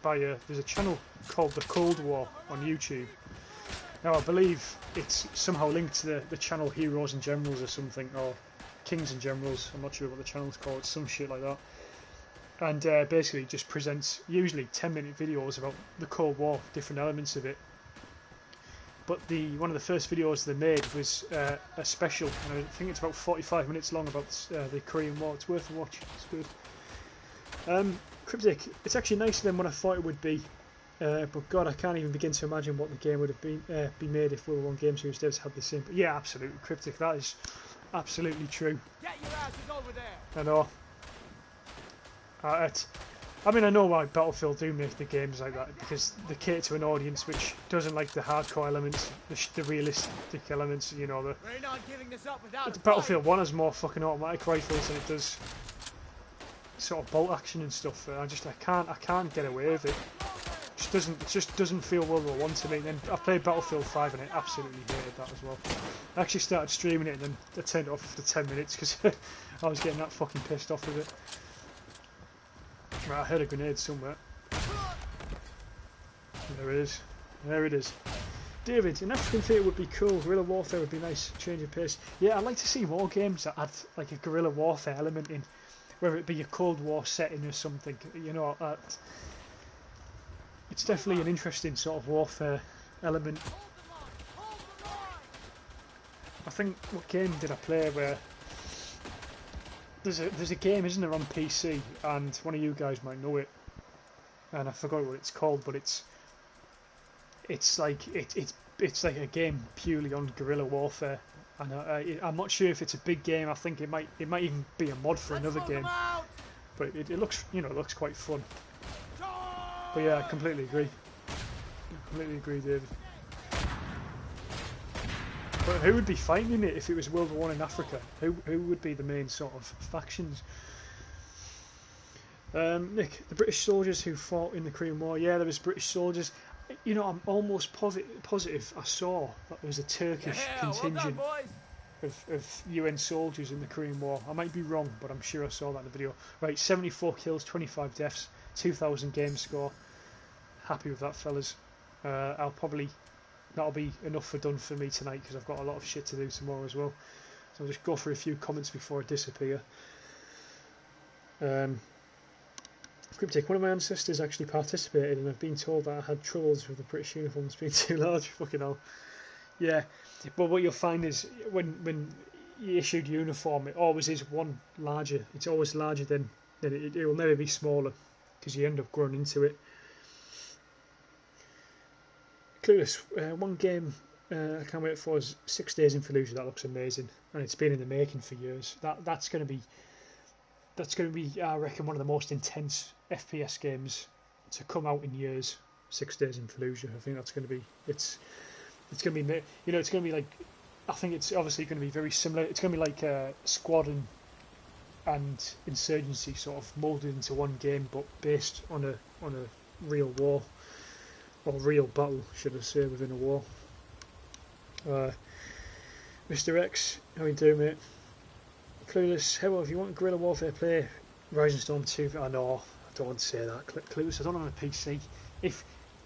There's a channel called The Cold War on YouTube. Now I believe it's somehow linked to the channel Heroes and Generals or something, or Kings and Generals. I'm not sure what the channel's called. It's some shit like that. And basically just presents usually 10-minute videos about the Cold War, different elements of it. But one of the first videos they made was a special, and I think it's about 45 minutes long, about the Korean War. It's worth a watch. It's good. Cryptic, it's actually nicer than what I thought it would be. But God, I can't even begin to imagine what the game would have been made if World War One Game Series devs had the same. But yeah, absolutely, Cryptic. That is absolutely true. Get your asses over there. I know. I mean, I know why Battlefield do make the games like that, because they cater to an audience which doesn't like the hardcore elements, the realistic elements. You know, We're not giving this up without a Battlefield 1 has more fucking automatic rifles than it does sort of bolt action and stuff. I can't get away with it. It just doesn't feel World War One to me. And then I played Battlefield 5 and I absolutely hated that as well. I actually started streaming it and then I turned it off after 10 minutes because I was getting that fucking pissed off with it. Right, I heard a grenade somewhere. There it is. There it is. David, an African theatre would be cool. Guerrilla warfare would be nice. Change of pace. Yeah, I'd like to see more games that add like a guerrilla warfare element in, whether it be a Cold War setting or something. You know, it's definitely an interesting sort of warfare element. I think, what game did I play where there's a game, isn't there, on PC, and one of you guys might know it, and I forgot what it's called, but it's like a game purely on guerrilla warfare, and I'm not sure if it's a big game. I think it might even be a mod for another game, but it looks, you know, it looks quite fun. But yeah, I completely agree. David. But who would be fighting it if it was World War One in Africa? Who would be the main sort of factions? Nick, the British soldiers who fought in the Korean War. Yeah, there was British soldiers. You know, I'm almost positive I saw that there was a Turkish contingent of UN soldiers in the Korean War. I might be wrong, but I'm sure I saw that in the video. Right, 74 kills, 25 deaths, 2,000 game score. Happy with that, fellas. That'll be enough for me tonight because I've got a lot of shit to do tomorrow as well. So I'll just go through a few comments before I disappear. Cryptic, one of my ancestors actually participated, and I've been told that I had troubles with the British uniforms being too large. Fucking hell. Yeah, but what you'll find is when you issued uniform, it always is one larger. It's always larger than it will never be smaller because you end up growing into it. Clueless, one game I can't wait for is 6 Days in Fallujah. That looks amazing, and it's been in the making for years. That's going to be I reckon one of the most intense FPS games to come out in years. 6 Days in Fallujah. I think that's going to be it's going to be it's going to be like, I think it's obviously going to be very similar. It's going to be like Squad and Insurgency sort of molded into one game, but based on a real war, or real battle, should I say, within a war. Mr. X, how you doing, mate? Clueless, hello, if you want guerrilla warfare, play Rising Storm 2. I know, I don't want to say that. Clueless, I don't have a PC.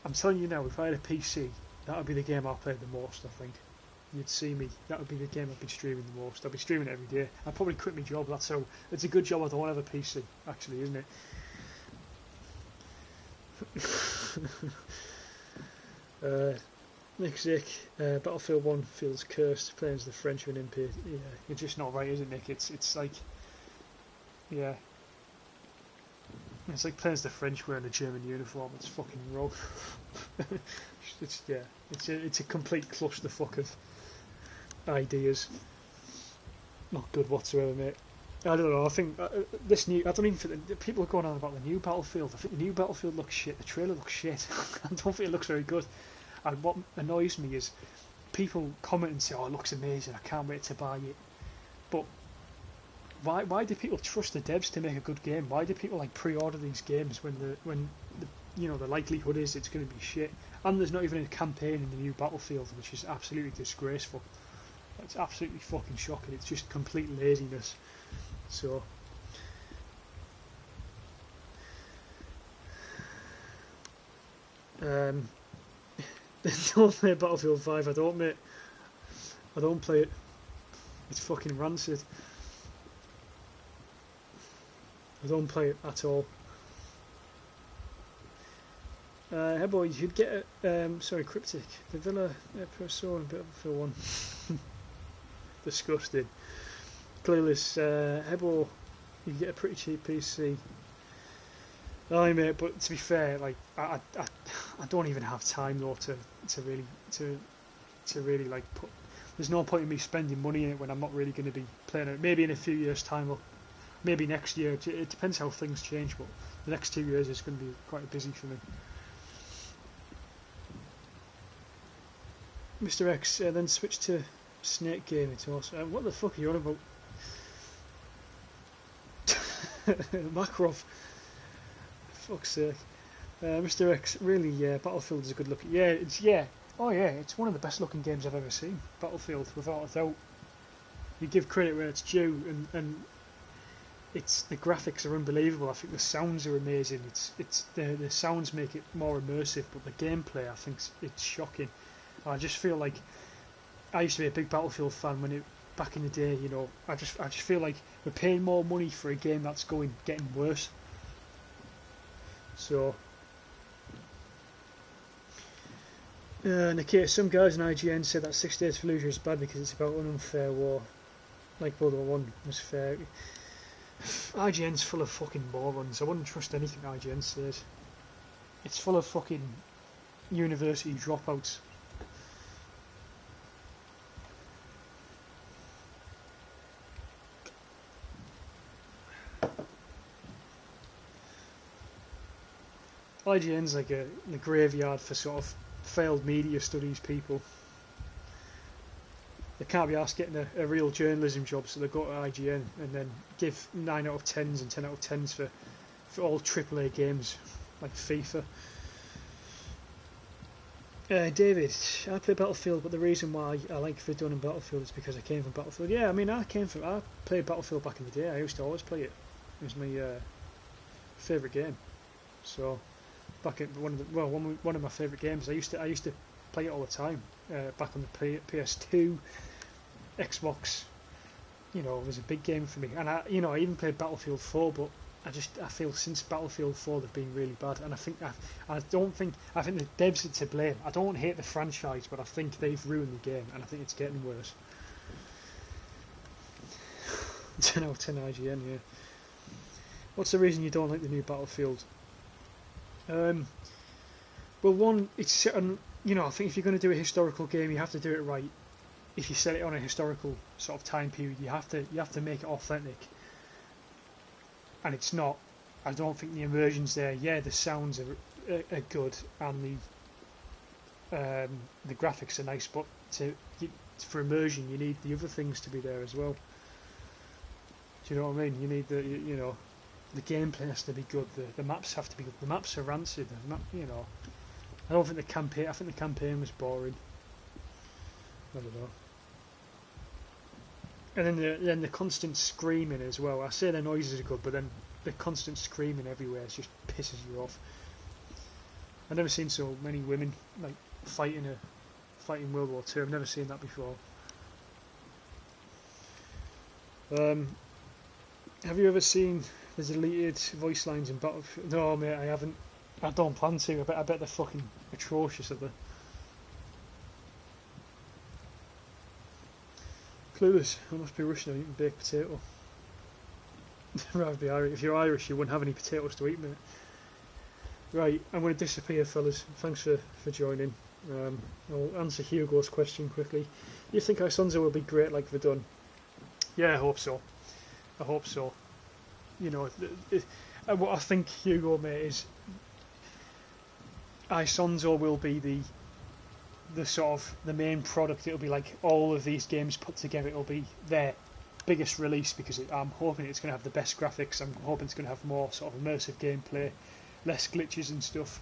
I'm telling you now, if I had a PC, that would be the game I'd play the most, I think. You'd see me. That would be the game I'd be streaming the most. I'd be streaming it every day. I'd probably quit my job. It's a good job I don't have a PC, actually, isn't it? Nick Zick, Battlefield 1 feels cursed. Playing as the French are an impaired. Yeah, you're just not right, is it, Nick? It's like, yeah. It's like playing as the French wearing a German uniform. It's fucking wrong. It's a complete clusterfuck of ideas. Not good whatsoever, mate. I don't know. I think I don't even think people are going on about the new Battlefield. I think the new Battlefield looks shit. The trailer looks shit. I don't think it looks very good. And what annoys me is people comment and say, "Oh, it looks amazing. I can't wait to buy it." But why do people trust the devs to make a good game? Why do people like pre-order these games when the likelihood is it's going to be shit? And there's not even a campaign in the new Battlefield, which is absolutely disgraceful. It's absolutely fucking shocking. It's just complete laziness. So don't play Battlefield 5. I don't, mate. I don't play it. It's fucking rancid. I don't play it at all. Hey boy, you should get sorry, Cryptic. The Villa Persona Battlefield 1. Disgusting. Clueless, Hebo, you get a pretty cheap PC. Aye, mate, but to be fair, like I don't even have time though to really like put. There's no point in me spending money in it when I'm not really going to be playing it. Maybe in a few years' time, or maybe next year. It depends how things change, but the next 2 years is going to be quite busy for me. Mr. X, then switch to Snake Game. It's awesome. What the fuck are you on about? Makarov. Fuck's sake. Mr. X, really, Battlefield is a good look. Oh yeah, it's one of the best looking games I've ever seen. Battlefield, without a doubt. You give credit where it's due, and it's the graphics are unbelievable. I think the sounds are amazing. It's the sounds make it more immersive, but the gameplay, I think it's shocking. I just feel like I used to be a big Battlefield fan back in the day. You know, I just feel like we're paying more money for a game that's getting worse. So, Nikita, some guys in IGN said that 6 Days Fallujah is bad because it's about an unfair war, like WW1 was fair. IGN's full of fucking morons. I wouldn't trust anything IGN says. It's full of fucking university dropouts. IGN's like the graveyard for sort of failed media studies people. They can't be asked getting a real journalism job, so they go to IGN and then give 9 out of 10s and 10 out of 10s for all AAA games like FIFA. David, I play Battlefield, but the reason why I like Verdun and Battlefield is because I came from Battlefield. Yeah, I mean, I played Battlefield back in the day. I used to always play it. It was my favourite game. So back at one of my favourite games. I used to play it all the time. Back on the PS2, Xbox. You know, it was a big game for me. And I even played Battlefield 4, but I feel since Battlefield 4 they've been really bad. And I think the devs are to blame. I don't hate the franchise, but I think they've ruined the game, and I think it's getting worse. 10 out of 10 IGN, yeah. What's the reason you don't like the new Battlefield? Well, one, it's I think if you're going to do a historical game, you have to do it right. If you set it on a historical sort of time period, you have to make it authentic. And it's not. I don't think the immersion's there. Yeah, the sounds are are good and the graphics are nice, but for immersion you need the other things to be there as well. Do you know what I mean? You need the gameplay has to be good. The maps have to be good. The maps are rancid. I don't think the campaign. I think the campaign was boring. I don't know. And then the constant screaming as well. I say the noises are good, but then the constant screaming everywhere just pisses you off. I've never seen so many women like fighting World War II. I've never seen that before. Have you ever seen the deleted voice lines in Battlefield? No, mate, I haven't. I don't plan to. I bet they're fucking atrocious at the. Clueless. I must be Russian. I'm eating baked potato. Rather be Irish. If you're Irish, you wouldn't have any potatoes to eat, mate. Right, I'm going to disappear, fellas. Thanks for joining. I'll answer Hugo's question quickly. You think Isonzo will be great like Verdun? Yeah, I hope so. I hope so. What I think, Hugo, mate, is Isonzo will be the sort of the main product. It'll be like all of these games put together. It'll be their biggest release because I'm hoping it's going to have the best graphics. I'm hoping it's going to have more sort of immersive gameplay, less glitches and stuff.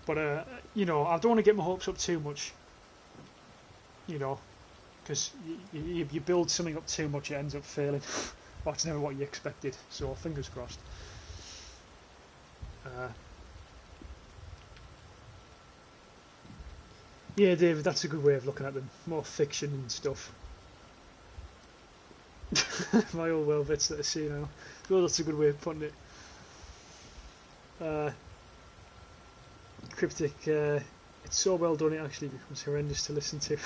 But I don't want to get my hopes up too much. Because you build something up too much, it ends up failing. Or it's never what you expected. So fingers crossed. Yeah, David, that's a good way of looking at them. More fiction and stuff. My old well bits that I see now. Well, that's a good way of putting it. Cryptic, it's so well done it actually becomes horrendous to listen to.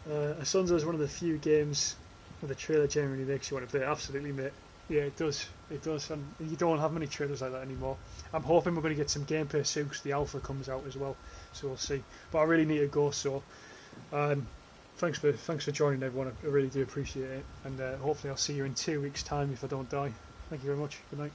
Asonzo is one of the few games where the trailer generally makes you want to play. Absolutely, mate. Yeah, it does. It does. And you don't have many trailers like that anymore. I'm hoping we're going to get some gameplay soon because the alpha comes out as well. So we'll see. But I really need to go. So thanks for joining, everyone. I really do appreciate it. And hopefully I'll see you in 2 weeks' time if I don't die. Thank you very much. Good night.